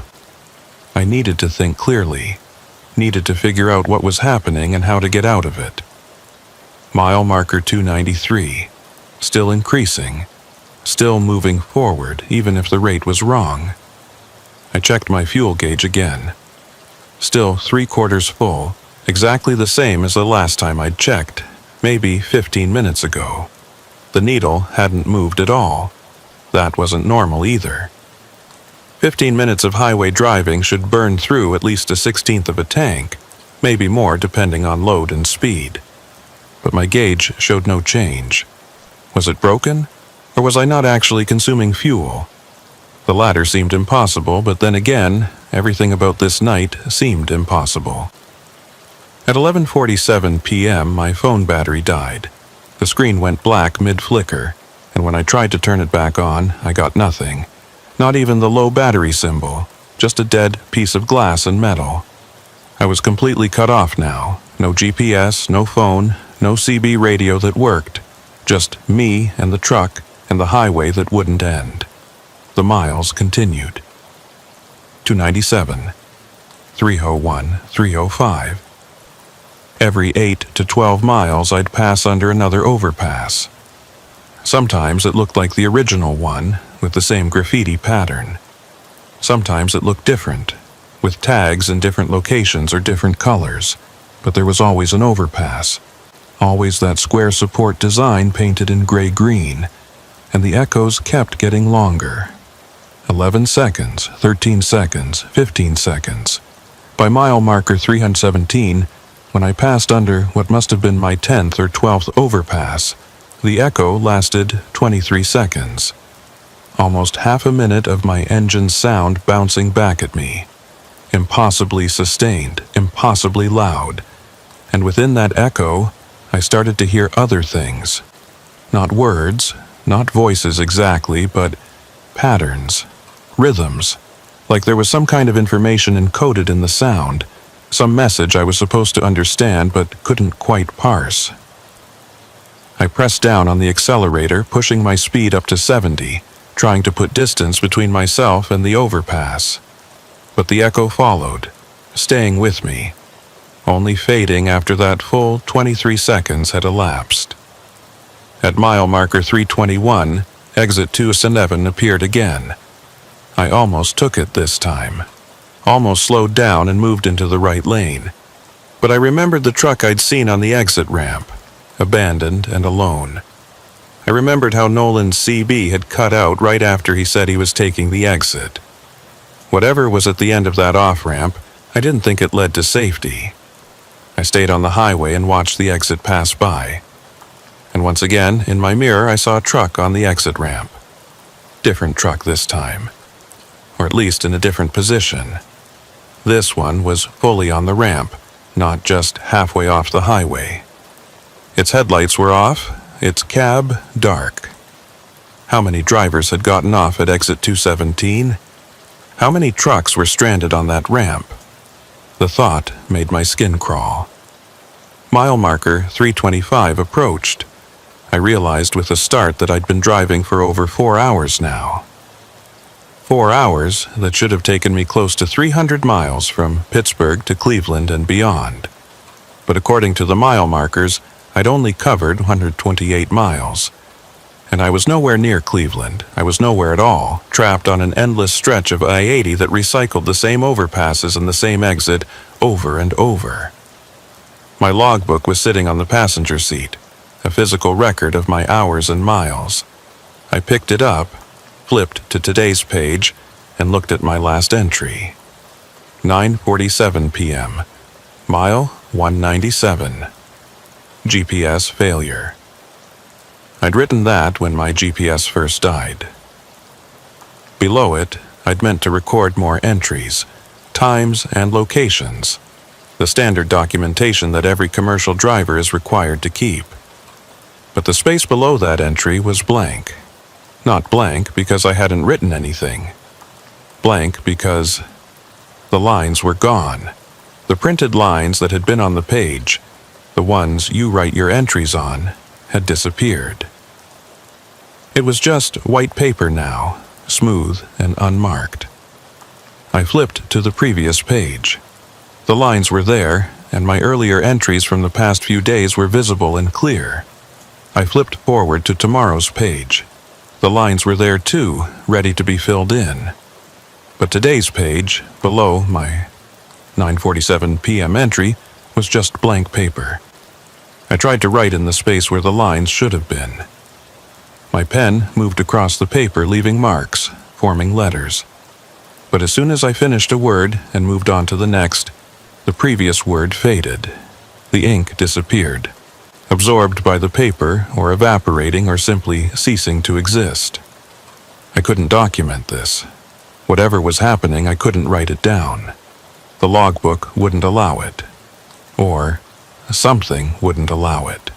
I needed to think clearly, needed to figure out what was happening and how to get out of it. Mile marker 293, still increasing, still moving forward even if the rate was wrong. I checked my fuel gauge again. Still 3/4 full, exactly the same as the last time I'd checked, maybe 15 minutes ago. The needle hadn't moved at all. That wasn't normal either. 15 minutes of highway driving should burn through at least a 1/16 of a tank, maybe more depending on load and speed. But my gauge showed no change. Was it broken? Or was I not actually consuming fuel? The latter seemed impossible, but then again, everything about this night seemed impossible. At 11:47 p.m., my phone battery died. The screen went black mid-flicker, and when I tried to turn it back on, I got nothing. Not even the low battery symbol, just a dead piece of glass and metal. I was completely cut off now. No GPS, no phone, no CB radio that worked. Just me and the truck and the highway that wouldn't end. The miles continued. 297, 301, 305. Every 8 to 12 miles I'd pass under another overpass. Sometimes it looked like the original one, with the same graffiti pattern. Sometimes it looked different, with tags in different locations or different colors, but there was always an overpass. Always that square support design painted in gray-green, and the echoes kept getting longer. 11 seconds, 13 seconds, 15 seconds. By mile marker 317, when I passed under what must have been my 10th or 12th overpass, the echo lasted 23 seconds. Almost half a minute of my engine's sound bouncing back at me. Impossibly sustained, impossibly loud. And within that echo, I started to hear other things. Not words, not voices exactly, but patterns, rhythms, like there was some kind of information encoded in the sound, some message I was supposed to understand but couldn't quite parse. I pressed down on the accelerator, pushing my speed up to 70, trying to put distance between myself and the overpass. But the echo followed, staying with me, only fading after that full 23 seconds had elapsed. At mile marker 321, exit 211 appeared again. I almost took it this time, almost slowed down and moved into the right lane. But I remembered the truck I'd seen on the exit ramp, abandoned and alone. I remembered how Nolan's CB had cut out right after he said he was taking the exit. Whatever was at the end of that off-ramp, I didn't think it led to safety. I stayed on the highway and watched the exit pass by. And once again, in my mirror, I saw a truck on the exit ramp. Different truck this time. Or at least in a different position. This one was fully on the ramp, not just halfway off the highway. Its headlights were off, its cab dark. How many drivers had gotten off at exit 217? How many trucks were stranded on that ramp? The thought made my skin crawl. Mile marker 325 approached. I realized with a start that I'd been driving for over 4 hours now. 4 hours that should have taken me close to 300 miles from Pittsburgh to Cleveland and beyond. But according to the mile markers, I'd only covered 128 miles. And I was nowhere near Cleveland. I was nowhere at all, trapped on an endless stretch of I-80 that recycled the same overpasses and the same exit over and over. My logbook was sitting on the passenger seat, a physical record of my hours and miles. I picked it up, flipped to today's page, and looked at my last entry. 9:47 p.m. Mile 197. GPS failure. I'd written that when my GPS first died. Below it, I'd meant to record more entries, times, and locations, the standard documentation that every commercial driver is required to keep. But the space below that entry was blank. Not blank because I hadn't written anything. Blank because the lines were gone. The printed lines that had been on the page, the ones you write your entries on, had disappeared. It was just white paper now, smooth and unmarked. I flipped to the previous page. The lines were there, and my earlier entries from the past few days were visible and clear. I flipped forward to tomorrow's page. The lines were there too, ready to be filled in. But today's page, below my 9:47 p.m. entry, was just blank paper. I tried to write in the space where the lines should have been. My pen moved across the paper, leaving marks, forming letters. But as soon as I finished a word and moved on to the next, the previous word faded. The ink disappeared, absorbed by the paper or evaporating or simply ceasing to exist. I couldn't document this. Whatever was happening, I couldn't write it down. The logbook wouldn't allow it. Or something wouldn't allow it.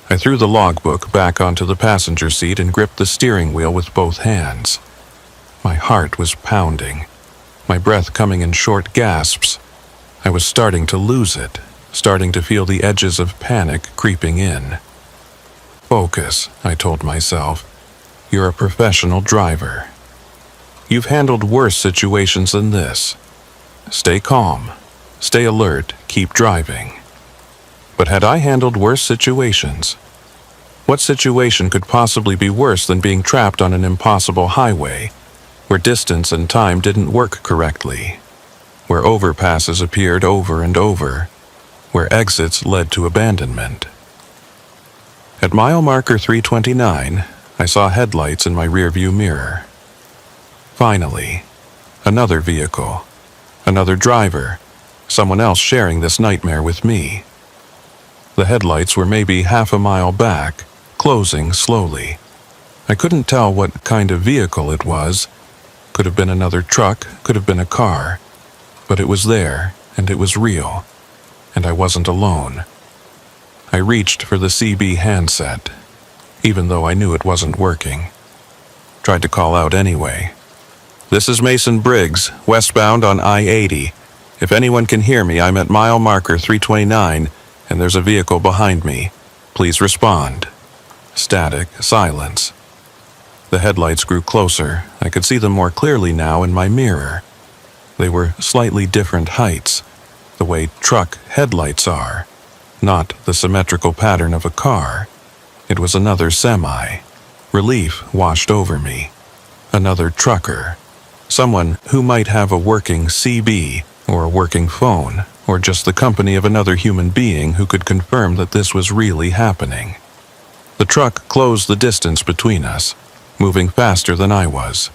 I threw the logbook back onto the passenger seat and gripped the steering wheel with both hands. My heart was pounding, my breath coming in short gasps. I was starting to lose it, starting to feel the edges of panic creeping in. Focus, I told myself. You're a professional driver. You've handled worse situations than this. Stay calm, stay alert, keep driving. But had I handled worse situations? What situation could possibly be worse than being trapped on an impossible highway, where distance and time didn't work correctly, where overpasses appeared over and over, where exits led to abandonment? At mile marker 329, I saw headlights in my rearview mirror. Finally, another vehicle, another driver, someone else sharing this nightmare with me. The headlights were maybe half a mile back, closing slowly. I couldn't tell what kind of vehicle it was. Could have been another truck, could have been a car. But it was there, and it was real. And I wasn't alone. I reached for the CB handset, even though I knew it wasn't working. Tried to call out anyway. This is Mason Briggs, westbound on I-80. If anyone can hear me, I'm at mile marker 329, and there's a vehicle behind me. Please respond. Static silence. The headlights grew closer. I could see them more clearly now in my mirror. They were slightly different heights, the way truck headlights are, not the symmetrical pattern of a car. It was another semi. Relief washed over me. Another trucker. Someone who might have a working CB or a working phone, or just the company of another human being who could confirm that this was really happening. The truck closed the distance between us, moving faster than I was.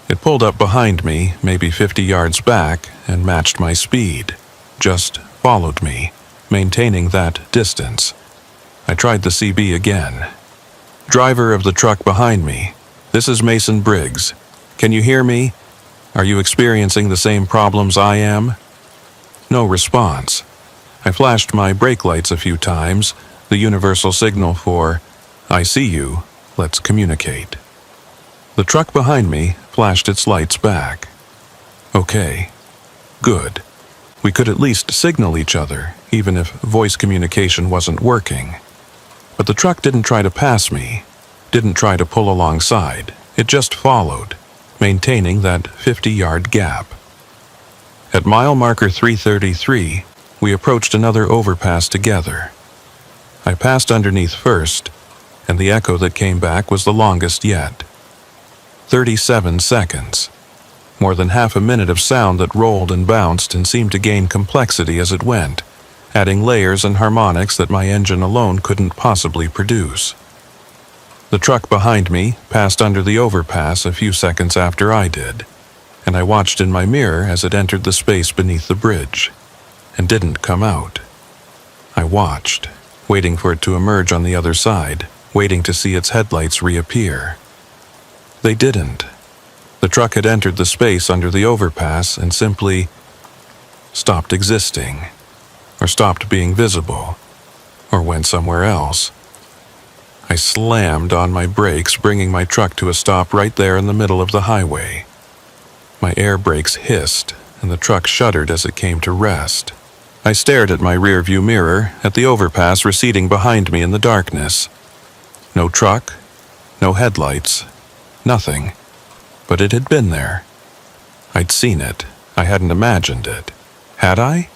It pulled up behind me, maybe 50 yards back, and matched my speed. Just followed me, maintaining that distance. I tried the CB again. Driver of the truck behind me, this is Mason Briggs. Can you hear me? Are you experiencing the same problems I am? No response. I flashed my brake lights a few times, the universal signal for, I see you, let's communicate. The truck behind me flashed its lights back. Okay. Good. We could at least signal each other, even if voice communication wasn't working. But the truck didn't try to pass me, didn't try to pull alongside. It just followed, maintaining that 50-yard gap. At mile marker 333, we approached another overpass together. I passed underneath first, and the echo that came back was the longest yet. 37 seconds. More than half a minute of sound that rolled and bounced and seemed to gain complexity as it went, adding layers and harmonics that my engine alone couldn't possibly produce. The truck behind me passed under the overpass a few seconds after I did. and I watched in my mirror as it entered the space beneath the bridge, and didn't come out. I watched, waiting for it to emerge on the other side, waiting to see its headlights reappear. They didn't. The truck had entered the space under the overpass and simply stopped existing, or stopped being visible, or went somewhere else. I slammed on my brakes, bringing my truck to a stop right there in the middle of the highway. My air brakes hissed, and the truck shuddered as it came to rest. I stared at my rearview mirror, at the overpass receding behind me in the darkness. No truck, no headlights, nothing. But it had been there. I'd seen it. I hadn't imagined it. Had I?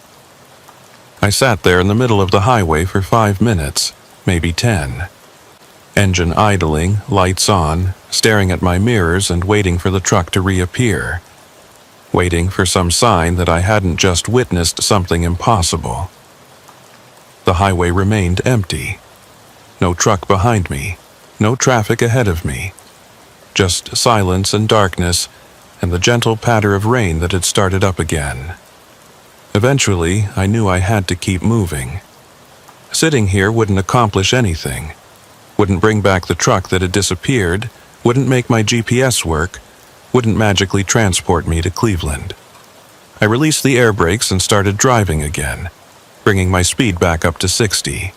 I sat there in the middle of the highway for 5 minutes, maybe 10. Engine idling, lights on, staring at my mirrors and waiting for the truck to reappear. Waiting for some sign that I hadn't just witnessed something impossible. The highway remained empty. No truck behind me, no traffic ahead of me. Just silence and darkness, and the gentle patter of rain that had started up again. Eventually, I knew I had to keep moving. Sitting here wouldn't accomplish anything. Wouldn't bring back the truck that had disappeared, wouldn't make my GPS work, wouldn't magically transport me to Cleveland. I released the air brakes and started driving again, bringing my speed back up to 60.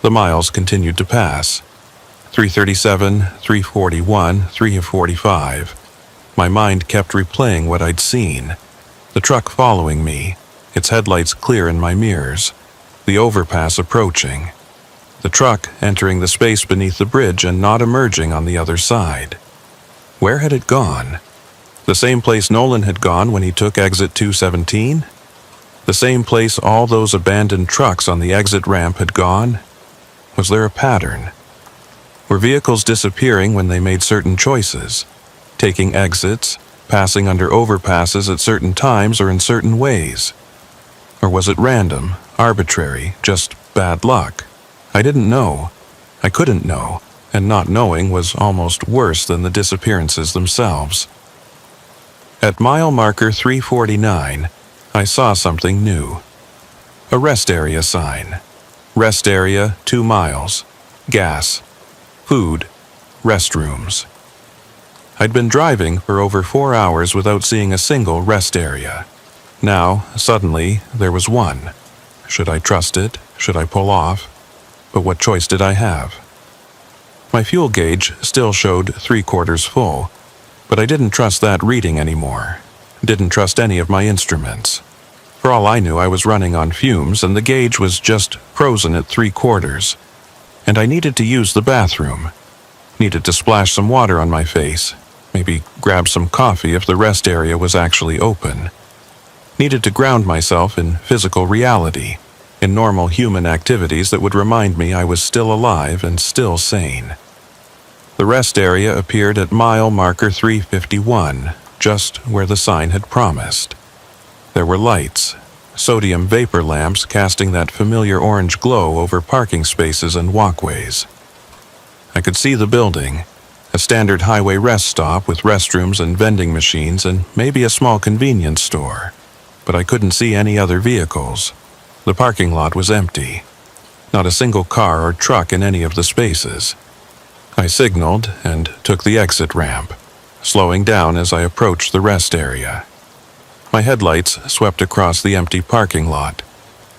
The miles continued to pass. 337, 341, 345. My mind kept replaying what I'd seen. The truck following me, its headlights clear in my mirrors, the overpass approaching. The truck entering the space beneath the bridge and not emerging on the other side. Where had it gone? The same place Nolan had gone when he took exit 217? The same place all those abandoned trucks on the exit ramp had gone? Was there a pattern? Were vehicles disappearing when they made certain choices? Taking exits, passing under overpasses at certain times or in certain ways? Or was it random, arbitrary, just bad luck? I didn't know. I couldn't know, and not knowing was almost worse than the disappearances themselves. At mile marker 349, I saw something new. A rest area sign. Rest area 2 miles. Gas. Food. Restrooms. I'd been driving for over 4 hours without seeing a single rest area. Now, suddenly, there was one. Should I trust it? Should I pull off? But what choice did I have? My fuel gauge still showed 3/4 full, but I didn't trust that reading anymore. Didn't trust any of my instruments. For all I knew, I was running on fumes and the gauge was just frozen at 3/4. And I needed to use the bathroom. Needed to splash some water on my face. Maybe grab some coffee if the rest area was actually open. Needed to ground myself in physical reality, in normal human activities that would remind me I was still alive and still sane. The rest area appeared at mile marker 351, just where the sign had promised. There were lights, sodium vapor lamps casting that familiar orange glow over parking spaces and walkways. I could see the building, a standard highway rest stop with restrooms and vending machines and maybe a small convenience store, but I couldn't see any other vehicles. The parking lot was empty. Not a single car or truck in any of the spaces. I signaled and took the exit ramp, slowing down as I approached the rest area. My headlights swept across the empty parking lot,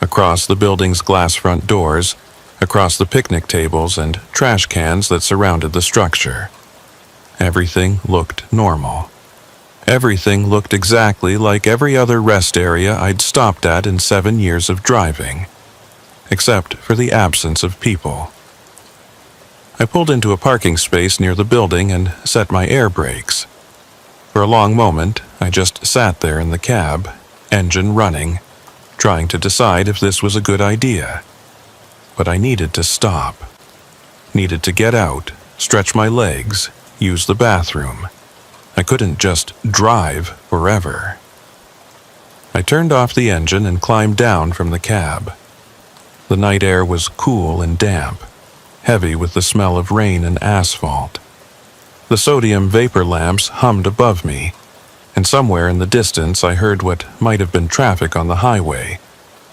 across the building's glass front doors, across the picnic tables and trash cans that surrounded the structure. Everything looked normal. Everything looked exactly like every other rest area I'd stopped at in 7 years of driving, except for the absence of people. I pulled into a parking space near the building and set my air brakes. For a long moment, I just sat there in the cab, engine running, trying to decide if this was a good idea. But I needed to stop. Needed to get out, stretch my legs, use the bathroom. I couldn't just drive forever. I turned off the engine and climbed down from the cab. The night air was cool and damp, heavy with the smell of rain and asphalt. The sodium vapor lamps hummed above me, and somewhere in the distance I heard what might have been traffic on the highway,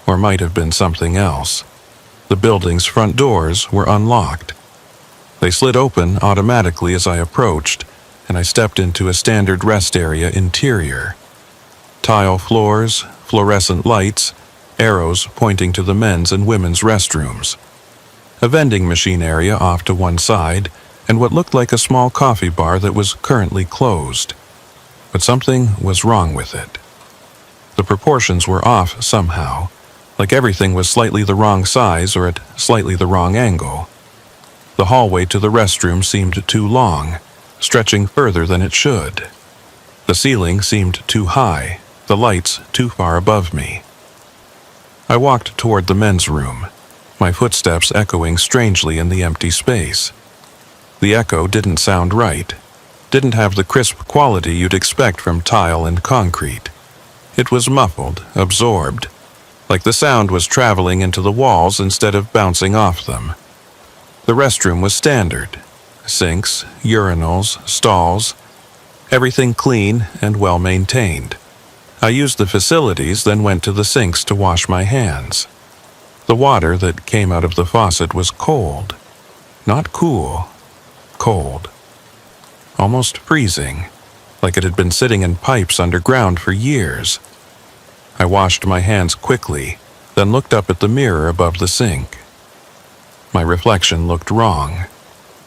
or might have been something else. The building's front doors were unlocked. They slid open automatically as I approached, and I stepped into a standard rest area interior. Tile floors, fluorescent lights, arrows pointing to the men's and women's restrooms. A vending machine area off to one side, and what looked like a small coffee bar that was currently closed. But something was wrong with it. The proportions were off somehow, like everything was slightly the wrong size or at slightly the wrong angle. The hallway to the restroom seemed too long, stretching further than it should. The ceiling seemed too high, the lights too far above me. I walked toward the men's room, my footsteps echoing strangely in the empty space. The echo didn't sound right, didn't have the crisp quality you'd expect from tile and concrete. It was muffled, absorbed, like the sound was traveling into the walls instead of bouncing off them. The restroom was standard. Sinks, urinals, stalls, everything clean and well maintained. I used the facilities, then went to the sinks to wash my hands. The water that came out of the faucet was cold. Not cool, cold. Almost freezing, like it had been sitting in pipes underground for years. I washed my hands quickly, then looked up at the mirror above the sink. My reflection looked wrong.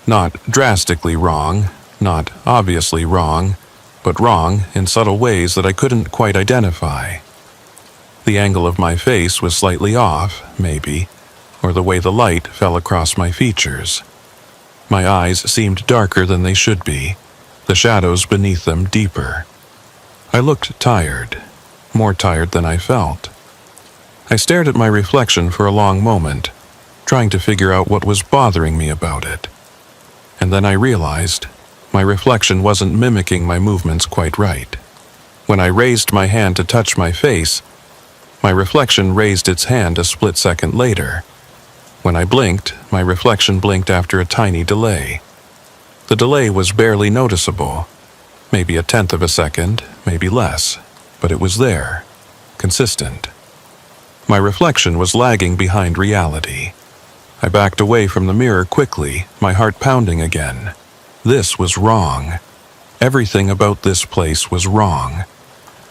Not drastically wrong, not obviously wrong, but wrong in subtle ways that I couldn't quite identify. The angle of my face was slightly off, maybe, or the way the light fell across my features. My eyes seemed darker than they should be, the shadows beneath them deeper. I looked tired, more tired than I felt. I stared at my reflection for a long moment, trying to figure out what was bothering me about it. And then I realized my reflection wasn't mimicking my movements quite right. When I raised my hand to touch my face, my reflection raised its hand a split second later. When I blinked, my reflection blinked after a tiny delay. The delay was barely noticeable, maybe 1/10 of a second, maybe less, but it was there, consistent. My reflection was lagging behind reality. I backed away from the mirror quickly, my heart pounding again. This was wrong. Everything about this place was wrong.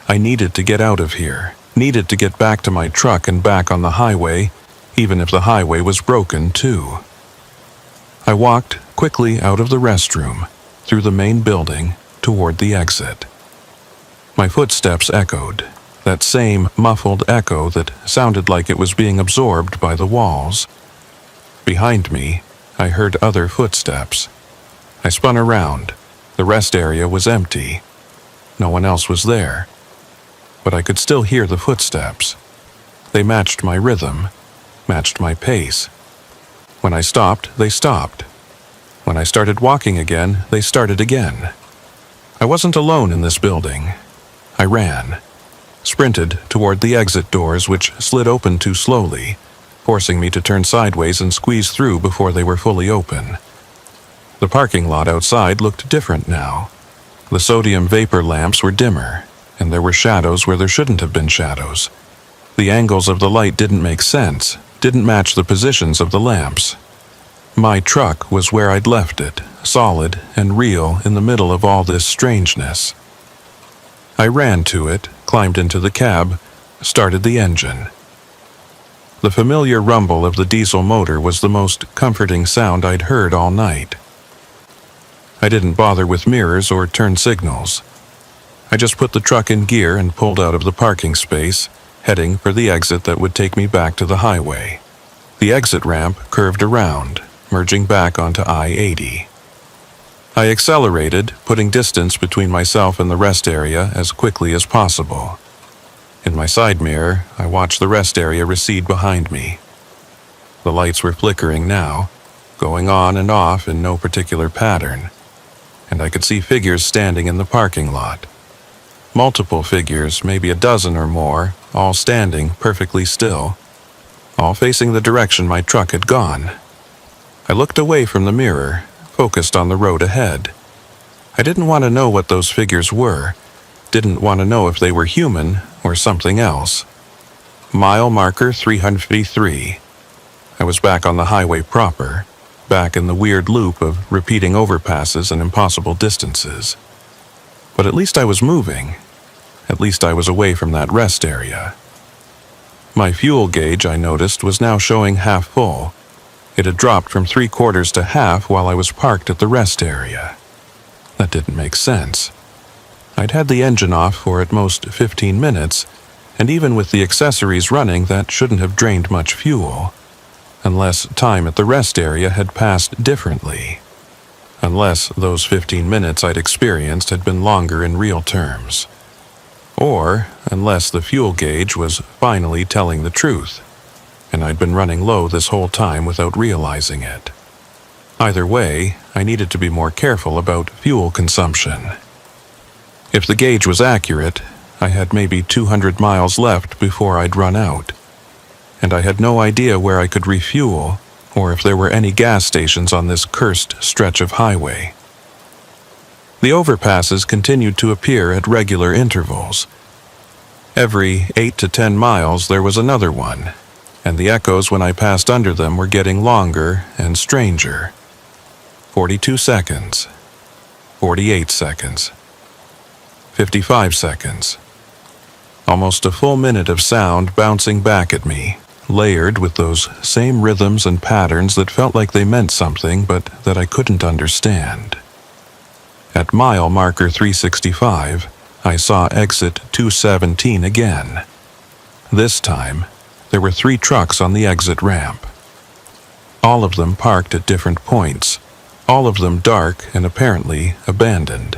I needed to get out of here, needed to get back to my truck and back on the highway, even if the highway was broken too. I walked quickly out of the restroom, through the main building, toward the exit. My footsteps echoed, that same muffled echo that sounded like it was being absorbed by the walls. Behind me, I heard other footsteps. I spun around. The rest area was empty. No one else was there. But I could still hear the footsteps. They matched my rhythm, matched my pace. When I stopped, they stopped. When I started walking again, they started again. I wasn't alone in this building. I ran, sprinted toward the exit doors, which slid open too slowly, forcing me to turn sideways and squeeze through before they were fully open. The parking lot outside looked different now. The sodium vapor lamps were dimmer, and there were shadows where there shouldn't have been shadows. The angles of the light didn't make sense, didn't match the positions of the lamps. My truck was where I'd left it, solid and real in the middle of all this strangeness. I ran to it, climbed into the cab, started the engine. The familiar rumble of the diesel motor was the most comforting sound I'd heard all night. I didn't bother with mirrors or turn signals. I just put the truck in gear and pulled out of the parking space, heading for the exit that would take me back to the highway. The exit ramp curved around, merging back onto I-80. I accelerated, putting distance between myself and the rest area as quickly as possible. In my side mirror, I watched the rest area recede behind me. The lights were flickering now, going on and off in no particular pattern, and I could see figures standing in the parking lot. Multiple figures, maybe a dozen or more, all standing perfectly still, all facing the direction my truck had gone. I looked away from the mirror, focused on the road ahead. I didn't want to know what those figures were. Didn't want to know if they were human or something else. Mile marker 353. I was back on the highway proper, back in the weird loop of repeating overpasses and impossible distances. But at least I was moving. At least I was away from that rest area. My fuel gauge, I noticed, was now showing half full. It had dropped from 3/4 to half while I was parked at the rest area. That didn't make sense. I'd had the engine off for at most 15 minutes, and even with the accessories running, that shouldn't have drained much fuel. Unless time at the rest area had passed differently. Unless those 15 minutes I'd experienced had been longer in real terms. Or unless the fuel gauge was finally telling the truth, and I'd been running low this whole time without realizing it. Either way, I needed to be more careful about fuel consumption. If the gauge was accurate, I had maybe 200 miles left before I'd run out, and I had no idea where I could refuel or if there were any gas stations on this cursed stretch of highway. The overpasses continued to appear at regular intervals. Every 8 to 10 miles there was another one, and the echoes when I passed under them were getting longer and stranger. 42 seconds, 48 seconds, 55 seconds. Almost a full minute of sound bouncing back at me, layered with those same rhythms and patterns that felt like they meant something but that I couldn't understand. At mile marker 365, I saw exit 217 again. This time, there were 3 trucks on the exit ramp. All of them parked at different points, all of them dark and apparently abandoned.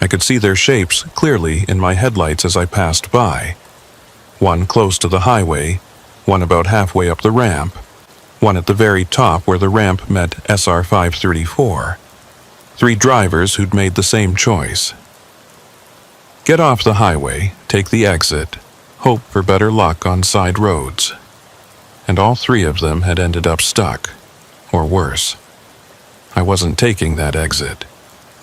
I could see their shapes clearly in my headlights as I passed by. One close to the highway, one about halfway up the ramp, one at the very top where the ramp met SR 534. 3 drivers who'd made the same choice. Get off the highway, take the exit, hope for better luck on side roads. And all 3 of them had ended up stuck, or worse. I wasn't taking that exit.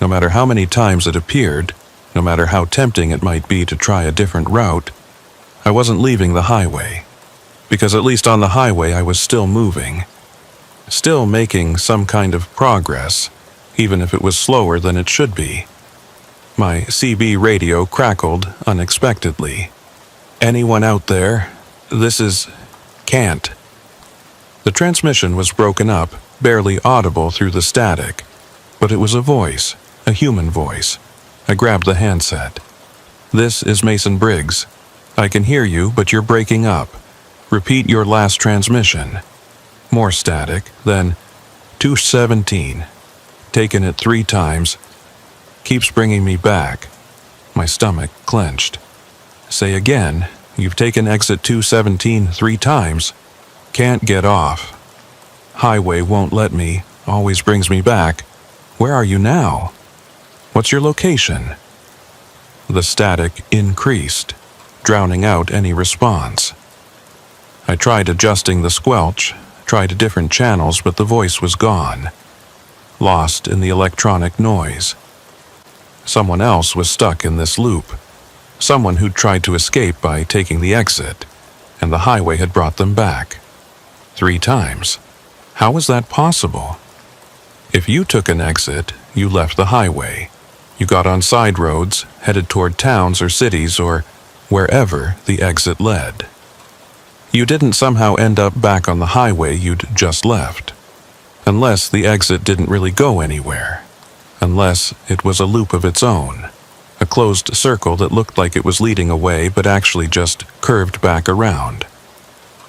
No matter how many times it appeared, no matter how tempting it might be to try a different route, I wasn't leaving the highway. Because at least on the highway I was still moving. Still making some kind of progress, even if it was slower than it should be. My CB radio crackled unexpectedly. Anyone out there? This is... can't. The transmission was broken up, barely audible through the static, but it was a voice, a human voice. I grabbed the handset. This is Mason Briggs. I can hear you, but you're breaking up. Repeat your last transmission. More static, then 217. Taken it 3 times. Keeps bringing me back. My stomach clenched. Say again, you've taken exit 217 3 times. Can't get off. Highway won't let me, always brings me back. Where are you now? What's your location? The static increased, drowning out any response. I tried adjusting the squelch, tried different channels, but the voice was gone. Lost in the electronic noise. Someone else was stuck in this loop. Someone who'd tried to escape by taking the exit, and the highway had brought them back. 3 times. How was that possible? If you took an exit, you left the highway. You got on side roads, headed toward towns or cities or wherever the exit led. You didn't somehow end up back on the highway you'd just left. Unless the exit didn't really go anywhere. Unless it was a loop of its own. A closed circle that looked like it was leading away but actually just curved back around.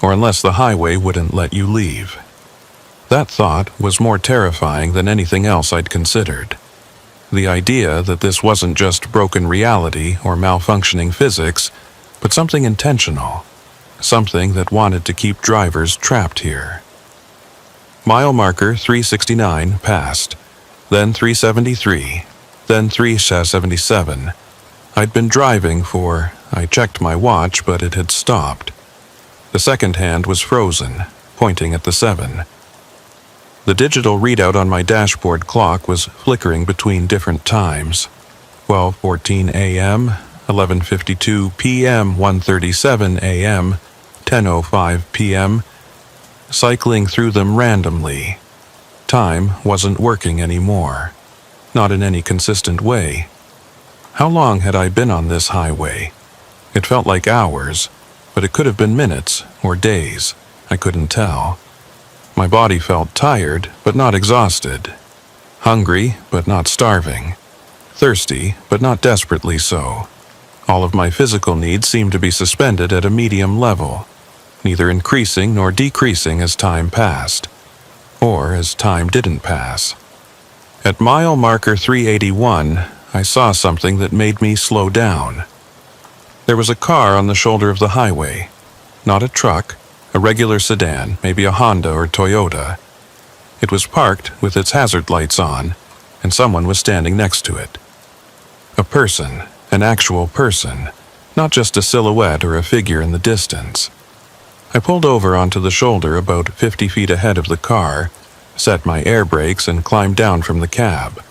Or unless the highway wouldn't let you leave. That thought was more terrifying than anything else I'd considered. The idea that this wasn't just broken reality or malfunctioning physics, but something intentional. Something that wanted to keep drivers trapped here. Mile marker 369 passed, then 373, then 377. I'd been driving for, I checked my watch, but it had stopped. The second hand was frozen, pointing at the 7. The digital readout on my dashboard clock was flickering between different times. 12:14 a.m., 11:52 p.m., 1:37 a.m., 10:05 p.m., cycling through them randomly. Time wasn't working anymore, not in any consistent way. How long had I been on this highway? It felt like hours, but it could have been minutes or days. I couldn't tell. My body felt tired, but not exhausted. Hungry, but not starving. Thirsty, but not desperately so. All of my physical needs seemed to be suspended at a medium level, neither increasing nor decreasing as time passed, or as time didn't pass. At mile marker 381, I saw something that made me slow down. There was a car on the shoulder of the highway. Not a truck, a regular sedan, maybe a Honda or Toyota. It was parked with its hazard lights on, and someone was standing next to it. A person, an actual person, not just a silhouette or a figure in the distance. I pulled over onto the shoulder about 50 feet ahead of the car, set my air brakes, and climbed down from the cab.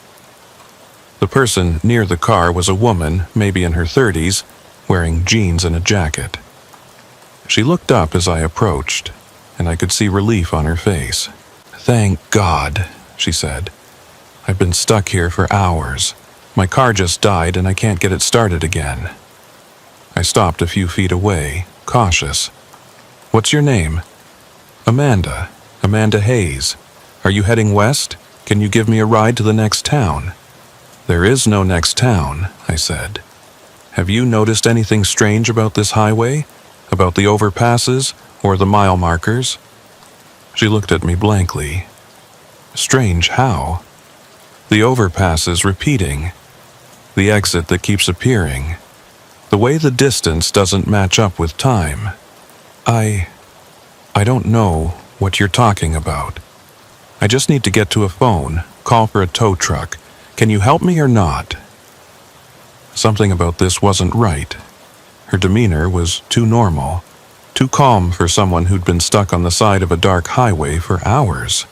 The person near the car was a woman, maybe in her 30s, wearing jeans and a jacket. She looked up as I approached, and I could see relief on her face. "Thank God," she said. "I've been stuck here for hours. My car just died and I can't get it started again." I stopped a few feet away, cautious. "What's your name?" "Amanda. Amanda Hayes. Are you heading west? Can you give me a ride to the next town?" "There is no next town," I said. "Have you noticed anything strange about this highway? About the overpasses or the mile markers?" She looked at me blankly. "Strange how?" "The overpasses repeating. The exit that keeps appearing. The way the distance doesn't match up with time. I don't know what you're talking about. I just need to get to a phone, call for a tow truck. Can you help me or not?" Something about this wasn't right. Her demeanor was too normal, too calm for someone who'd been stuck on the side of a dark highway for hours.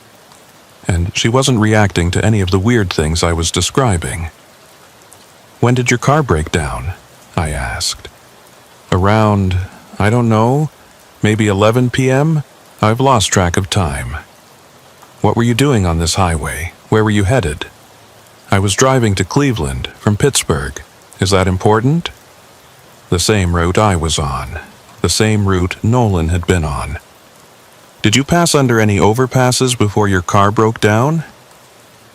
And she wasn't reacting to any of the weird things I was describing. "When did your car break down?" I asked. "Around, I don't know, maybe 11 p.m.? I've lost track of time." "What were you doing on this highway? Where were you headed?" "I was driving to Cleveland from Pittsburgh. Is that important?" "The same route I was on. The same route Nolan had been on." "Did you pass under any overpasses before your car broke down?"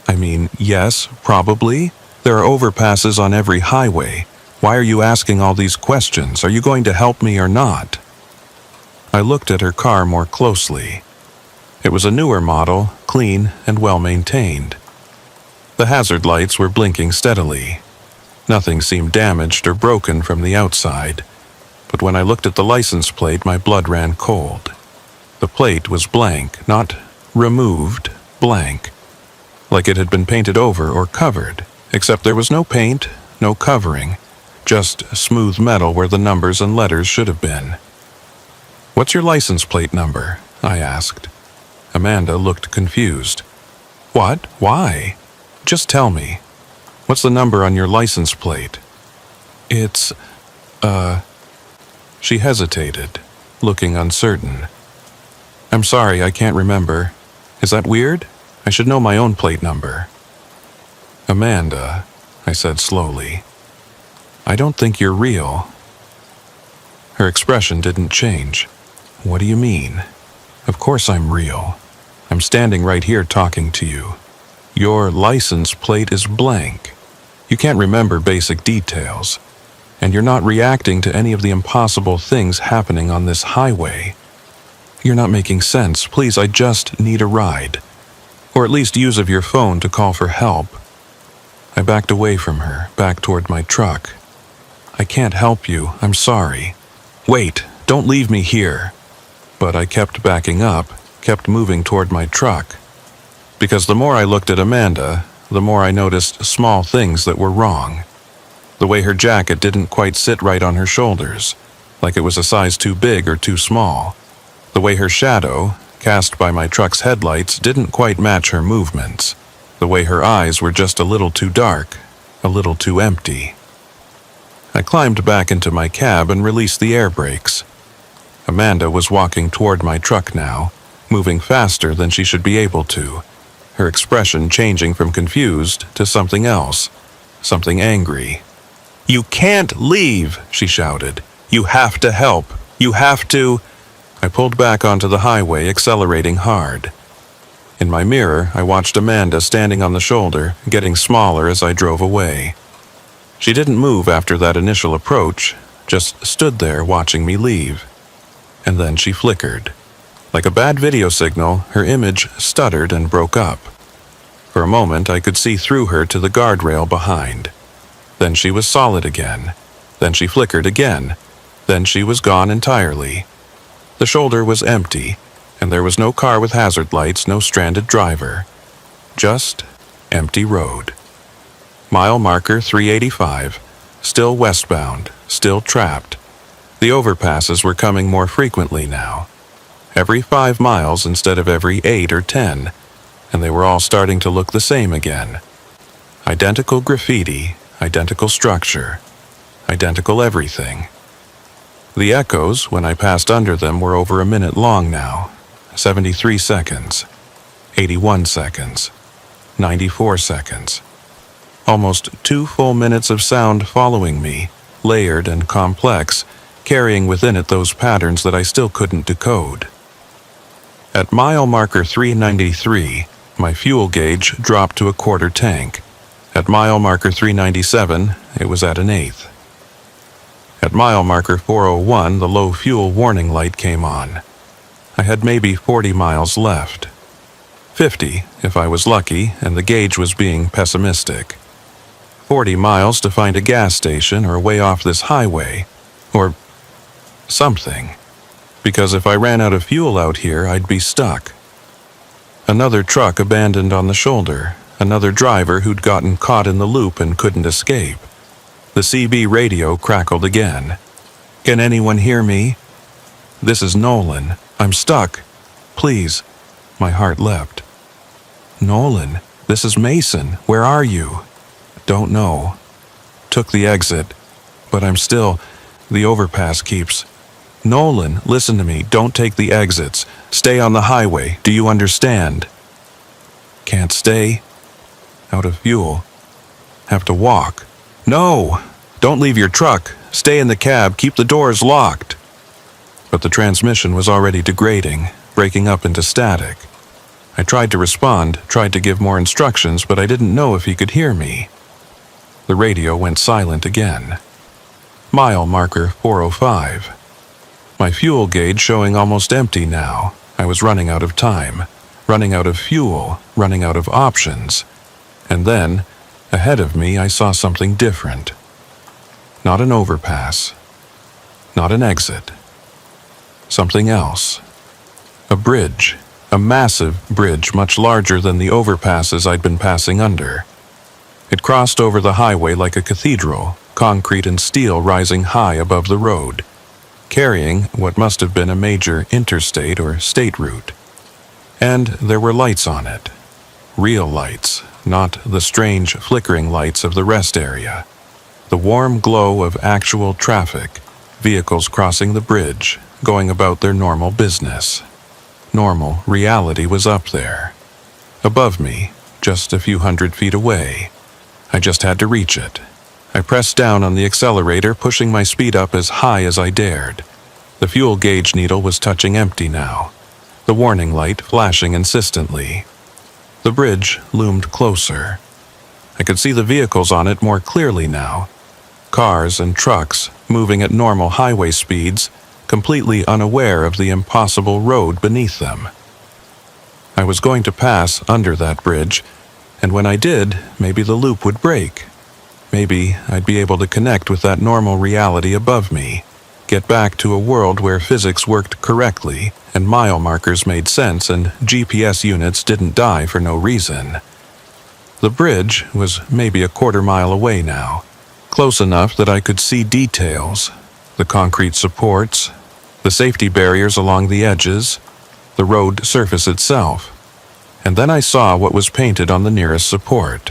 "I mean, yes, probably. There are overpasses on every highway. Why are you asking all these questions? Are you going to help me or not?" I looked at her car more closely. It was a newer model, clean and well-maintained. The hazard lights were blinking steadily. Nothing seemed damaged or broken from the outside, but when I looked at the license plate, my blood ran cold. The plate was blank, not removed, blank, like it had been painted over or covered, except there was no paint, no covering, just smooth metal where the numbers and letters should have been. "What's your license plate number?" I asked. Amanda looked confused. "What? Why? Just tell me. What's the number on your license plate?" "It's, She hesitated, looking uncertain. "I'm sorry, I can't remember. Is that weird? I should know my own plate number." "Amanda," I said slowly, "I don't think you're real." Her expression didn't change. "What do you mean?" "Of course I'm real. I'm standing right here talking to you. Your license plate is blank. You can't remember basic details. And you're not reacting to any of the impossible things happening on this highway. You're not making sense. Please, I just need a ride. Or at least use of your phone to call for help." I backed away from her, back toward my truck. "I can't help you. I'm sorry." "Wait, don't leave me here." But I kept backing up, kept moving toward my truck. Because the more I looked at Amanda, the more I noticed small things that were wrong. The way her jacket didn't quite sit right on her shoulders, like it was a size too big or too small. The way her shadow, cast by my truck's headlights, didn't quite match her movements. The way her eyes were just a little too dark, a little too empty. I climbed back into my cab and released the air brakes. Amanda was walking toward my truck now, moving faster than she should be able to, her expression changing from confused to something else, something angry. "You can't leave," she shouted. "You have to help. You have to—" I pulled back onto the highway, accelerating hard. In my mirror, I watched Amanda standing on the shoulder, getting smaller as I drove away. She didn't move after that initial approach, just stood there watching me leave. And then she flickered. Like a bad video signal, her image stuttered and broke up. For a moment, I could see through her to the guardrail behind. Then she was solid again. Then she flickered again. Then she was gone entirely. The shoulder was empty, and there was no car with hazard lights, no stranded driver. Just empty road. Mile marker 385, still westbound, still trapped. The overpasses were coming more frequently now. Every 5 miles instead of every 8 or 10, and they were all starting to look the same again. Identical graffiti, identical structure, identical everything. The echoes, when I passed under them, were over a minute long now. 73 seconds, 81 seconds, 94 seconds. Almost 2 full minutes of sound following me, layered and complex, carrying within it those patterns that I still couldn't decode. At mile marker 393, my fuel gauge dropped to a quarter tank. At mile marker 397, it was at an eighth. At mile marker 401, the low fuel warning light came on. I had maybe 40 miles left. 50, if I was lucky, and the gauge was being pessimistic. 40 miles to find a gas station or way off this highway, or something. Because if I ran out of fuel out here, I'd be stuck. Another truck abandoned on the shoulder, another driver who'd gotten caught in the loop and couldn't escape. The CB radio crackled again. "Can anyone hear me? This is Nolan. I'm stuck. Please." My heart leapt. "Nolan, this is Mason. Where are you?" "Don't know. Took the exit. But I'm still... The overpass keeps... Nolan, listen to me. Don't take the exits. Stay on the highway. Do you understand?" "Can't stay. Out of fuel. Have to walk." "No! Don't leave your truck. Stay in the cab. Keep the doors locked." But the transmission was already degrading, breaking up into static. I tried to respond, tried to give more instructions, but I didn't know if he could hear me. The radio went silent again. Mile marker 405. My fuel gauge showing almost empty now. I was running out of time, running out of fuel, running out of options. And then, ahead of me, I saw something different. Not an overpass. Not an exit. Something else. A bridge. A massive bridge much larger than the overpasses I'd been passing under. It crossed over the highway like a cathedral, concrete and steel rising high above the road, carrying what must have been a major interstate or state route. And there were lights on it. Real lights, not the strange flickering lights of the rest area. The warm glow of actual traffic, vehicles crossing the bridge, going about their normal business. Normal reality was up there. Above me, just a few hundred feet away. I just had to reach it. I pressed down on the accelerator, pushing my speed up as high as I dared. The fuel gauge needle was touching empty now, the warning light flashing insistently. The bridge loomed closer. I could see the vehicles on it more clearly now. Cars and trucks moving at normal highway speeds, completely unaware of the impossible road beneath them. I was going to pass under that bridge, and when I did, maybe the loop would break. Maybe I'd be able to connect with that normal reality above me, get back to a world where physics worked correctly and mile markers made sense and GPS units didn't die for no reason. The bridge was maybe a quarter mile away now, close enough that I could see details, the concrete supports, the safety barriers along the edges, the road surface itself. And then I saw what was painted on the nearest support,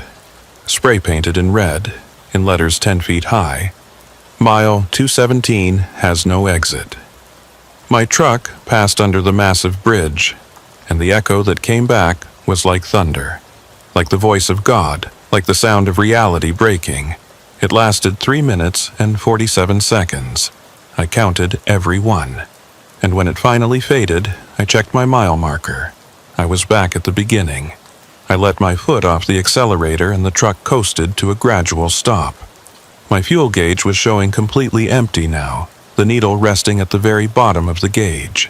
spray painted in red, in letters 10 feet high, "Mile 217 has no exit." My truck passed under the massive bridge, and the echo that came back was like thunder, like the voice of God, like the sound of reality breaking. It lasted 3 minutes and 47 seconds. I counted every one. And when it finally faded, I checked my mile marker. I was back at the beginning. I let my foot off the accelerator and the truck coasted to a gradual stop. My fuel gauge was showing completely empty now, the needle resting at the very bottom of the gauge.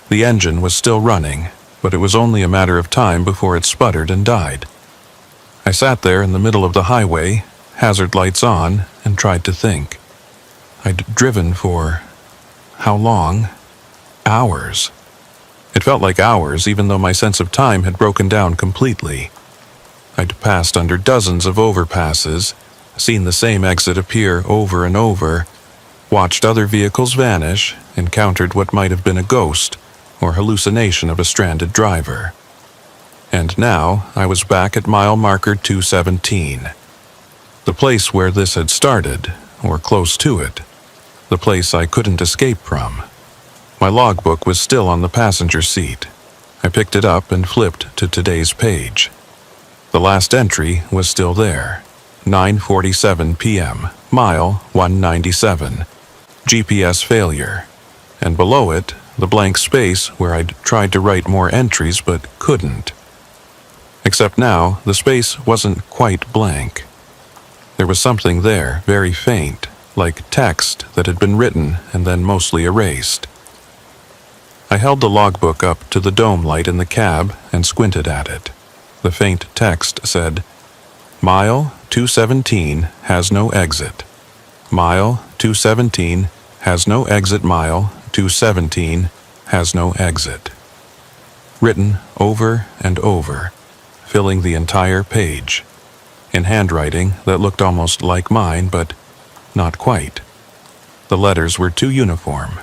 The engine was still running, but it was only a matter of time before it sputtered and died. I sat there in the middle of the highway, hazard lights on, and tried to think. I'd driven for how long? Hours. It felt like hours, even though my sense of time had broken down completely. I'd passed under dozens of overpasses, seen the same exit appear over and over, watched other vehicles vanish, encountered what might have been a ghost or hallucination of a stranded driver. And now I was back at mile marker 217. The place where this had started, or close to it. The place I couldn't escape from. My logbook was still on the passenger seat. I picked it up and flipped to today's page. The last entry was still there. 9:47 p.m., mile 197. GPS failure. And below it, the blank space where I'd tried to write more entries but couldn't. Except now, the space wasn't quite blank. There was something there, very faint, like text that had been written and then mostly erased. I held the logbook up to the dome light in the cab and squinted at it. The faint text said, "Mile 217 has no exit. Mile 217 has no exit. Mile 217 has no exit." Written over and over, filling the entire page, in handwriting that looked almost like mine, but not quite. The letters were too uniform,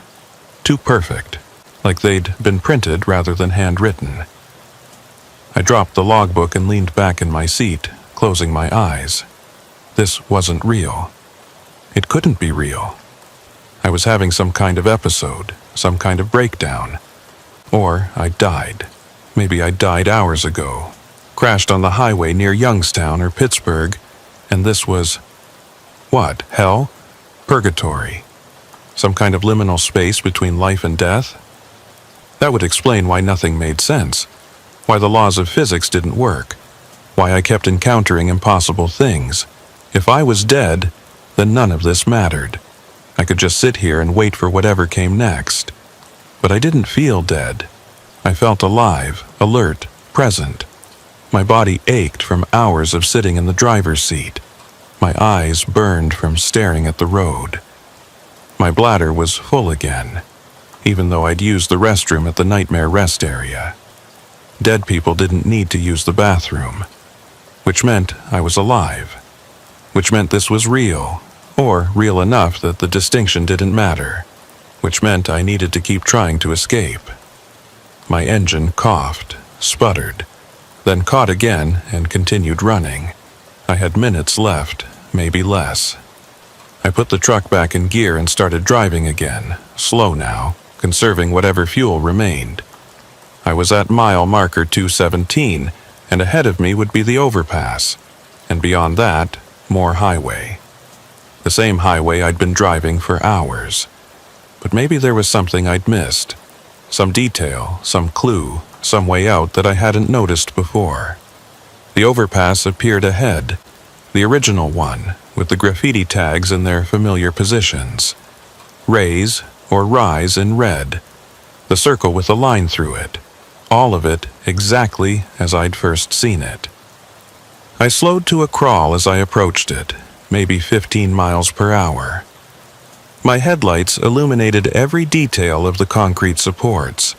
too perfect, like they'd been printed rather than handwritten. I dropped the logbook and leaned back in my seat, closing my eyes. This wasn't real. It couldn't be real. I was having some kind of episode, some kind of breakdown. Or I died. Maybe I died hours ago, crashed on the highway near Youngstown or Pittsburgh, and this was, what, hell? Purgatory? Some kind of liminal space between life and death? That would explain why nothing made sense, why the laws of physics didn't work, why I kept encountering impossible things. If I was dead, then none of this mattered. I could just sit here and wait for whatever came next. But I didn't feel dead. I felt alive, alert, present. My body ached from hours of sitting in the driver's seat. My eyes burned from staring at the road. My bladder was full again, even though I'd used the restroom at the nightmare rest area. Dead people didn't need to use the bathroom, which meant I was alive, which meant this was real, or real enough that the distinction didn't matter, which meant I needed to keep trying to escape. My engine coughed, sputtered, then caught again and continued running. I had minutes left, maybe less. I put the truck back in gear and started driving again, slow now, conserving whatever fuel remained. I was at mile marker 217, and ahead of me would be the overpass, and beyond that, more highway. The same highway I'd been driving for hours. But maybe there was something I'd missed. Some detail, some clue, some way out that I hadn't noticed before. The overpass appeared ahead, the original one, with the graffiti tags in their familiar positions. Raise or rise in red. The circle with a line through it. All of it exactly as I'd first seen it. I slowed to a crawl as I approached it, maybe 15 miles per hour. My headlights illuminated every detail of the concrete supports,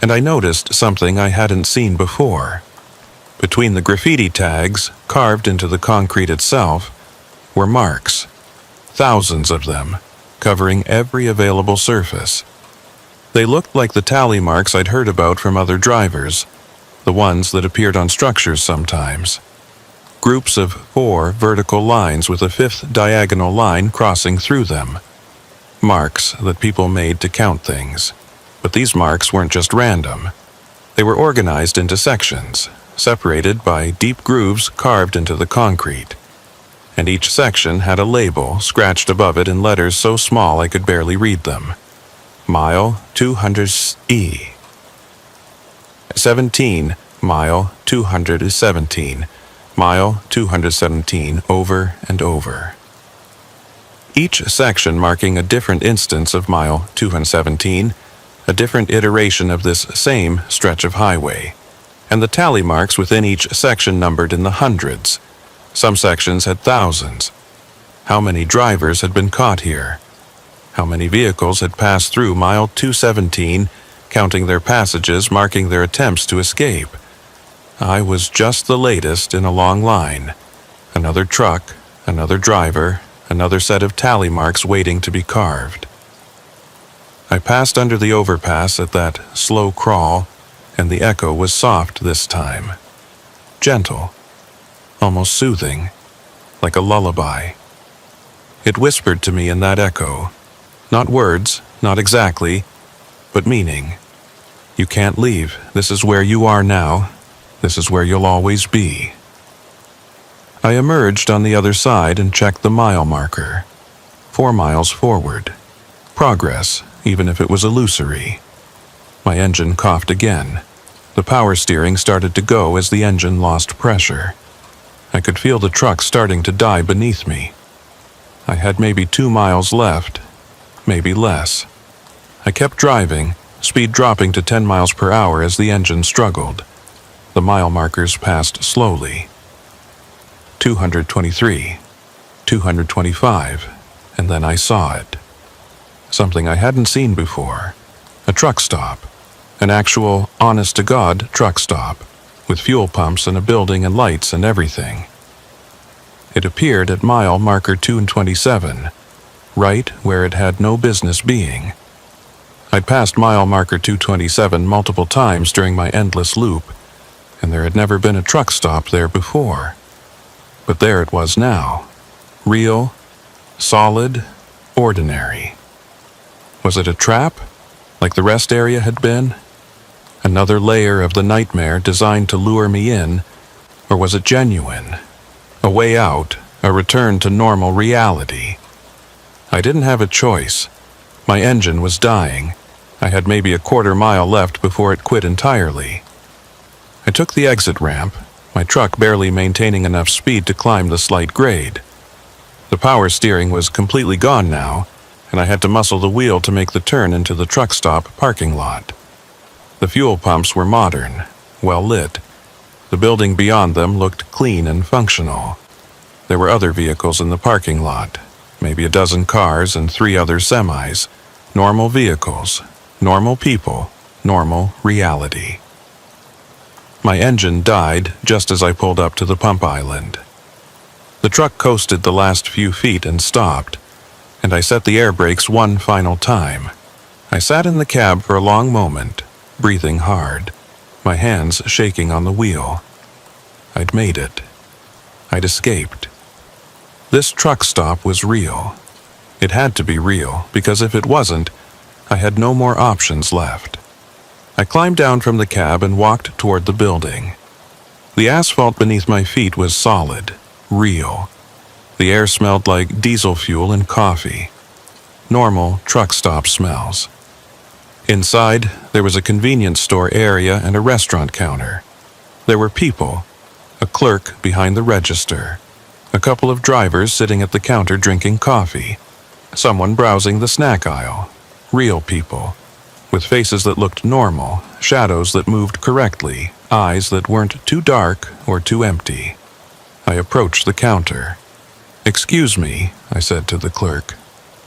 and I noticed something I hadn't seen before. Between the graffiti tags, carved into the concrete itself, were marks, thousands of them, covering every available surface. They looked like the tally marks I'd heard about from other drivers, the ones that appeared on structures sometimes. groups of 4 vertical lines with a 5th diagonal line crossing through them. Marks that people made to count things. But these marks weren't just random. They were organized into sections, separated by deep grooves carved into the concrete. And each section had a label scratched above it in letters so small I could barely read them. Mile 200E. 17, mile 217. Mile 217, over and over. Each section marking a different instance of mile 217, a different iteration of this same stretch of highway, and the tally marks within each section numbered in the hundreds. Some sections had thousands. How many drivers had been caught here? How many vehicles had passed through mile 217, counting their passages, marking their attempts to escape? I was just the latest in a long line. Another truck, another driver, another set of tally marks waiting to be carved. I passed under the overpass at that slow crawl, and the echo was soft this time. Gentle, almost soothing, like a lullaby. It whispered to me in that echo, not words, not exactly, but meaning. You can't leave. This is where you are now. This is where you'll always be. I emerged on the other side and checked the mile marker. 4 miles forward. Progress, even if it was illusory. My engine coughed again. The power steering started to go as the engine lost pressure. I could feel the truck starting to die beneath me. I had maybe 2 miles left, maybe less. I kept driving, speed dropping to 10 miles per hour as the engine struggled. The mile markers passed slowly. 223, 225, and then I saw it. Something I hadn't seen before. A truck stop. An actual, honest-to-God truck stop, with fuel pumps and a building and lights and everything. It appeared at mile marker 227, right where it had no business being. I'd passed mile marker 227 multiple times during my endless loop, and there had never been a truck stop there before. But there it was now. Real, solid, ordinary. Was it a trap, like the rest area had been? Another layer of the nightmare designed to lure me in, or was it genuine? A way out, a return to normal reality. I didn't have a choice. My engine was dying. I had maybe a quarter mile left before it quit entirely. I took the exit ramp, my truck barely maintaining enough speed to climb the slight grade. The power steering was completely gone now, and I had to muscle the wheel to make the turn into the truck stop parking lot. The fuel pumps were modern, well lit. The building beyond them looked clean and functional. There were other vehicles in the parking lot, maybe a dozen cars and 3 other semis. Normal vehicles, normal people, normal reality. My engine died just as I pulled up to the pump island. The truck coasted the last few feet and stopped, and I set the air brakes one final time. I sat in the cab for a long moment, breathing hard, my hands shaking on the wheel. I'd made it. I'd escaped. This truck stop was real. It had to be real, because if it wasn't, I had no more options left. I climbed down from the cab and walked toward the building. The asphalt beneath my feet was solid, real. The air smelled like diesel fuel and coffee. Normal truck stop smells. Inside, there was a convenience store area and a restaurant counter. There were people, a clerk behind the register, a couple of drivers sitting at the counter drinking coffee, someone browsing the snack aisle, real people, with faces that looked normal, shadows that moved correctly, eyes that weren't too dark or too empty. I approached the counter. "Excuse me," I said to the clerk.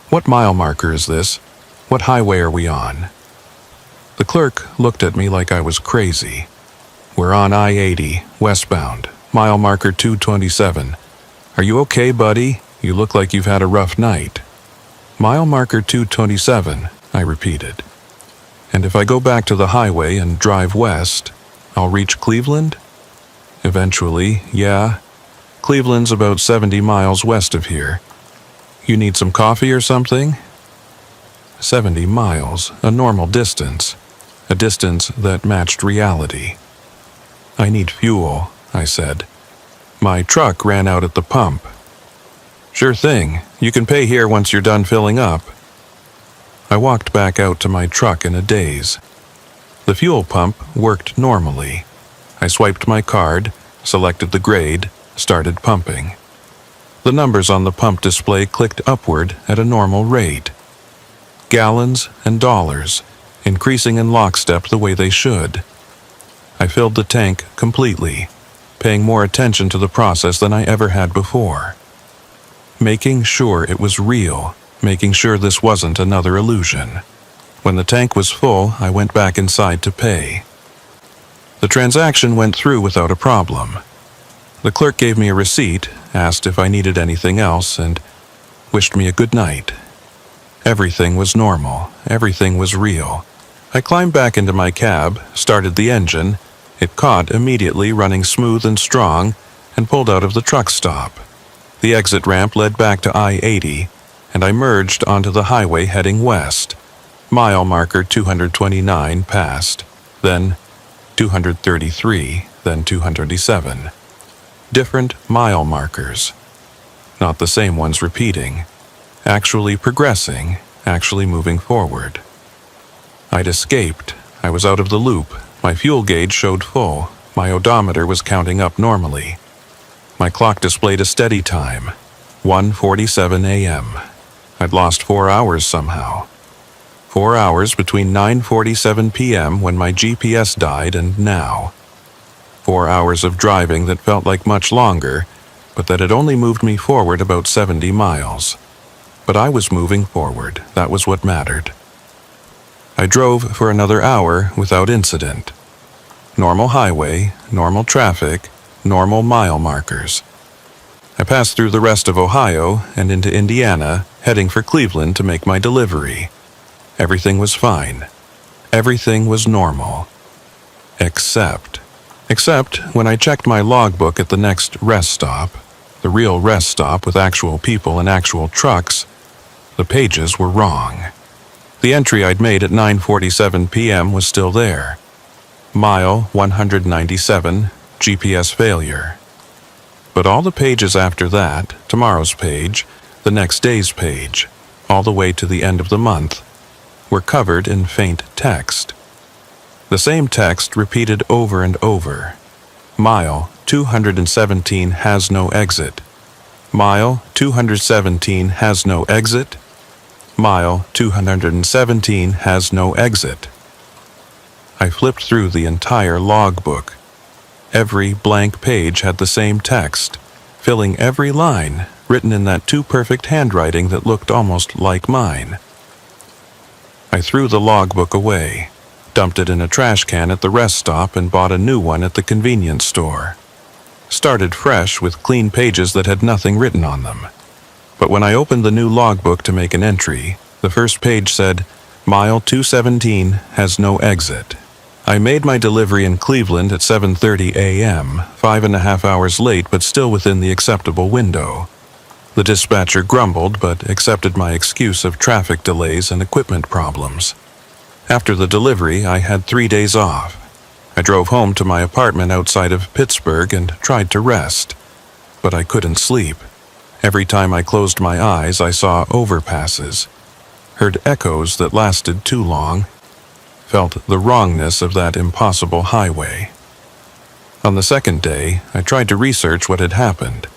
"What mile marker is this? What highway are we on?" The clerk looked at me like I was crazy. "We're on I-80, westbound, mile marker 227. Are you okay, buddy? You look like you've had a rough night." "Mile marker 227, I repeated. "And if I go back to the highway and drive west, I'll reach Cleveland?" "Eventually, yeah." Cleveland's about 70 miles west of here. You need some coffee or something? 70 miles, a normal distance. A distance that matched reality. I need fuel, I said. My truck ran out at the pump. Sure thing. You can pay here once you're done filling up. I walked back out to my truck in a daze. The fuel pump worked normally. I swiped my card, selected the grade, started pumping. The numbers on the pump display clicked upward at a normal rate. Gallons and dollars, increasing in lockstep the way they should. I filled the tank completely, paying more attention to the process than I ever had before. Making sure it was real, making sure this wasn't another illusion. When the tank was full, I went back inside to pay. The transaction went through without a problem. The clerk gave me a receipt, asked if I needed anything else, and wished me a good night. Everything was normal. Everything was real. I climbed back into my cab, started the engine. It caught immediately, running smooth and strong, and pulled out of the truck stop. The exit ramp led back to I-80, and I merged onto the highway heading west. Mile marker 229 passed, then 233, then 237. Different mile markers. Not the same ones repeating. Actually progressing, actually moving forward. I'd escaped. I was out of the loop. My fuel gauge showed full. My odometer was counting up normally. My clock displayed a steady time, 1:47 a.m. I'd lost 4 hours somehow. 4 hours between 9:47 p.m. when my GPS died and now. 4 hours of driving that felt like much longer, but that had only moved me forward about 70 miles. But I was moving forward. That was what mattered. I drove for another hour without incident. Normal highway, normal traffic, normal mile markers. I passed through the rest of Ohio and into Indiana, heading for Cleveland to make my delivery. Everything was fine. Everything was normal. Except when I checked my logbook at the next rest stop, the real rest stop with actual people and actual trucks, the pages were wrong. The entry I'd made at 9:47 p.m. was still there. Mile 197, GPS failure. But all the pages after that, tomorrow's page, the next day's page, all the way to the end of the month, were covered in faint text. The same text repeated over and over. Mile 217 has no exit. Mile 217 has no exit. Mile 217 has no exit. I flipped through the entire logbook. Every blank page had the same text, filling every line, written in that too-perfect handwriting that looked almost like mine. I threw the logbook away, dumped it in a trash can at the rest stop, and bought a new one at the convenience store. Started fresh with clean pages that had nothing written on them. But when I opened the new logbook to make an entry, the first page said, Mile 217 has no exit. I made my delivery in Cleveland at 7:30 a.m., 5.5 hours late but still within the acceptable window. The dispatcher grumbled but accepted my excuse of traffic delays and equipment problems. After the delivery, I had 3 days off. I drove home to my apartment outside of Pittsburgh and tried to rest. But I couldn't sleep. Every time I closed my eyes, I saw overpasses, heard echoes that lasted too long, felt the wrongness of that impossible highway. On the second day, I tried to research what had happened.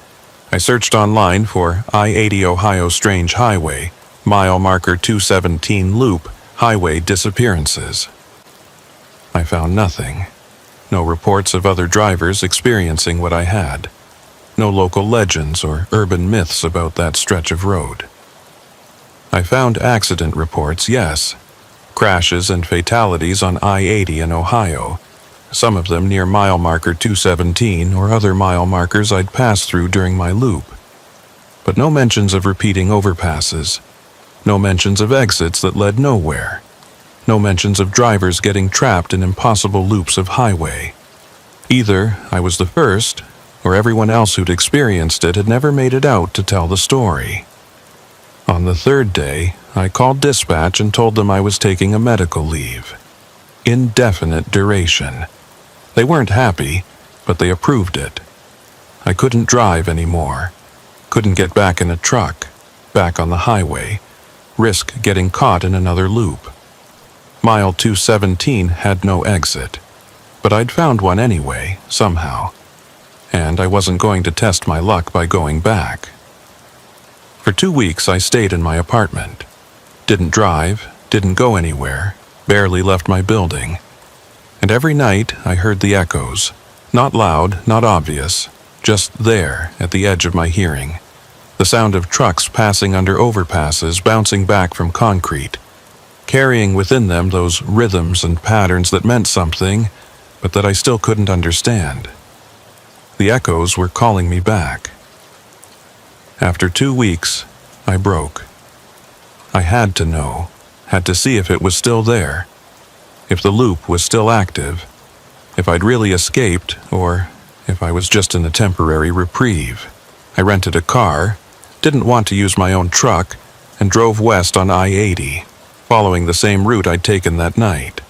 I searched online for I-80 Ohio Strange Highway, mile marker 217 loop, highway disappearances. I found nothing. No reports of other drivers experiencing what I had. No local legends or urban myths about that stretch of road. I found accident reports, yes. Crashes and fatalities on I-80 in Ohio, some of them near mile marker 217 or other mile markers I'd passed through during my loop. But no mentions of repeating overpasses. No mentions of exits that led nowhere. No mentions of drivers getting trapped in impossible loops of highway. Either I was the first, where everyone else who'd experienced it had never made it out to tell the story. On the third day, I called dispatch and told them I was taking a medical leave. Indefinite duration. They weren't happy, but they approved it. I couldn't drive anymore. Couldn't get back in a truck, back on the highway, risk getting caught in another loop. Mile 217 had no exit, but I'd found one anyway, somehow, and I wasn't going to test my luck by going back. For 2 weeks I stayed in my apartment. Didn't drive, didn't go anywhere, barely left my building. And every night I heard the echoes, not loud, not obvious, just there at the edge of my hearing. The sound of trucks passing under overpasses, bouncing back from concrete, carrying within them those rhythms and patterns that meant something, but that I still couldn't understand. The echoes were calling me back. After 2 weeks, I broke. I had to know, had to see if it was still there, if the loop was still active, if I'd really escaped, or if I was just in a temporary reprieve. I rented a car, didn't want to use my own truck, and drove west on I-80, following the same route I'd taken that night.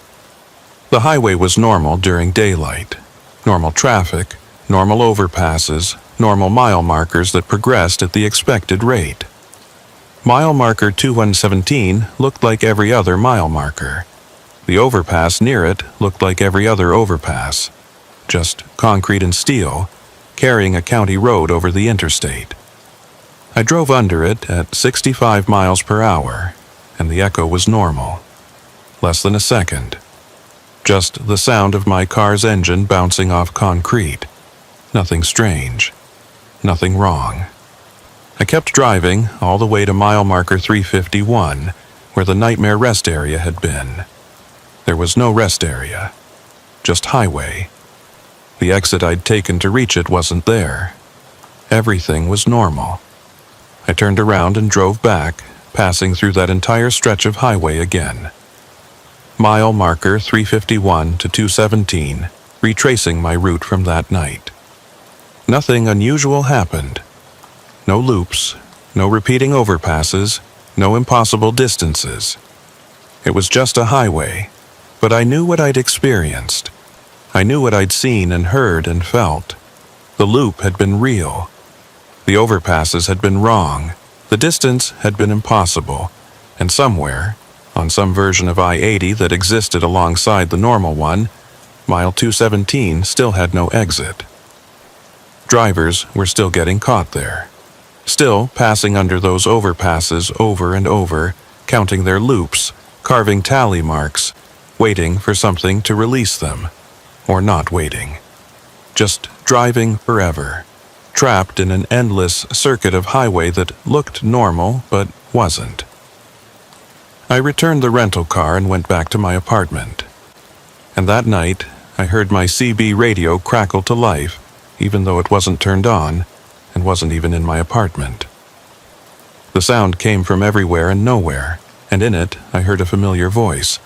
The highway was normal during daylight, normal traffic, normal overpasses, normal mile markers that progressed at the expected rate. Mile marker 2117 looked like every other mile marker. The overpass near it looked like every other overpass, just concrete and steel, carrying a county road over the interstate. I drove under it at 65 miles per hour, and the echo was normal. Less than a second. Just the sound of my car's engine bouncing off concrete. Nothing strange. Nothing wrong. I kept driving all the way to mile marker 351, where the nightmare rest area had been. There was no rest area, just highway. The exit I'd taken to reach it wasn't there. Everything was normal. I turned around and drove back, passing through that entire stretch of highway again. Mile marker 351 to 217, retracing my route from that night. Nothing unusual happened. No loops, no repeating overpasses, no impossible distances. It was just a highway, but I knew what I'd experienced. I knew what I'd seen and heard and felt. The loop had been real. The overpasses had been wrong. The distance had been impossible. And somewhere, on some version of I-80 that existed alongside the normal one, mile 217 still had no exit. Drivers were still getting caught there. Still passing under those overpasses over and over, counting their loops, carving tally marks, waiting for something to release them. Or not waiting. Just driving forever, trapped in an endless circuit of highway that looked normal but wasn't. I returned the rental car and went back to my apartment. And that night, I heard my CB radio crackle to life, even though it wasn't turned on and wasn't even in my apartment. The sound came from everywhere and nowhere, and in it I heard a familiar voice.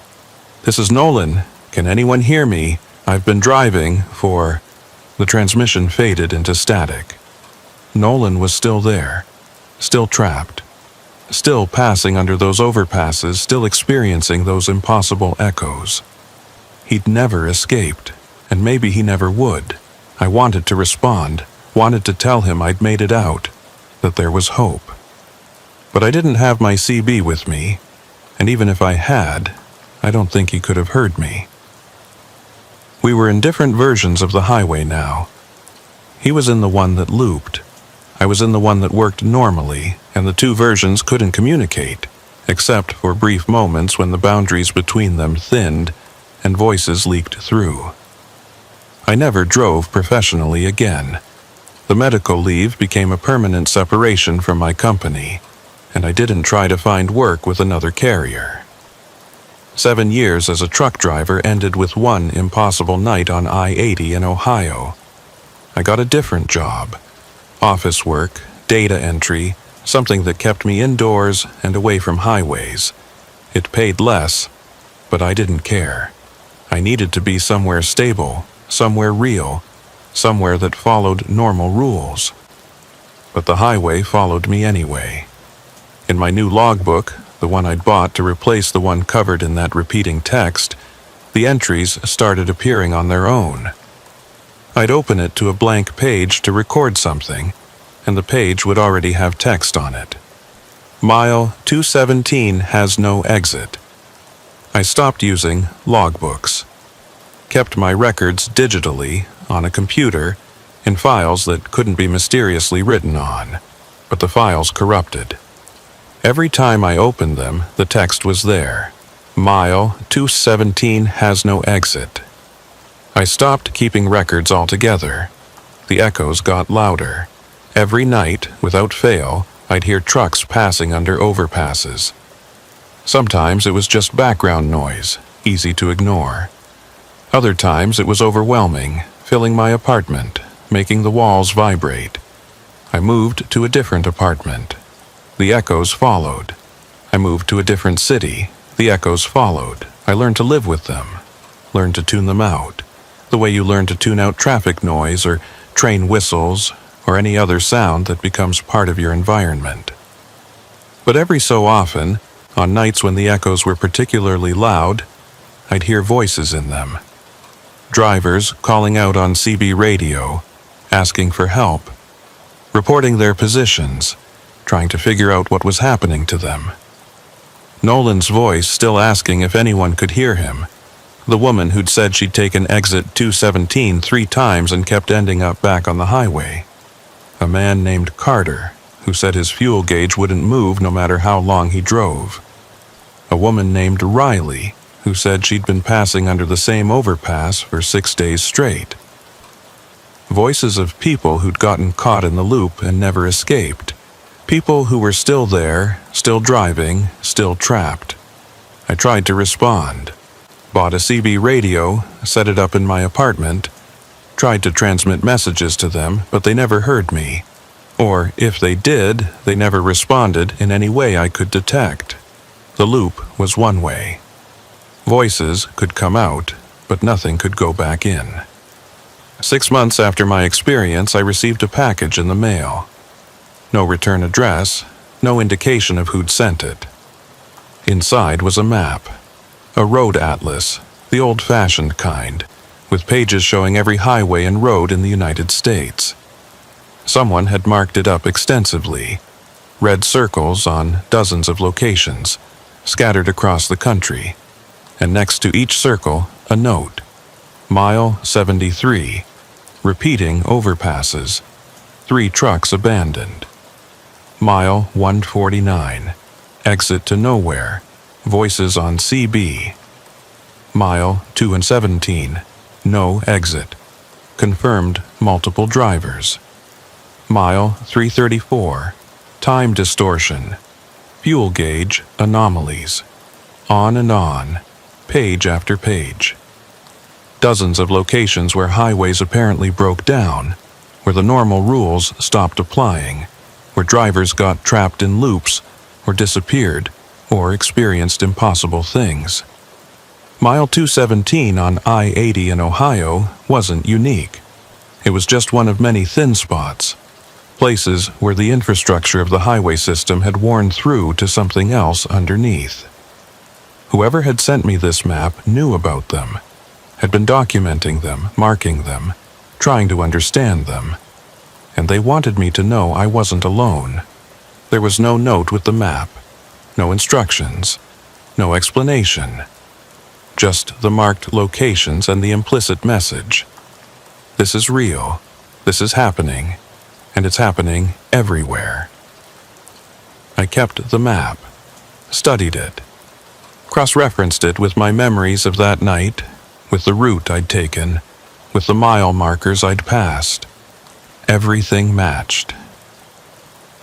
"This is Nolan. Can anyone hear me? I've been driving for..." The transmission faded into static. Nolan was still there, still trapped, still passing under those overpasses, still experiencing those impossible echoes. He'd never escaped, and maybe he never would. I wanted to respond, wanted to tell him I'd made it out, that there was hope. But I didn't have my CB with me, and even if I had, I don't think he could have heard me. We were in different versions of the highway now. He was in the one that looped. I was in the one that worked normally, and the two versions couldn't communicate, except for brief moments when the boundaries between them thinned and voices leaked through. I never drove professionally again. The medical leave became a permanent separation from my company, and I didn't try to find work with another carrier. 7 years as a truck driver ended with one impossible night on I-80 in Ohio. I got a different job. Office work, data entry, something that kept me indoors and away from highways. It paid less, but I didn't care. I needed to be somewhere stable, somewhere real, somewhere that followed normal rules. But the highway followed me anyway. In my new logbook, the one I'd bought to replace the one covered in that repeating text, the entries started appearing on their own. I'd open it to a blank page to record something, and the page would already have text on it. Mile 217 has no exit. I stopped using logbooks, kept my records digitally on a computer in files that couldn't be mysteriously written on, but the files corrupted. Every time I opened them, the text was there. Mile 217 has no exit. I stopped keeping records altogether. The echoes got louder. Every night, without fail, I'd hear trucks passing under overpasses. Sometimes it was just background noise, easy to ignore. Other times it was overwhelming, filling my apartment, making the walls vibrate. I moved to a different apartment. The echoes followed. I moved to a different city. The echoes followed. I learned to live with them, learned to tune them out, the way you learn to tune out traffic noise or train whistles or any other sound that becomes part of your environment. But every so often, on nights when the echoes were particularly loud, I'd hear voices in them. Drivers calling out on CB radio, asking for help, reporting their positions, trying to figure out what was happening to them. Nolan's voice still asking if anyone could hear him. The woman who'd said she'd taken exit 217 3 times and kept ending up back on the highway. A man named Carter, who said his fuel gauge wouldn't move no matter how long he drove. A woman named Riley, who said she'd been passing under the same overpass for 6 days straight. Voices of people who'd gotten caught in the loop and never escaped. People who were still there, still driving, still trapped. I tried to respond. Bought a CB radio, set it up in my apartment, tried to transmit messages to them, but they never heard me. Or, if they did, they never responded in any way I could detect. The loop was one way. Voices could come out, but nothing could go back in. 6 months after my experience, I received a package in the mail. No return address, no indication of who'd sent it. Inside was a map, a road atlas, the old-fashioned kind, with pages showing every highway and road in the United States. Someone had marked it up extensively, red circles on dozens of locations, scattered across the country, and next to each circle, a note. Mile 73, repeating overpasses, 3 trucks abandoned. Mile 149, exit to nowhere, voices on CB. Mile 217, no exit, confirmed multiple drivers. Mile 334, time distortion, fuel gauge anomalies. On and on, page after page. Dozens of locations where highways apparently broke down, where the normal rules stopped applying, where drivers got trapped in loops, or disappeared, or experienced impossible things. Mile 217 on I-80 in Ohio wasn't unique. It was just one of many thin spots, places where the infrastructure of the highway system had worn through to something else underneath. Whoever had sent me this map knew about them, had been documenting them, marking them, trying to understand them, and they wanted me to know I wasn't alone. There was no note with the map, no instructions, no explanation, just the marked locations and the implicit message. This is real, this is happening, and it's happening everywhere. I kept the map, studied it, cross-referenced it with my memories of that night, with the route I'd taken, with the mile markers I'd passed. Everything matched.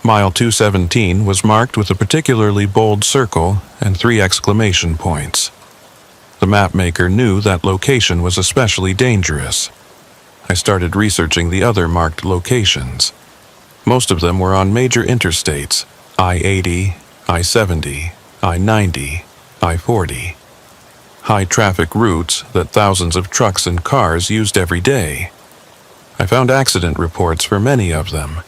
Mile 217 was marked with a particularly bold circle and 3 exclamation points. The mapmaker knew that location was especially dangerous. I started researching the other marked locations. Most of them were on major interstates, I-80, I-70, I-90, I-40. High-traffic routes that thousands of trucks and cars used every day. I found accident reports for many of them.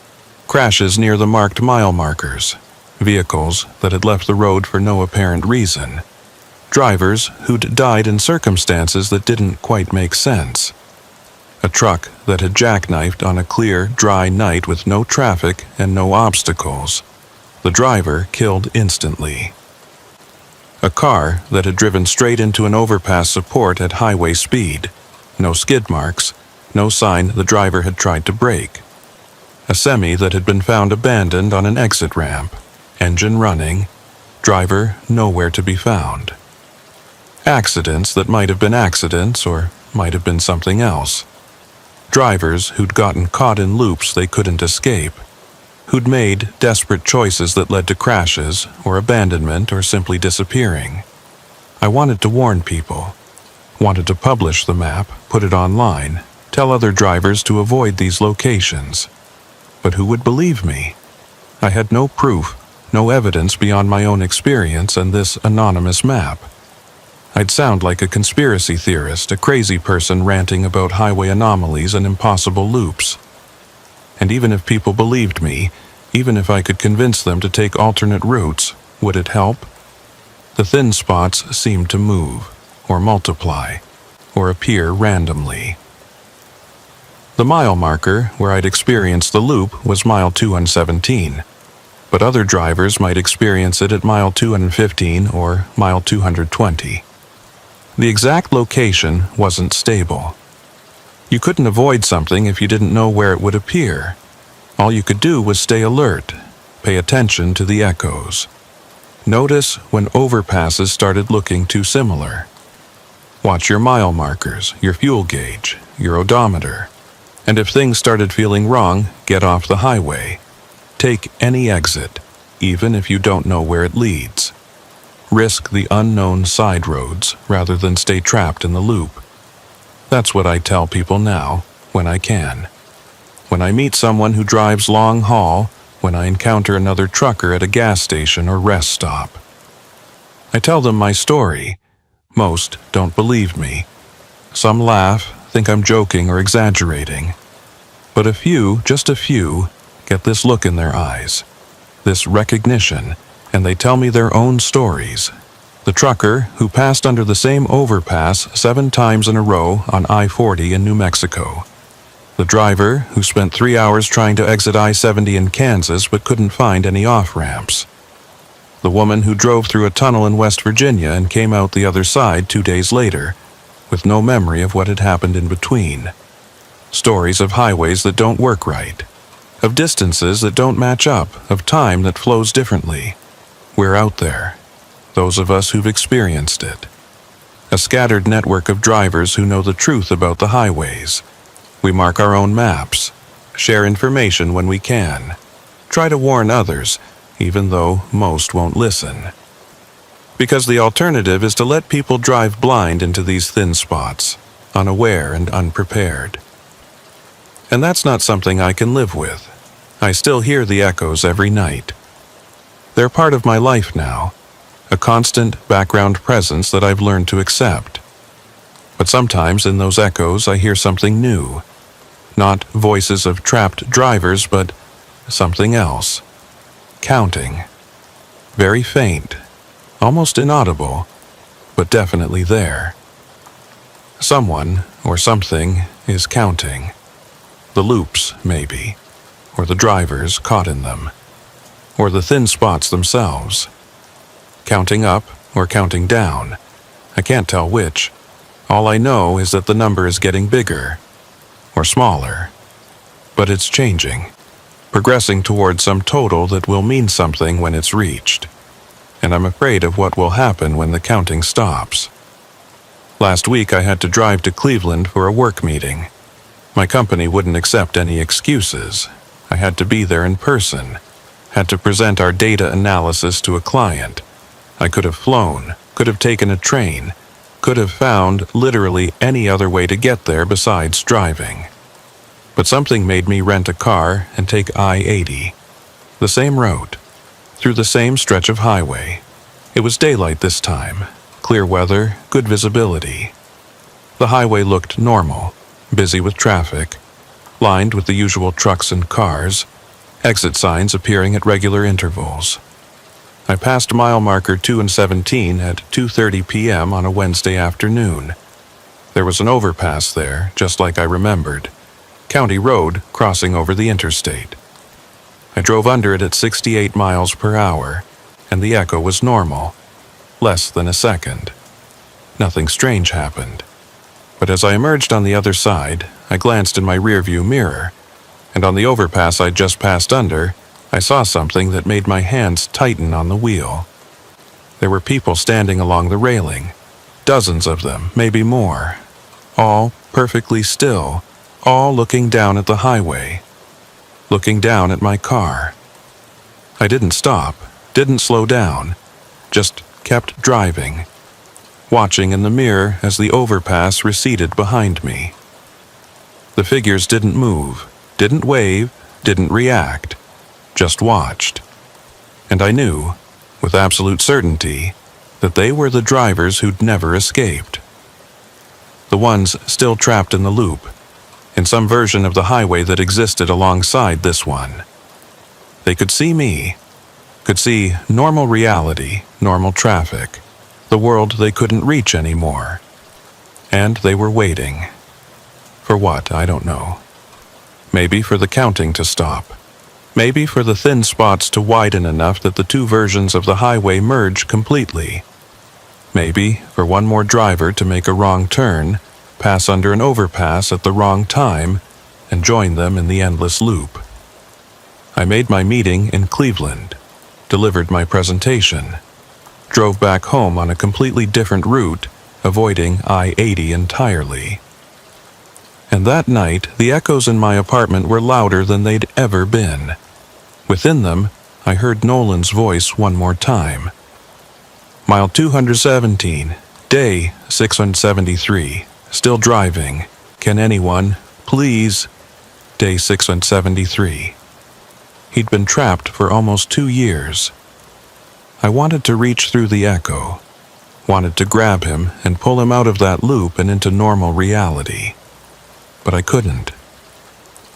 Crashes near the marked mile markers. Vehicles that had left the road for no apparent reason. Drivers who'd died in circumstances that didn't quite make sense. A truck that had jackknifed on a clear, dry night with no traffic and no obstacles. The driver killed instantly. A car that had driven straight into an overpass support at highway speed. No skid marks, no sign the driver had tried to brake. A semi that had been found abandoned on an exit ramp. Engine running, driver nowhere to be found. Accidents that might have been accidents or might have been something else. Drivers who'd gotten caught in loops they couldn't escape, who'd made desperate choices that led to crashes or abandonment or simply disappearing. I wanted to warn people, wanted to publish the map, put it online, tell other drivers to avoid these locations. But who would believe me? I had no proof, no evidence beyond my own experience and this anonymous map. I'd sound like a conspiracy theorist, a crazy person ranting about highway anomalies and impossible loops. And even if people believed me, even if I could convince them to take alternate routes, would it help? The thin spots seemed to move, or multiply, or appear randomly. The mile marker where I'd experienced the loop was mile 217, but other drivers might experience it at mile 215 or mile 220. The exact location wasn't stable. You couldn't avoid something if you didn't know where it would appear. All you could do was stay alert, pay attention to the echoes. Notice when overpasses started looking too similar. Watch your mile markers, your fuel gauge, your odometer. And if things started feeling wrong, get off the highway. Take any exit, even if you don't know where it leads. Risk the unknown side roads rather than stay trapped in the loop. That's what I tell people now, when I can. When I meet someone who drives long haul, when I encounter another trucker at a gas station or rest stop. I tell them my story. Most don't believe me. Some laugh, think I'm joking or exaggerating. But a few, just a few, get this look in their eyes, this recognition, and they tell me their own stories. The trucker who passed under the same overpass 7 times in a row on I-40 in New Mexico. The driver who spent 3 hours trying to exit I-70 in Kansas but couldn't find any off-ramps. The woman who drove through a tunnel in West Virginia and came out the other side 2 days later, with no memory of what had happened in between. Stories of highways that don't work right, of distances that don't match up, of time that flows differently. We're out there, those of us who've experienced it. A scattered network of drivers who know the truth about the highways. We mark our own maps, share information when we can, try to warn others, even though most won't listen. Because the alternative is to let people drive blind into these thin spots, unaware and unprepared. And that's not something I can live with. I still hear the echoes every night. They're part of my life now, a constant background presence that I've learned to accept. But sometimes in those echoes I hear something new. Not voices of trapped drivers, but something else. Counting. Very faint, almost inaudible, but definitely there. Someone or something is counting. The loops, maybe, or the drivers caught in them, or the thin spots themselves. Counting up or counting down. I can't tell which. All I know is that the number is getting bigger, or smaller. But it's changing, progressing toward some total that will mean something when it's reached. And I'm afraid of what will happen when the counting stops. Last week I had to drive to Cleveland for a work meeting. My company wouldn't accept any excuses. I had to be there in person, had to present our data analysis to a client. I could have flown, could have taken a train, could have found literally any other way to get there besides driving. But something made me rent a car and take I-80, the same road, through the same stretch of highway. It was daylight this time, clear weather, good visibility. The highway looked normal, busy with traffic, lined with the usual trucks and cars, exit signs appearing at regular intervals. I passed mile marker 2 and 17 at 2:30 p.m. on a Wednesday afternoon. There was an overpass there, just like I remembered. County road crossing over the interstate. I drove under it at 68 miles per hour, and the echo was normal. Less than a second. Nothing strange happened. But as I emerged on the other side, I glanced in my rearview mirror, and on the overpass I'd just passed under, I saw something that made my hands tighten on the wheel. There were people standing along the railing, dozens of them, maybe more, all perfectly still, all looking down at the highway, looking down at my car. I didn't stop, didn't slow down, just kept driving, watching in the mirror as the overpass receded behind me. The figures didn't move, didn't wave, didn't react, just watched. And I knew, with absolute certainty, that they were the drivers who'd never escaped. The ones still trapped in the loop, in some version of the highway that existed alongside this one. They could see me, could see normal reality, normal traffic, the world they couldn't reach anymore. And they were waiting. For what, I don't know. Maybe for the counting to stop. Maybe for the thin spots to widen enough that the two versions of the highway merge completely. Maybe for one more driver to make a wrong turn, pass under an overpass at the wrong time, and join them in the endless loop. I made my meeting in Cleveland, delivered my presentation, drove back home on a completely different route, avoiding I-80 entirely. And that night, the echoes in my apartment were louder than they'd ever been. Within them, I heard Nolan's voice one more time. Mile 217, day 673, still driving. Can anyone, please? Day 673. He'd been trapped for almost 2 years. I wanted to reach through the echo, wanted to grab him and pull him out of that loop and into normal reality. But I couldn't.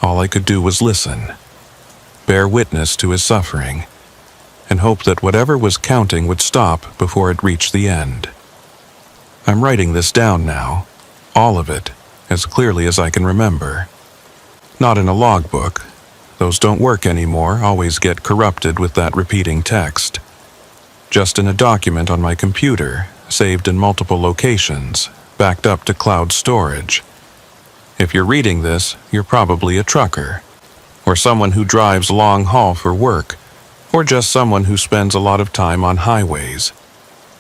All I could do was listen, bear witness to his suffering, and hope that whatever was counting would stop before it reached the end. I'm writing this down now, all of it, as clearly as I can remember. Not in a logbook. Those don't work anymore, always get corrupted with that repeating text. Just in a document on my computer, saved in multiple locations, backed up to cloud storage. If you're reading this, you're probably a trucker, or someone who drives long haul for work, or just someone who spends a lot of time on highways.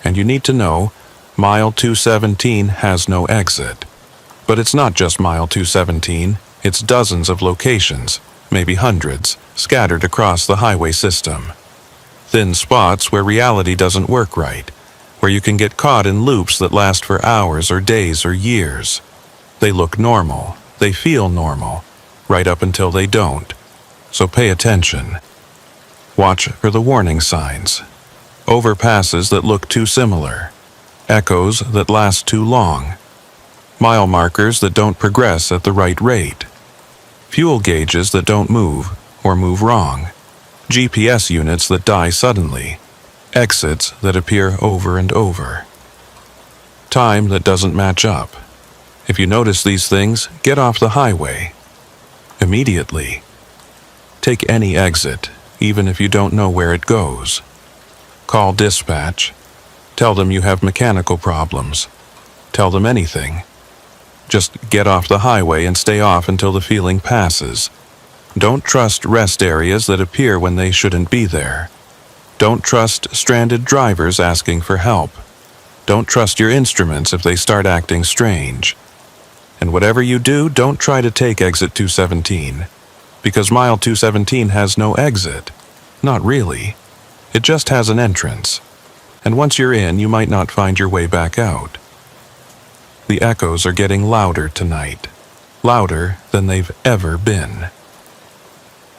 And you need to know, mile 217 has no exit. But it's not just mile 217, it's dozens of locations, maybe hundreds, scattered across the highway system. Thin spots where reality doesn't work right, where you can get caught in loops that last for hours or days or years. They look normal, they feel normal, right up until they don't. So pay attention. Watch for the warning signs. Overpasses that look too similar. Echoes that last too long. Mile markers that don't progress at the right rate. Fuel gauges that don't move or move wrong. GPS units that die suddenly. Exits that appear over and over. Time that doesn't match up. If you notice these things, get off the highway. Immediately. Take any exit, even if you don't know where it goes. Call dispatch. Tell them you have mechanical problems. Tell them anything. Just get off the highway and stay off until the feeling passes. Don't trust rest areas that appear when they shouldn't be there. Don't trust stranded drivers asking for help. Don't trust your instruments if they start acting strange. And whatever you do, don't try to take exit 217, because mile 217 has no exit. Not really. It just has an entrance. And once you're in, you might not find your way back out. The echoes are getting louder tonight. Louder than they've ever been.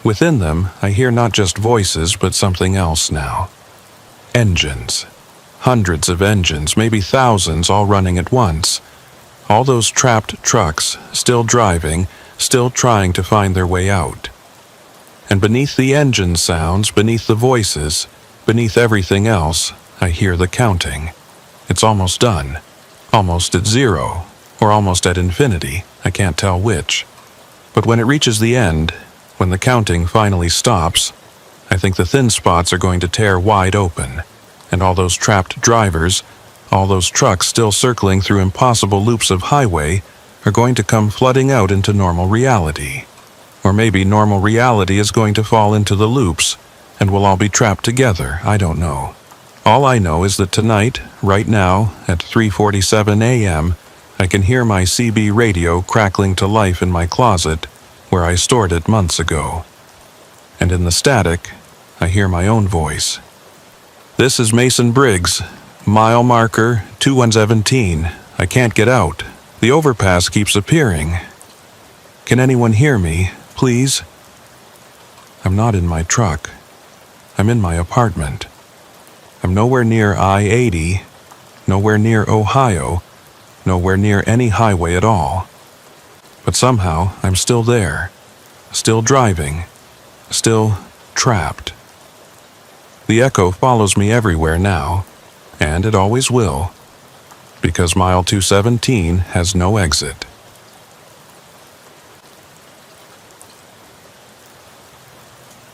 Within them, I hear not just voices, but something else now. Engines. Hundreds of engines, maybe thousands, all running at once. All those trapped trucks, still driving, still trying to find their way out. And beneath the engine sounds, beneath the voices, beneath everything else, I hear the counting. It's almost done. Almost at zero, or almost at infinity, I can't tell which. But when it reaches the end, when the counting finally stops, I think the thin spots are going to tear wide open, and all those trapped drivers, all those trucks still circling through impossible loops of highway, are going to come flooding out into normal reality. Or maybe normal reality is going to fall into the loops, and we'll all be trapped together, I don't know. All I know is that tonight, right now, at 3:47 a.m., I can hear my CB radio crackling to life in my closet, where I stored it months ago. And in the static, I hear my own voice. This is Mason Briggs, mile marker 2117. I can't get out. The overpass keeps appearing. Can anyone hear me, please? I'm not in my truck. I'm in my apartment. I'm nowhere near I-80, nowhere near Ohio, nowhere near any highway at all. But somehow I'm still there, still driving, still trapped. The echo follows me everywhere now, and it always will, because mile 217 has no exit.